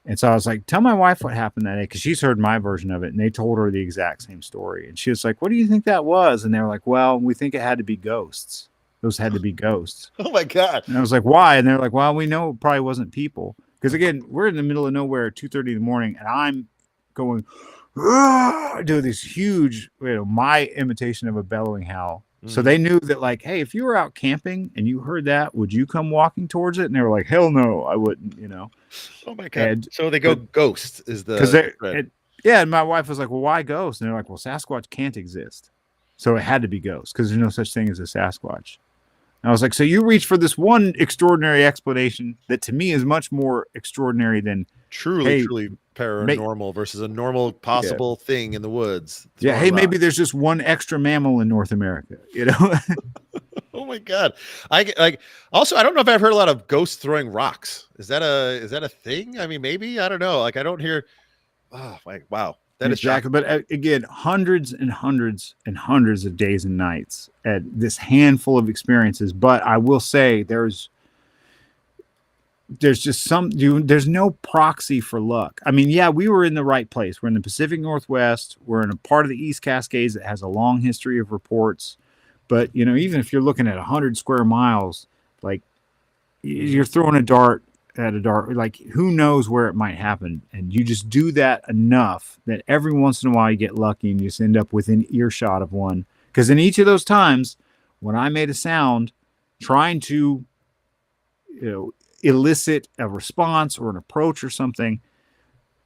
And so I was like, "Tell my wife what happened that day," because she's heard my version of it. And they told her the exact same story. And she was like, "What do you think that was?" And they were like, "Well, we think it had to be ghosts. Those had to be ghosts." Oh my God. And I was like, "Why?" And they're like, "Well, we know it probably wasn't people." Because again, we're in the middle of nowhere at 2:30 in the morning. And I'm going, do this huge, my imitation of a bellowing howl. So they knew that, like, hey, if you were out camping and you heard that, would you come walking towards it? And they were like, "Hell no, I wouldn't," Oh my God. So they go ghost is the because yeah. And my wife was like, "Well, why ghost?" And they're like, "Well, Sasquatch can't exist, so it had to be ghost because there's no such thing as a Sasquatch." And I was like, "So you reach for this one extraordinary explanation that to me is much more extraordinary than truly paranormal versus a normal possible thing in the woods." Yeah. Hey, maybe there's just one extra mammal in North America, Oh my God. Also, I don't know if I've heard a lot of ghosts throwing rocks. Is that a thing? I mean, maybe, I don't know. Like, I don't hear. Oh my, wow. That is shocking. But again, hundreds and hundreds and hundreds of days and nights at this handful of experiences. But I will say there's just there's no proxy for luck. I mean, yeah, we were in the right place. We're in the Pacific Northwest. We're in a part of the East Cascades that has a long history of reports. But, even if you're looking at 100 square miles, like you're throwing a dart at a dark, like who knows where it might happen. And you just do that enough that every once in a while you get lucky and you just end up within earshot of one. Because in each of those times, when I made a sound trying to, elicit a response or an approach or something,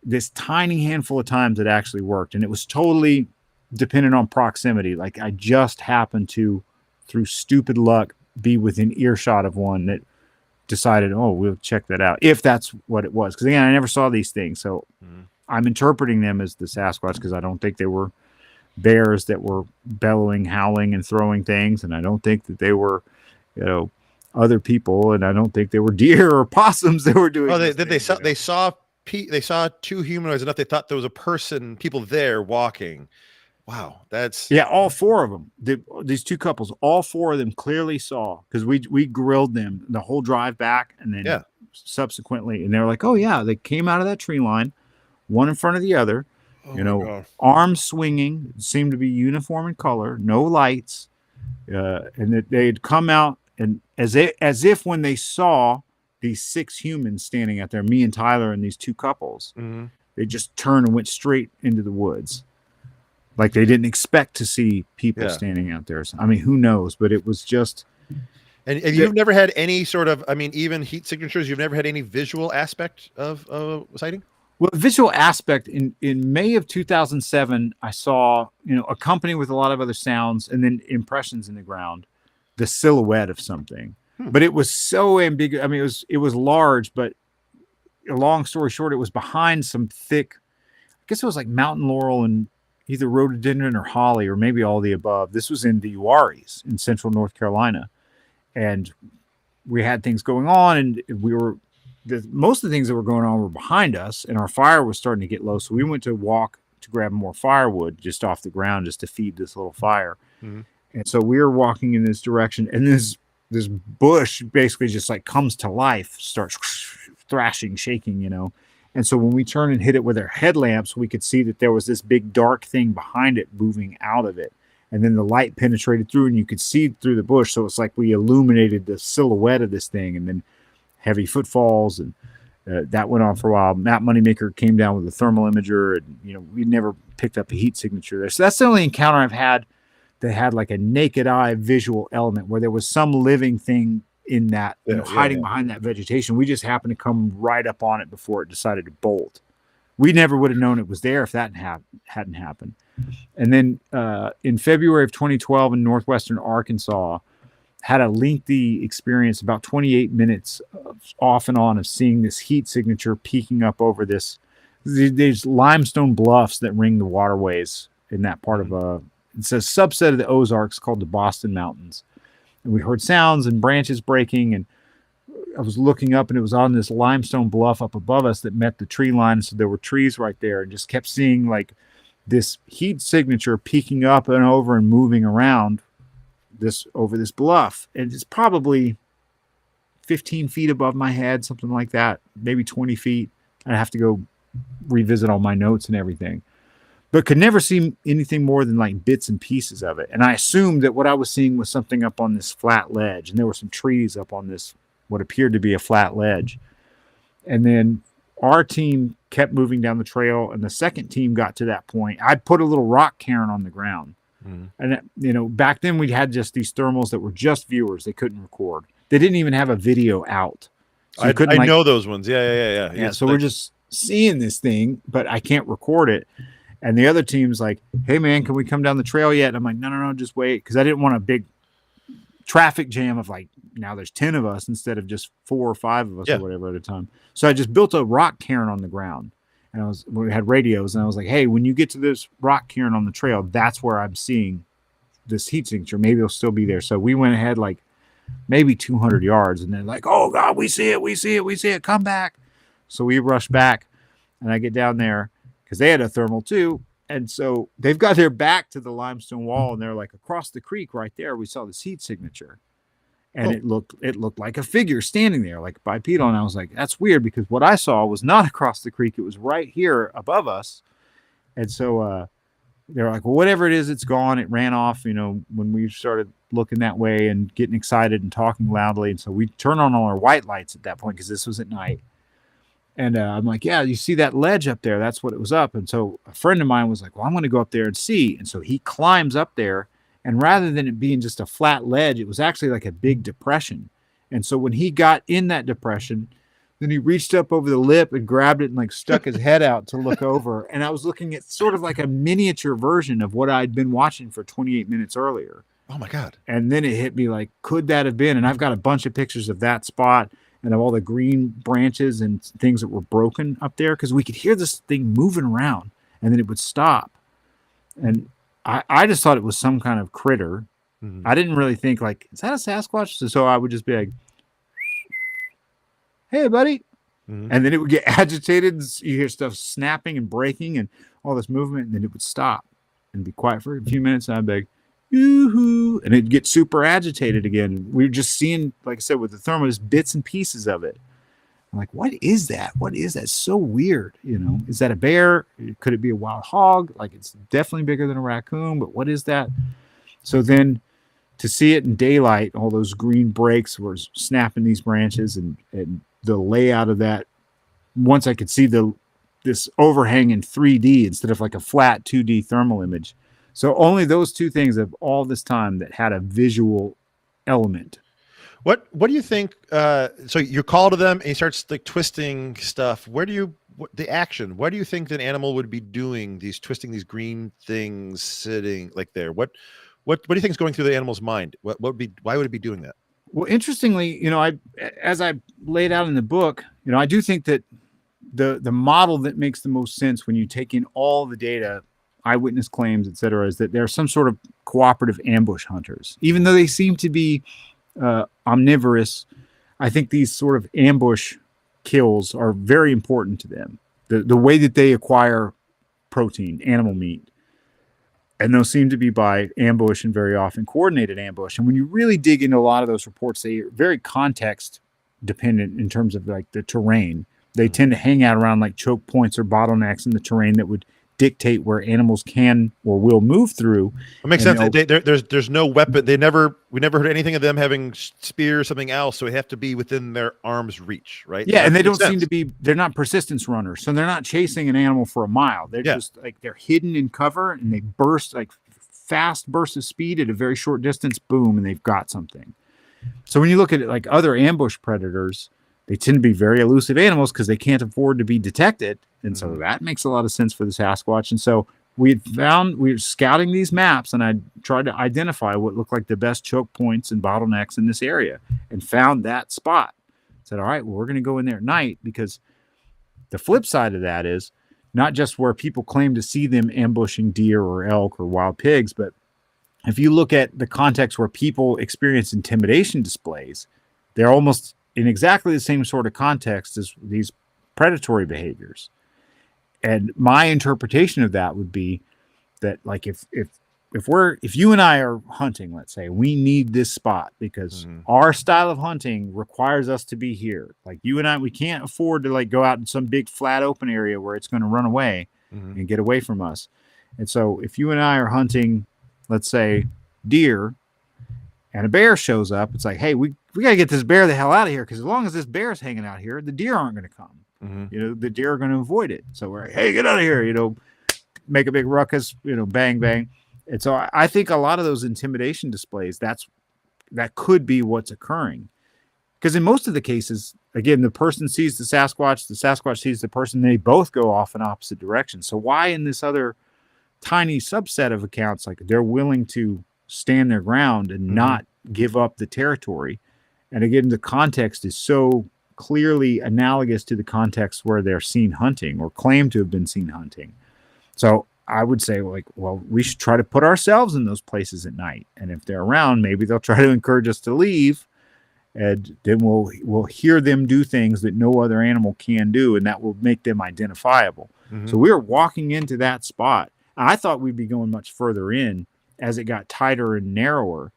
this tiny handful of times it actually worked. And it was totally dependent on proximity. Like I just happened to, through stupid luck, be within earshot of one that decided, oh, we'll check that out, if that's what it was. Because again, I never saw these things, so I'm interpreting them as the Sasquatch, because I don't think they were bears that were bellowing, howling, and throwing things, and I don't think that they were, other people, and I don't think they were deer or possums that were doing. Oh, they saw two humanoids enough. They thought there was a person, people there walking. Wow, that's all four of them. These two couples, all four of them clearly saw, because we grilled them the whole drive back, and then subsequently, and they were like, "Oh yeah," they came out of that tree line, one in front of the other, arms swinging, seemed to be uniform in color, no lights, and that they had come out, and as if when they saw these 6 humans standing out there, me and Tyler and these two couples, they just turned and went straight into the woods. Like they didn't expect to see people standing out there. I mean, who knows? But it was just. And you've never had any sort of, I mean, even heat signatures, you've never had any visual aspect of sighting? Well, visual aspect, in May of 2007, I saw, accompanied with a lot of other sounds and then impressions in the ground, the silhouette of something. But it was so ambiguous. I mean, it was large, but a long story short, it was behind some thick, I guess it was like mountain laurel and either rhododendron or holly, or maybe all the above. This was in the Uaris in central North Carolina. And we had things going on, and most of the things that were going on were behind us, and our fire was starting to get low. So we went to walk to grab more firewood just off the ground, just to feed this little fire. And so we were walking in this direction, and this bush basically just like comes to life, starts thrashing, shaking, And so when we turned and hit it with our headlamps, we could see that there was this big dark thing behind it moving out of it. And then the light penetrated through, and you could see through the bush. So it's like we illuminated the silhouette of this thing, and then heavy footfalls. And that went on for a while. Matt Moneymaker came down with a thermal imager, and, we never picked up a heat signature there. So that's the only encounter I've had that had like a naked eye visual element, where there was some living thing in that, hiding behind that vegetation. We just happened to come right up on it before it decided to bolt. We never would have known it was there if that hadn't happened. And then in February of 2012 in northwestern Arkansas, had a lengthy experience, about 28 minutes off and on, of seeing this heat signature peeking up over these limestone bluffs that ring the waterways in that part of it's a subset of the Ozarks called the Boston Mountains. And we heard sounds and branches breaking, and I was looking up, and it was on this limestone bluff up above us that met the tree line. So there were trees right there, and just kept seeing like this heat signature peeking up and over and moving around over this bluff. And it's probably 15 feet above my head, something like that, maybe 20 feet. I'd have to go revisit all my notes and everything, but could never see anything more than like bits and pieces of it. And I assumed that what I was seeing was something up on this flat ledge, and there were some trees up on this, what appeared to be a flat ledge. And then our team kept moving down the trail, and the second team got to that point. I put a little rock cairn on the ground. And, back then we had just these thermals that were just viewers. They couldn't record. They didn't even have a video out. So I know those ones. Yeah. Yes, so we're just seeing this thing, but I can't record it. And the other team's like, "Hey man, can we come down the trail yet?" And I'm like, no, just wait. Cause I didn't want a big traffic jam of like, now there's 10 of us instead of just 4 or 5 of us or whatever at a time. So I just built a rock cairn on the ground, and we had radios, and I was like, "Hey, when you get to this rock cairn on the trail, that's where I'm seeing this heat signature. Maybe it'll still be there." So we went ahead like maybe 200 yards, and they're like, "Oh God, we see it. Come back." So we rush back, and I get down there because they had a thermal too. And so they've got their back to the limestone wall, and they're like, across the creek right there, we saw this heat signature. And it looked like a figure standing there, like bipedal. And I was like, that's weird, because what I saw was not across the creek. It was right here above us. And so they're like, well, whatever it is, it's gone. It ran off, when we started looking that way and getting excited and talking loudly. And so we turned on all our white lights at that point because this was at night. And I'm like, yeah, you see that ledge up there? That's what it was up. And so a friend of mine was like, well, I'm going to go up there and see. And so he climbs up there. And rather than it being just a flat ledge, it was actually like a big depression. And so when he got in that depression, then he reached up over the lip and grabbed it and like stuck his head out to look over. And I was looking at sort of like a miniature version of what I'd been watching for 28 minutes earlier. Oh my God. And then it hit me like, could that have been? And I've got a bunch of pictures of that spot and of all the green branches and things that were broken up there, because we could hear this thing moving around and then it would stop. And I just thought it was some kind of critter. Mm-hmm. I didn't really think like, is that a Sasquatch? So I would just be like, hey, buddy. Mm-hmm. And then it would get agitated. And you hear stuff snapping and breaking and all this movement. And then it would stop and be quiet for a few minutes. And I'd be like, yoo-hoo. And it'd get super agitated again. We were just seeing, like I said, with the thermal, just bits and pieces of it. I'm like, what is that? What is that? It's so weird. Is that a bear? Could it be a wild hog? Like, it's definitely bigger than a raccoon, but what is that? So then to see it in daylight, all those green breaks were snapping these branches and the layout of that, once I could see this overhang in 3D instead of like a flat 2D thermal image. So only those two things of all this time that had a visual element. What do you think? So you call to them and he starts like twisting stuff. The action? What do you think an animal would be doing? Twisting these green things, sitting like there. What do you think is going through the animal's mind? Why would it be doing that? Well, interestingly, as I laid out in the book, I do think that the model that makes the most sense when you take in all the data, eyewitness claims, et cetera, is that there are some sort of cooperative ambush hunters. Even though they seem to be omnivorous, I think these sort of ambush kills are very important to them. The way that they acquire protein, animal meat, and those seem to be by ambush and very often coordinated ambush. And when you really dig into a lot of those reports, they are very context dependent in terms of like the terrain. They tend to hang out around like choke points or bottlenecks in the terrain that would dictate where animals can or will move through. It makes sense. There's no weapon. We never heard anything of them having spear or something else. So we have to be within their arm's reach, right? Yeah, and they don't seem to be. They're not persistence runners, so they're not chasing an animal for a mile. They're just like they're hidden in cover, and they burst like fast bursts of speed at a very short distance. Boom, and they've got something. So when you look at it like other ambush predators, they tend to be very elusive animals because they can't afford to be detected. And so that makes a lot of sense for the Sasquatch. And so we were scouting these maps, and I tried to identify what looked like the best choke points and bottlenecks in this area and found that spot. Said, all right, well, we're going to go in there at night, because the flip side of that is not just where people claim to see them ambushing deer or elk or wild pigs, but if you look at the context where people experience intimidation displays, they're almost in exactly the same sort of context as these predatory behaviors. And my interpretation of that would be that, like, if you and I are hunting, let's say, we need this spot because our style of hunting requires us to be here. Like you and I, we can't afford to like go out in some big flat open area where it's going to run away and get away from us. And so if you and I are hunting, let's say, deer, and a bear shows up, it's like, hey, we got to get this bear the hell out of here, because as long as this bear is hanging out here, the deer aren't going to come. The deer are going to avoid it. So we're like, hey, get out of here, make a big ruckus, bang, bang. And so I think a lot of those intimidation displays, that could be what's occurring. Because in most of the cases, again, the person sees the Sasquatch sees the person, they both go off in opposite directions. So why in this other tiny subset of accounts, like they're willing to stand their ground and not give up the territory? And again, the context is so clearly analogous to the context where they're seen hunting or claim to have been seen hunting. So I would say, like, well, we should try to put ourselves in those places at night. And if they're around, maybe they'll try to encourage us to leave. And then we'll hear them do things that no other animal can do, and that will make them identifiable. So we were walking into that spot. I thought we'd be going much further in as it got tighter and narrower.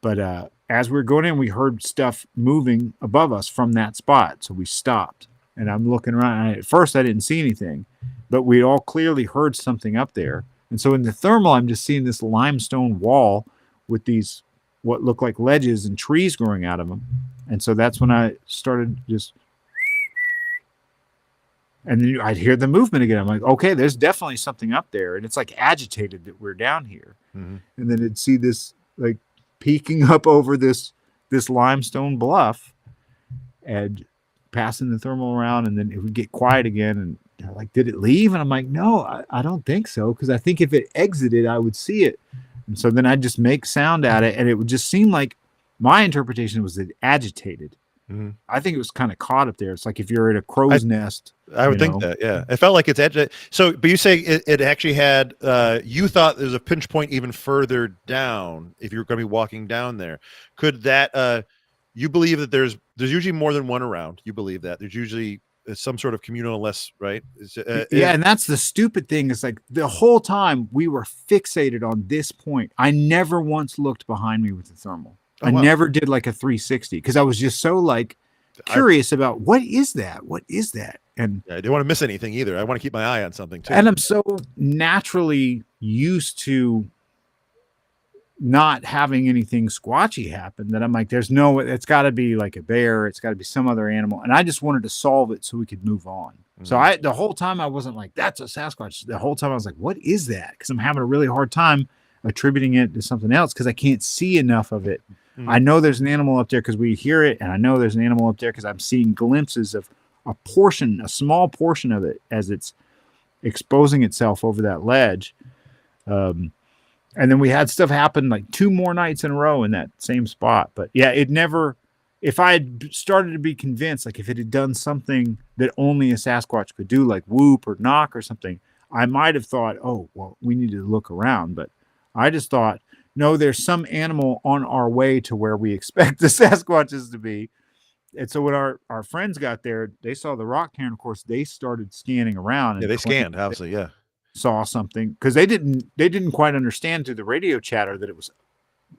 But as we were going in, we heard stuff moving above us from that spot. So we stopped, and I'm looking around. At first, I didn't see anything, but we all clearly heard something up there. And so in the thermal, I'm just seeing this limestone wall with these what look like ledges and trees growing out of them. And so that's when I started just, and then I'd hear the movement again. I'm like, okay, there's definitely something up there. And it's like agitated that we're down here. Mm-hmm. And then it'd see this like peeking up over this limestone bluff and passing the thermal around, and then it would get quiet again. And they're like, did it leave? And I'm like, no, I don't think so. Because I think if it exited, I would see it. And so then I'd just make sound at it, and it would just seem like my interpretation was that it agitated. Mm-hmm. I think it was kind of caught up there. It's like if you're in a crow's nest. I would think that, yeah. It felt like it's agitated. So, but you say it actually had, you thought there's a pinch point even further down if you're going to be walking down there. Could that, you believe that there's usually more than one around. You believe that. There's usually some sort of communal less, right? Yeah, and that's the stupid thing. Is like the whole time we were fixated on this point. I never once looked behind me with the thermal. I never did like a 360 because I was just so like curious about what is that? What is that? And I don't want to miss anything either. I want to keep my eye on something too. And I'm so naturally used to not having anything squatchy happen that I'm like, there's no, it's got to be like a bear. It's got to be some other animal. And I just wanted to solve it so we could move on. Mm-hmm. So the whole time I wasn't like, that's a Sasquatch. The whole time I was like, what is that? Because I'm having a really hard time attributing it to something else because I can't see enough of it. Mm-hmm. I know there's an animal up there because we hear it. And I know there's an animal up there because I'm seeing glimpses of a small portion of it as it's exposing itself over that ledge. And then we had stuff happen like 2 more nights in a row in that same spot. But yeah, it never, if I had started to be convinced, like if it had done something that only a Sasquatch could do, like whoop or knock or something, I might have thought, oh, well, we need to look around. But I just thought, no, there's some animal on our way to where we expect the Sasquatches to be. And so when our friends got there, they saw the rock cairn. Of course, they started scanning around. Yeah, they scanned, obviously, yeah. Saw something because they didn't quite understand through the radio chatter that it was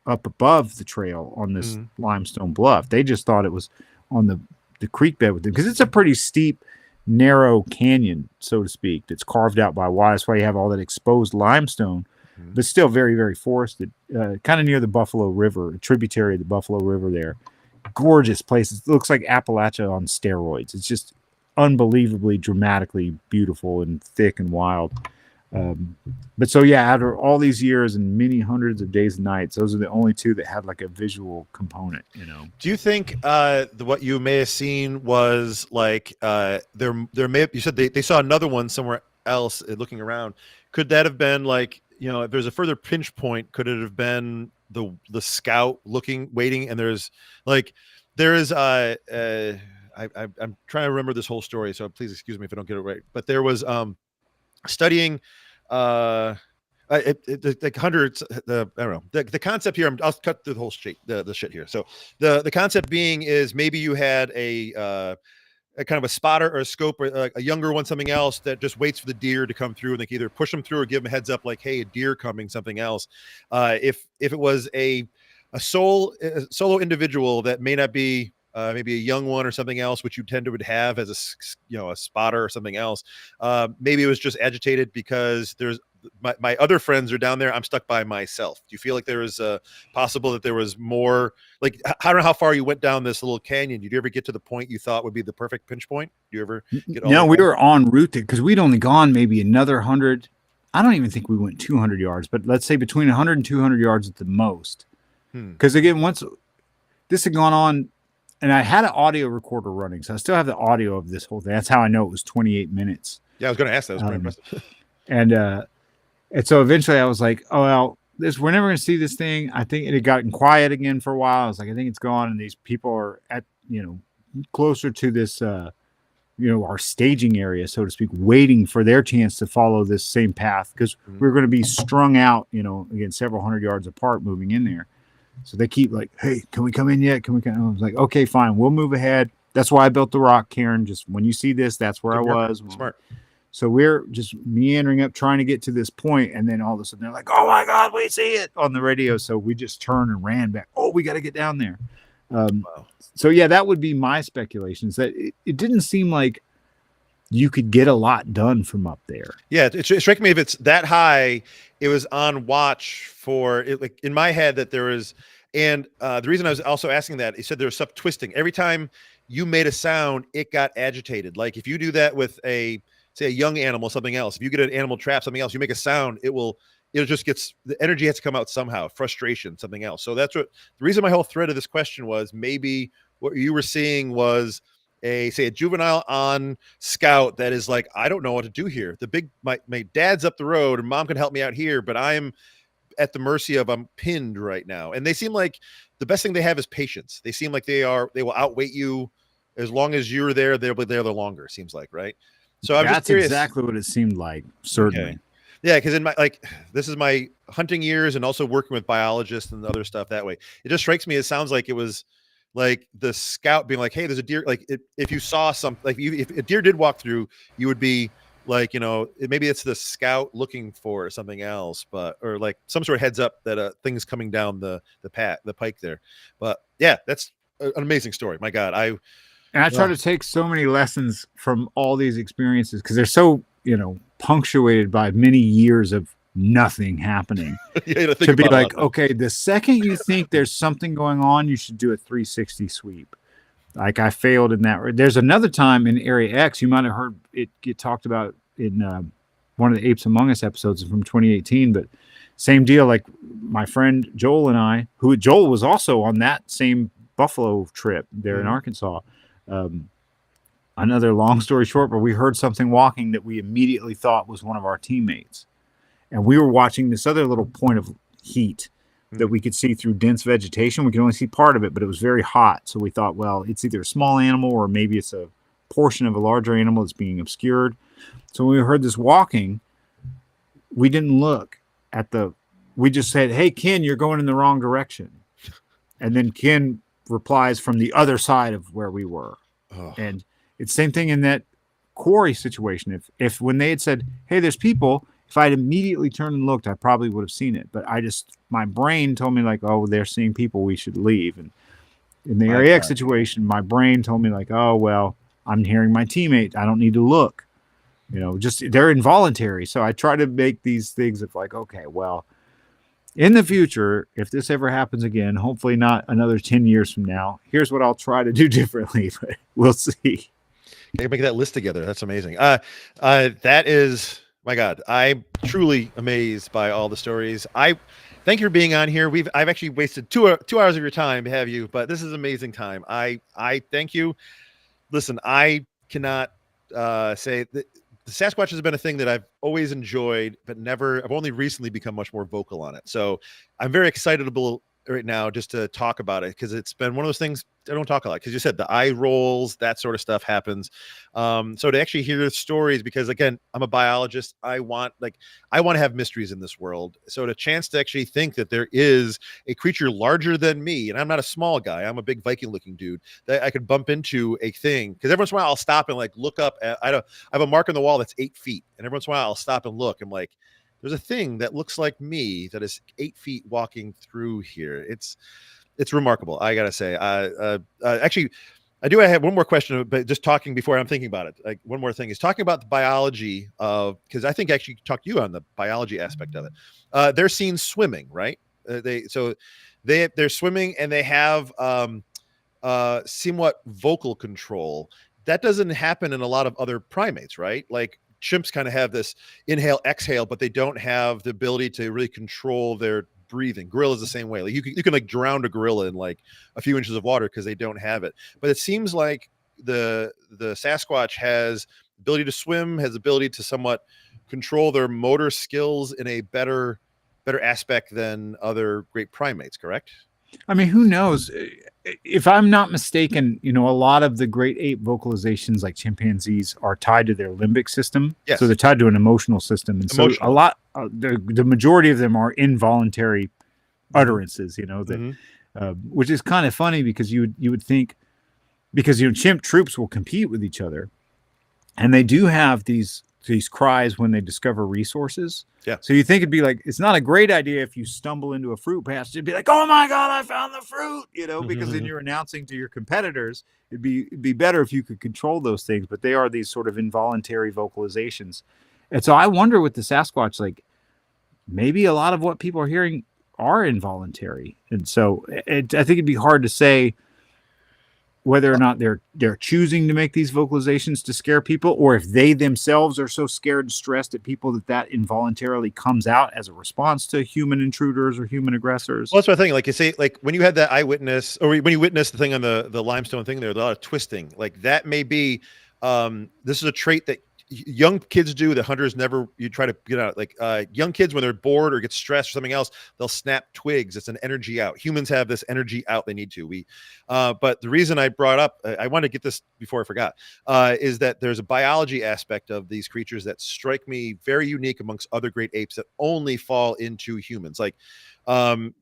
up above the trail on this limestone bluff. They just thought it was on the creek bed with them because it's a pretty steep, narrow canyon, so to speak, that's carved out by water. That's why you have all that exposed limestone, but still very, very forested, kind of near the Buffalo River, a tributary of the Buffalo River there. Gorgeous places. It looks like Appalachia on steroids. It's just unbelievably dramatically beautiful and thick and wild. But so yeah, after all these years and many hundreds of days and nights, those are the only 2 that had like a visual component, you know. Do you think what you may have seen was like there may have, you said they saw another one somewhere else looking around? Could that have been like, you know, if there's a further pinch point, could it have been the scout waiting, and there is I'm trying to remember this whole story, so please excuse me if I don't get it right, but there was studying like hundreds I don't know the concept here. I'll cut through the whole shit here. So the concept being is maybe you had a kind of a spotter or a scope or a younger one, something else that just waits for the deer to come through, and they can either push them through or give them a heads up like, hey, a deer coming, something else. If it was a solo individual that may not be maybe a young one or something else, which you tend to would have as a spotter or something else. Maybe it was just agitated because there's my other friends are down there. I'm stuck by myself. Do you feel like there was possible that there was more? Like, I don't know how far you went down this little canyon. Did you ever get to the point you thought would be the perfect pinch point? Do you ever get all No, we were en route because we'd only gone maybe another 100. I don't even think we went 200 yards, but let's say between 100 and 200 yards at the most. Because again, once this had gone on, and I had an audio recorder running, so I still have the audio of this whole thing. That's how I know it was 28 minutes. Yeah, I was going to ask that. It was pretty impressive. And so eventually I was like, oh, well, we're never going to see this thing. I think it had gotten quiet again for a while. I was like, I think it's gone. And these people are at, closer to this, our staging area, so to speak, waiting for their chance to follow this same path because we're going to be strung out, again, several hundred yards apart moving in there. So they keep like, hey, can we come in yet? Can we come? I was like, okay, fine. We'll move ahead. That's why I built the rock cairn. Just when you see this, that's where I was. Smart. So we're just meandering up, trying to get to this point, and then all of a sudden they're like, "Oh my God, we see it!" on the radio. So we just turned and ran back. Oh, we got to get down there. Wow. So yeah, that would be my speculations. That it didn't seem like you could get a lot done from up there. Yeah, it struck me if it's that high, it was on watch for it. Like in my head, that there was, and the reason I was also asking that, he said there was stuff twisting every time you made a sound, it got agitated. Like if you do that with say a young animal, something else. If you get an animal trap, something else, you make a sound, it just gets, the energy has to come out somehow, frustration, something else. So that's what the reason my whole thread of this question was. Maybe what you were seeing was a juvenile on scout that is like, I don't know what to do here. My dad's up the road and mom can help me out here, but I'm at the mercy of, I'm pinned right now. And they seem like the best thing they have is patience. They seem like they will outweight you as long as you're there. They'll be there the longer, seems like, right? So I'm just curious. That's exactly what it seemed like. Certainly. Okay. Yeah, because in this is my hunting years and also working with biologists and other stuff that way. It just strikes me, it sounds like it was like the scout being like, hey, there's a deer. Like if you saw something, like if a deer did walk through, you would be like, maybe it's the scout looking for something else, or like some sort of heads up that thing's coming down the pike there. But yeah, that's an amazing story. My God, I try to take so many lessons from all these experiences because they're so, punctuated by many years of nothing happening. To be like, okay, the second you think there's something going on, you should do a 360 sweep. Like I failed in that. There's another time in Area X, you might have heard it get talked about in one of the Apes Among Us episodes from 2018, but same deal. Like my friend Joel and I, Joel was also on that same buffalo trip there in Arkansas. Another long story short, but we heard something walking that we immediately thought was one of our teammates. And we were watching this other little point of heat that we could see through dense vegetation. We could only see part of it, but it was very hot. So we thought, well, it's either a small animal or maybe it's a portion of a larger animal that's being obscured. So when we heard this walking, we didn't look at we just said, hey, Ken, you're going in the wrong direction. And then Ken replies from the other side of where we were. Oh. And it's the same thing in that quarry situation. If when they had said, hey, there's people, if I'd immediately turned and looked, I probably would have seen it. But my brain told me like, oh, they're seeing people, we should leave. And in the Area X situation, my brain told me like, oh, well, I'm hearing my teammate. I don't need to look. Just they're involuntary. So I try to make these things of like, okay, well, in the future, if this ever happens again, hopefully not another 10 years from now, here's what I'll try to do differently, but we'll see. Okay, make that list together. That's amazing. That is, my God, I'm truly amazed by all the stories. I thank you for being on here. I've actually wasted 2 hours of your time to have you, but this is amazing time. I thank you. Listen, I cannot say that the Sasquatch has been a thing that I've always enjoyed, but I've only recently become much more vocal on it. So I'm very excitable right now just to talk about it because it's been one of those things I don't talk a lot because you said the eye rolls, that sort of stuff happens. So to actually hear the stories, because again, I'm a biologist. I want to have mysteries in this world. So the chance to actually think that there is a creature larger than me, and I'm not a small guy, I'm a big Viking looking dude, that I could bump into a thing. Because every once in a while I'll stop and like look up at, I have a mark on the wall that's 8 feet. And every once in a while I'll stop and look. I'm like, there's a thing that looks like me that is 8 feet walking through here. It's remarkable. I gotta say. Actually, I have one more question, but just talking before I'm thinking about it. Like one more thing is talking about the biology of, because I think actually talked to you on the biology aspect of it. They're seen swimming, right? They're swimming and they have somewhat vocal control. That doesn't happen in a lot of other primates, right? Like chimps kind of have this inhale, exhale, but they don't have the ability to really control their breathing. Gorillas the same way. Like you can like drown a gorilla in like a few inches of water because they don't have it. But it seems like the Sasquatch has ability to swim, has ability to somewhat control their motor skills in a better aspect than other great primates, correct? I mean, who knows? If I'm not mistaken, a lot of the great ape vocalizations like chimpanzees are tied to their limbic system. Yes. So they're tied to an emotional system. And so a lot, the majority of them are involuntary utterances, which is kind of funny because you would think, because, chimp troops will compete with each other. And they do have these these cries when they discover resources. Yeah. So you think it'd be like, it's not a great idea if you stumble into a fruit patch to be like, oh my God, I found the fruit, because then you're announcing to your competitors. It'd be better if you could control those things, but they are these sort of involuntary vocalizations. And so I wonder with the Sasquatch, like maybe a lot of what people are hearing are involuntary. And so I think it'd be hard to say whether or not they're choosing to make these vocalizations to scare people, or if they themselves are so scared and stressed at people that involuntarily comes out as a response to human intruders or human aggressors. Well, that's what I think. Like you say, like when you had that eyewitness, or when you witnessed the thing on the limestone thing, there's a lot of twisting. Like that may be, this is a trait that young kids do that hunters never, you try to get out. Like young kids, when they're bored or get stressed or something else, they'll snap twigs. It's an energy out. Humans have this energy out they need to. But the reason I brought up, I want to get this before I forgot, is that there's a biology aspect of these creatures that strike me very unique amongst other great apes that only fall into humans. Like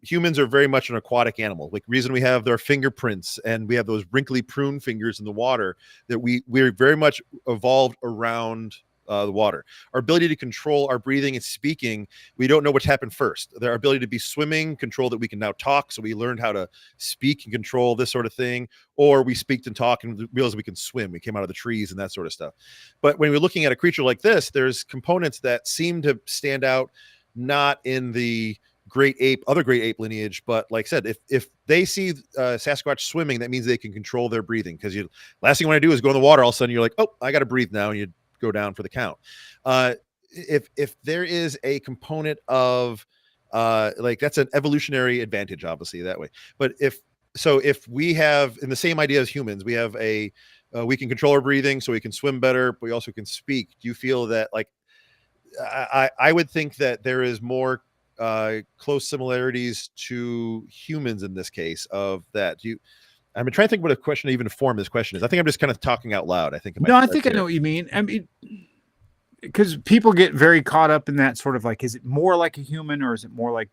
humans are very much an aquatic animal. Like reason we have their fingerprints and we have those wrinkly prune fingers in the water, that we're very much evolved around the water. Our ability to control our breathing and speaking, we don't know what's happened first. Our ability to be swimming, control that we can now talk. So we learned how to speak and control this sort of thing, or we speak and talk and realize we can swim. We came out of the trees and that sort of stuff. But when we're looking at a creature like this, there's components that seem to stand out, not in the other great ape lineage, but like I said, if they see Sasquatch swimming, that means they can control their breathing. Because last thing you want to do is go in the water. All of a sudden, you're like, oh, I got to breathe now, and you go down for the count. If there is a component of like that's an evolutionary advantage, obviously that way. But if we have in the same idea as humans, we have we can control our breathing, so we can swim better, but we also can speak. Do you feel that like I would think that there is more close similarities to humans in this case of that? I'm trying to think what a question, even to form this question is. I think I'm just kind of talking out loud. I think I think I know what you mean. I mean, because people get very caught up in that sort of like, is it more like a human or is it more like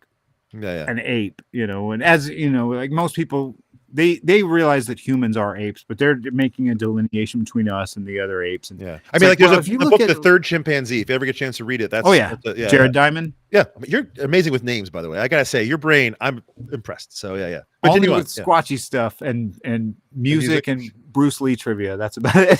an ape? And as you know, like most people, they realize that humans are apes, but they're making a delineation between us and the other apes. And I mean, like there's a book, The Third Chimpanzee. If you ever get a chance to read it, that's Jared Diamond. Yeah, I mean, you're amazing with names, by the way. I gotta say, your brain, I'm impressed. So yeah. Only with squatchy stuff and music and Bruce Lee trivia. That's about it.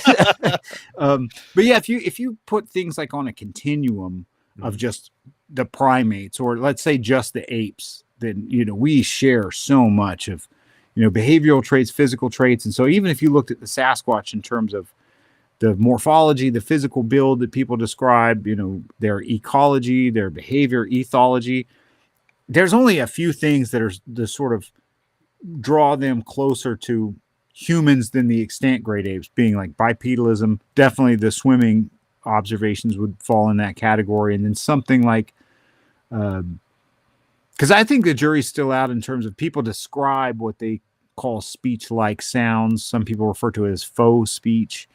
But yeah, if you put things like on a continuum of just the primates, or let's say just the apes, then we share so much of behavioral traits, physical traits. And so even if you looked at the Sasquatch in terms of the morphology, the physical build that people describe, their ecology, their behavior, ethology, there's only a few things that are the sort of draw them closer to humans than the extant great apes, being like bipedalism. Definitely the swimming observations would fall in that category. And then something like, because I think the jury's still out in terms of people describe what they call speech-like sounds. Some people refer to it as faux speech.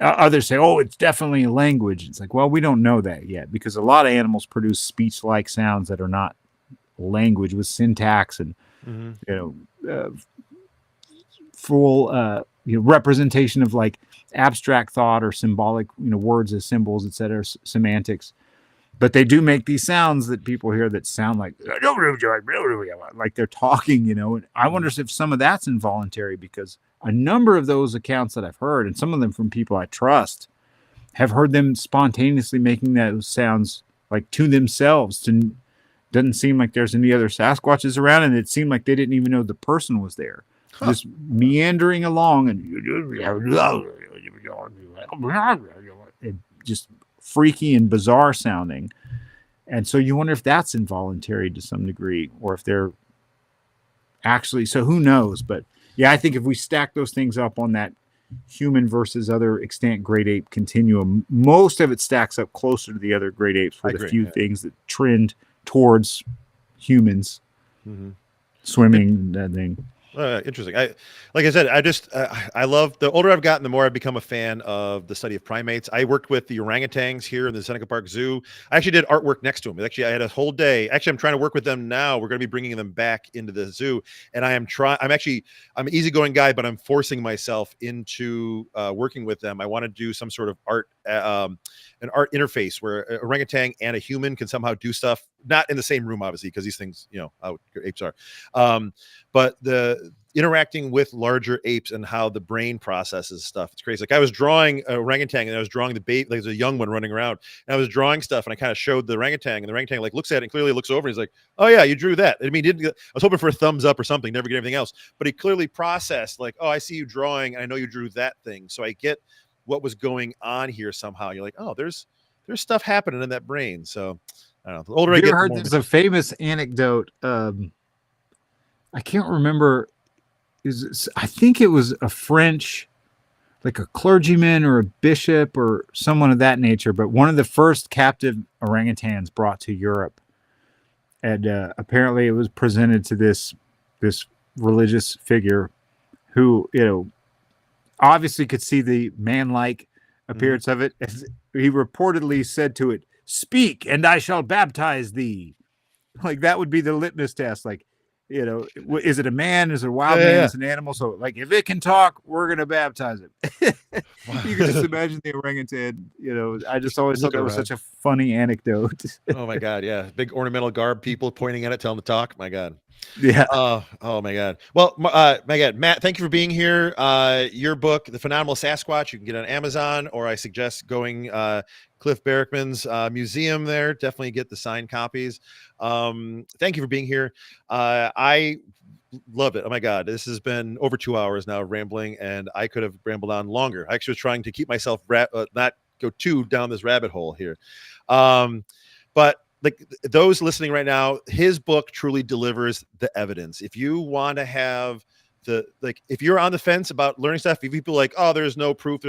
Others say, oh, it's definitely a language. It's like, well, we don't know that yet, because a lot of animals produce speech-like sounds that are not language, with syntax and full representation of like abstract thought or symbolic words as symbols, etc., semantics. But they do make these sounds that people hear that sound like they're talking, And I wonder if some of that's involuntary, because a number of those accounts that I've heard, and some of them from people I trust, have heard them spontaneously making those sounds like to themselves. Doesn't seem like there's any other Sasquatches around, and it seemed like they didn't even know the person was there. Just meandering along and just freaky and bizarre sounding. And so you wonder if that's involuntary to some degree, or if they're actually, so who knows? But yeah, I think if we stack those things up on that human versus other extant great ape continuum, most of it stacks up closer to the other great apes, with a few things that trend towards humans swimming, that thing. Interesting. Like I said, I love, the older I've gotten, the more I've become a fan of the study of primates. I worked with the orangutans here in the Seneca Park Zoo. I actually did artwork next to them. Actually, I had a whole day. Actually, I'm trying to work with them now. We're going to be bringing them back into the zoo, and I'm an easygoing guy, but I'm forcing myself into working with them. I want to do some sort of art an art interface where an orangutan and a human can somehow do stuff, not in the same room, obviously, because these things, how apes are, but the interacting with larger apes and how the brain processes stuff. It's crazy. Like I was drawing a orangutan and I was drawing the baby, like there's a young one running around, and I was drawing stuff and I kind of showed the orangutan, and the orangutan like looks at it and clearly looks over and he's like, oh yeah, you drew that. I mean, I was hoping for a thumbs up or something, never get anything else, but he clearly processed like, oh, I see you drawing and I know you drew that thing. So I get what was going on here somehow. You're like, oh, there's stuff happening in that brain. So I don't know. The older I get, heard there's a famous anecdote. I can't remember. I think it was a French, like a clergyman or a bishop or someone of that nature, but one of the first captive orangutans brought to Europe. And apparently it was presented to this religious figure who, obviously could see the man-like appearance of it. He reportedly said to it, "Speak, and I shall baptize thee." Like that would be the litmus test. Like, is it a man? Is it a wild man? Is it an animal? So, like, if it can talk, we're gonna baptize it. You can just imagine the orangutan. I just always thought that was such a funny anecdote. Oh my God, yeah, big ornamental garb, people pointing at it, telling them to talk. My God. Yeah. Oh my God. Well, my God, Matt, thank you for being here. Your book, The Phenomenal Sasquatch, you can get on Amazon, or I suggest going Cliff Barrickman's museum there. Definitely get the signed copies. Thank you for being here. I love it. Oh my God, this has been over 2 hours now of rambling, and I could have rambled on longer. I actually was trying to keep myself not go too down this rabbit hole here. But like those listening right now, his book truly delivers the evidence. If you want to have if you're on the fence about learning stuff, if people like, oh, there's no proof,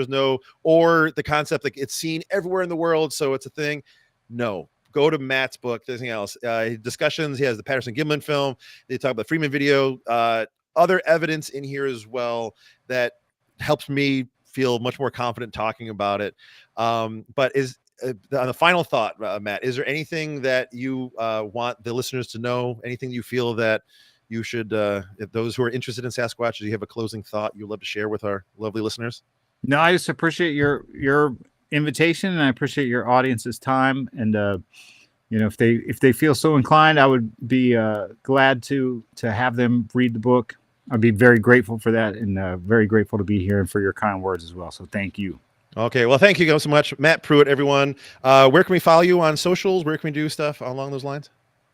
or the concept, like it's seen everywhere in the world, so it's a thing. No, go to Matt's book. There's nothing else. Discussions. He has the Patterson Gimlin film. They talk about the Freeman video, other evidence in here as well that helps me feel much more confident talking about it. But on the final thought, Matt, is there anything that you want the listeners to know? Anything you feel that you should, if those who are interested in Sasquatch, do you have a closing thought you'd love to share with our lovely listeners? No, I just appreciate your invitation, and I appreciate your audience's time. And if they feel so inclined, I would be glad to have them read the book. I'd be very grateful for that, and very grateful to be here and for your kind words as well. So thank you. Okay, well, thank you so much, Matt Pruitt, everyone. Where can we follow you on socials? Where can we do stuff along those lines?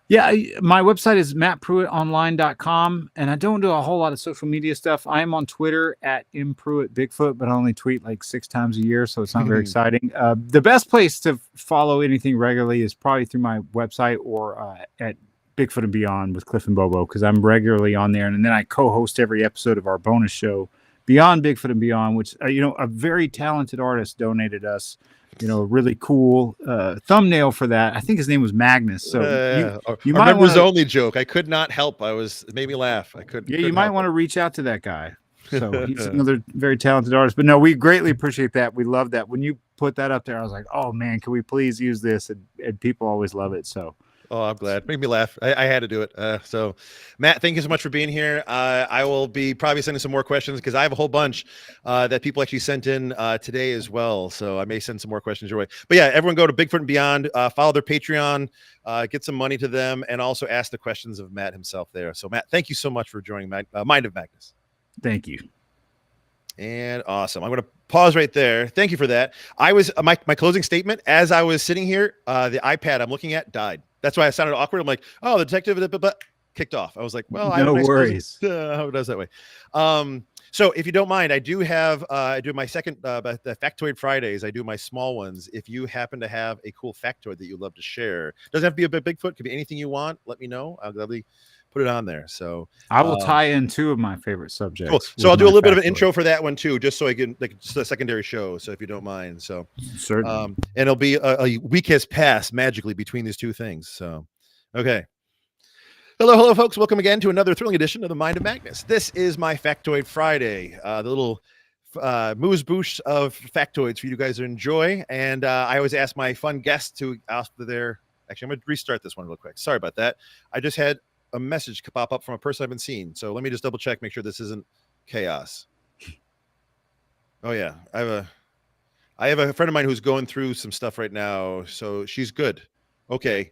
Yeah, my website is mattpruittonline.com, and I don't do a whole lot of social media stuff. I am on Twitter at @impruittbigfoot, but I only tweet like 6 times a year, so it's not very exciting. The best place to follow anything regularly is probably through my website or at Bigfoot and Beyond with Cliff and Bobo, because I'm regularly on there, and then I co-host every episode of our bonus show, Beyond Bigfoot and Beyond, which a very talented artist donated us a really cool thumbnail for that. I think his name was Magnus. So you might members only joke. I could not help. It made me laugh. I couldn't. Yeah, you might want to reach out to that guy. So he's another very talented artist. But no, we greatly appreciate that. We love that. When you put that up there, I was like, oh man, can we please use this? And people always love it. So. Oh, I'm glad. Made me laugh. I had to do it. So, Matt, thank you so much for being here. I will be probably sending some more questions because I have a whole bunch that people actually sent in today as well. So I may send some more questions your way. But yeah, everyone go to Bigfoot and Beyond, follow their Patreon, get some money to them, and also ask the questions of Matt himself there. So, Matt, thank you so much for joining Mind of Magnus. Thank you. And awesome. I'm going to pause right there. Thank you for that. I was my closing statement as I was sitting here, the iPad I'm looking at died. That's why I sounded awkward. I'm like, oh, the detective kicked off. I was like, well, no worries. How it does that way. So if you don't mind, I do have I do my second the Factoid Fridays. I do my small ones. If you happen to have a cool factoid that you'd love to share, doesn't have to be a Bigfoot, could be anything you want. Let me know. I'll gladly put it on there. So I will tie in 2 of my favorite subjects. Cool. So I'll do a little bit of an intro for that one too, just so I can just a secondary show. So if you don't mind, so certainly, and it'll be a week has passed magically between these 2 things. So, okay. Hello, folks. Welcome again to another thrilling edition of the Mind of Magnus. This is my Factoid Friday, the little moose-boosh of factoids for you guys to enjoy. And I always ask my fun guests to ask their. Actually, I'm going to restart this one real quick. Sorry about that. I just had a message pop up from a person I haven't seen. So let me just double check, make sure this isn't chaos. Oh yeah, I I have a friend of mine who's going through some stuff right now, so she's good. Okay,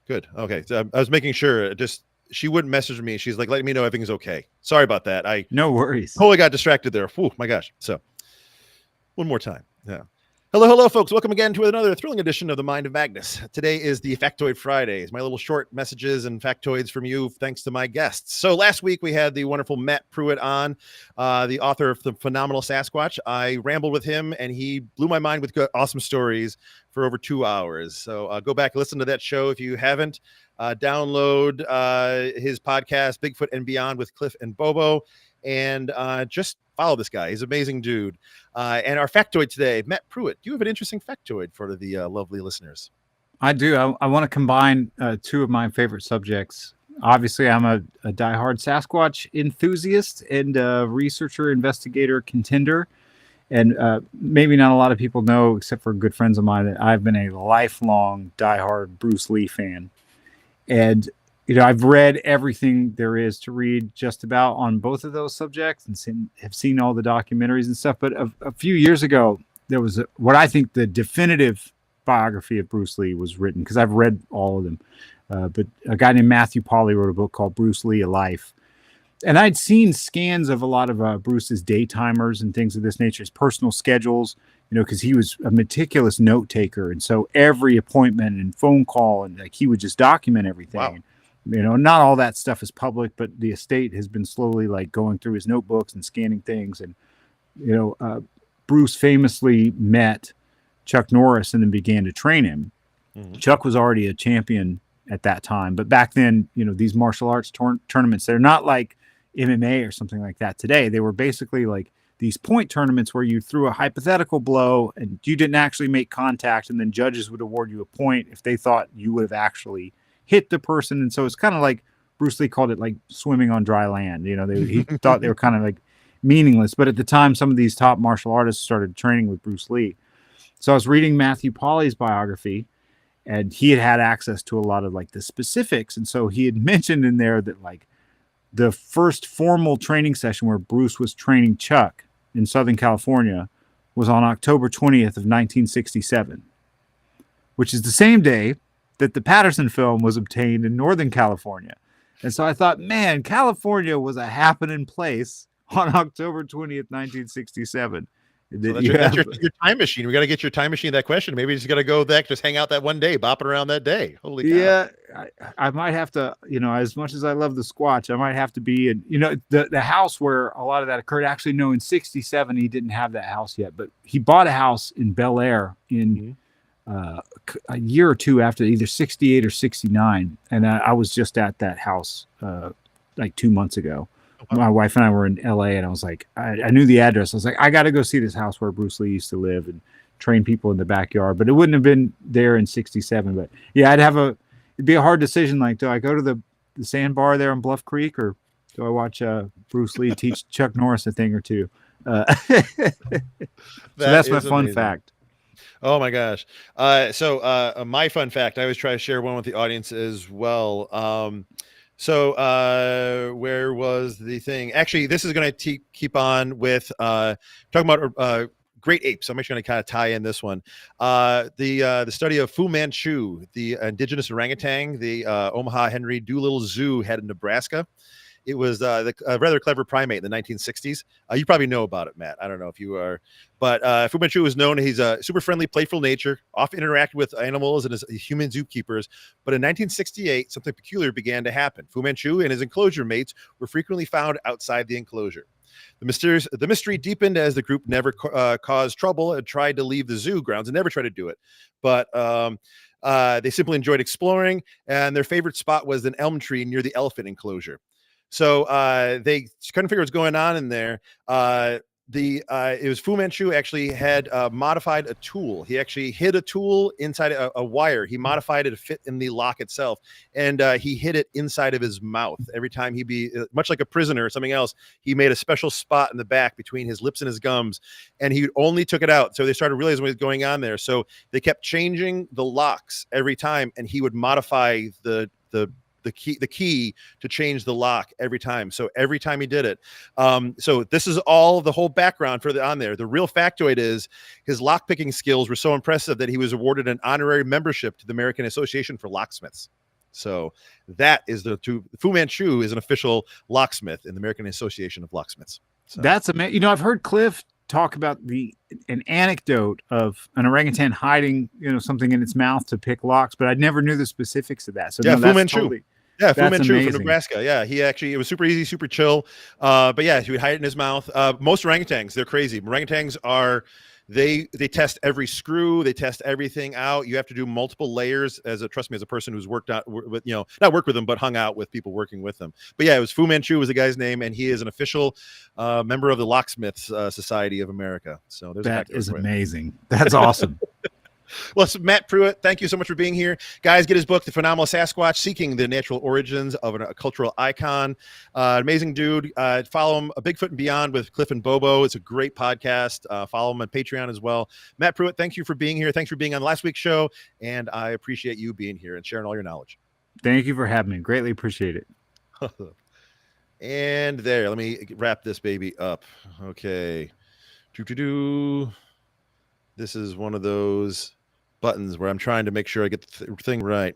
good. Okay, so I was making sure. Just she wouldn't message me. She's like letting me know everything's okay. Sorry about that. I No worries. totally got distracted there. Oh my gosh. So one more time. Yeah. Hello, folks. Welcome again to another thrilling edition of the Mind of Magnus. Today is the Factoid Fridays, my little short messages and factoids from you, thanks to my guests. So last week we had the wonderful Matt Pruitt on, the author of the phenomenal Sasquatch. I rambled with him, and he blew my mind with awesome stories for over 2 hours. So go back and listen to that show if you haven't. Download his podcast, Bigfoot and Beyond with Cliff and Bobo, and just follow this guy. He's an amazing dude. And our factoid today, Matt Pruitt. Do you have an interesting factoid for the lovely listeners? I do. I want to combine two of my favorite subjects. Obviously, I'm a diehard Sasquatch enthusiast and researcher, investigator, contender. And maybe not a lot of people know, except for good friends of mine, that I've been a lifelong diehard Bruce Lee fan. And I've read everything there is to read just about on both of those subjects, and have seen all the documentaries and stuff. But a few years ago, there was what I think the definitive biography of Bruce Lee was written, because I've read all of them. But a guy named Matthew Polly wrote a book called Bruce Lee: A Life. And I'd seen scans of a lot of Bruce's daytimers and things of this nature, his personal schedules, because he was a meticulous note taker. And so every appointment and phone call, and like he would just document everything. Wow. Not all that stuff is public, but the estate has been slowly like going through his notebooks and scanning things. And, Bruce famously met Chuck Norris and then began to train him. Mm-hmm. Chuck was already a champion at that time. But back then, these martial arts tournaments, they're not like MMA or something like that today. They were basically like these point tournaments where you threw a hypothetical blow and you didn't actually make contact, and then judges would award you a point if they thought you would have actually hit the person. And so it's kind of like Bruce Lee called it like swimming on dry land. He thought they were kind of like meaningless. But at the time, some of these top martial artists started training with Bruce Lee. So I was reading Matthew Polly's biography, and he had access to a lot of like the specifics. And so he had mentioned in there that like the first formal training session where Bruce was training Chuck in Southern California was on October 20th of 1967, which is the same day that the Patterson film was obtained in Northern California. And so I thought, man, California was a happening place on October 20th, 1967. So that's your time machine. We got to get your time machine that question. Maybe you just got to go back, just hang out that one day, bopping around that day. Holy cow. Yeah, I might have to, as much as I love the Squatch, I might have to be in, the house where a lot of that occurred. Actually, no, in 67, he didn't have that house yet, but he bought a house in Bel Air in a year or two after, either 68 or 69. And I was just at that house like 2 months ago. My wife and I were in LA, and I was like, I knew the address. I was like, I got to go see this house where Bruce Lee used to live and train people in the backyard. But it wouldn't have been there in 67. But yeah, it'd be a hard decision. Like, do I go to the sandbar there in Bluff Creek, or do I watch Bruce Lee teach Chuck Norris a thing or two? So that's my fun fact. Oh my gosh. So my fun fact, I always try to share one with the audience as well. So where was the thing? Actually, this is going to keep on with talking about great apes. I'm actually going to kind of tie in this one. The study of Fu Manchu, the indigenous orangutan, the Omaha Henry Doolittle Zoo had in Nebraska. It was a rather clever primate in the 1960s. You probably know about it, Matt. I don't know if you are. But Fu Manchu is known. He's a super friendly, playful nature, often interacted with animals and his human zookeepers. But in 1968, something peculiar began to happen. Fu Manchu and his enclosure mates were frequently found outside the enclosure. The mystery deepened as the group never caused trouble and tried to leave the zoo grounds and never tried to do it. But they simply enjoyed exploring, and their favorite spot was an elm tree near the elephant enclosure. So they couldn't figure what's going on in there. It was Fu Manchu actually had modified a tool. He actually hid a tool inside a wire. He modified it to fit in the lock itself, and he hid it inside of his mouth. Every time he'd be much like a prisoner or something else, he made a special spot in the back between his lips and his gums, and he only took it out. So they started realizing what was going on there. So they kept changing the locks every time, and he would modify the the key to change the lock every time. So every time he did it. So this is all the whole background for on there. The real factoid is his lock picking skills were so impressive that he was awarded an honorary membership to the American Association for Locksmiths. So that is Fu Manchu is an official locksmith in the American Association of Locksmiths. So. That's amazing. You know, I've heard Cliff talk about an anecdote of an orangutan hiding, something in its mouth to pick locks, but I never knew the specifics of that. So yeah, no, Fu Manchu. Totally, yeah, Fu Manchu from Nebraska. Yeah, it was super easy, super chill. But yeah, he would hide it in his mouth. Most orangutans, they're crazy. Orangutans are, they test every screw, they test everything out. You have to do multiple layers trust me, as a person who's worked out with, not worked with them, but hung out with people working with them. But yeah, it was Fu Manchu was the guy's name, and he is an official member of the Locksmiths Society of America. So that is amazing. That's awesome. Well, so Matt Pruitt, thank you so much for being here. Guys, get his book, The Phenomenal Sasquatch, Seeking the Natural Origins of a Cultural Icon. Amazing dude. Follow him, Bigfoot and Beyond with Cliff and Bobo. It's a great podcast. Follow him on Patreon as well. Matt Pruitt, thank you for being here. Thanks for being on last week's show, and I appreciate you being here and sharing all your knowledge. Thank you for having me. Greatly appreciate it. And there, let me wrap this baby up. Okay. This is one of those buttons where I'm trying to make sure I get the thing right.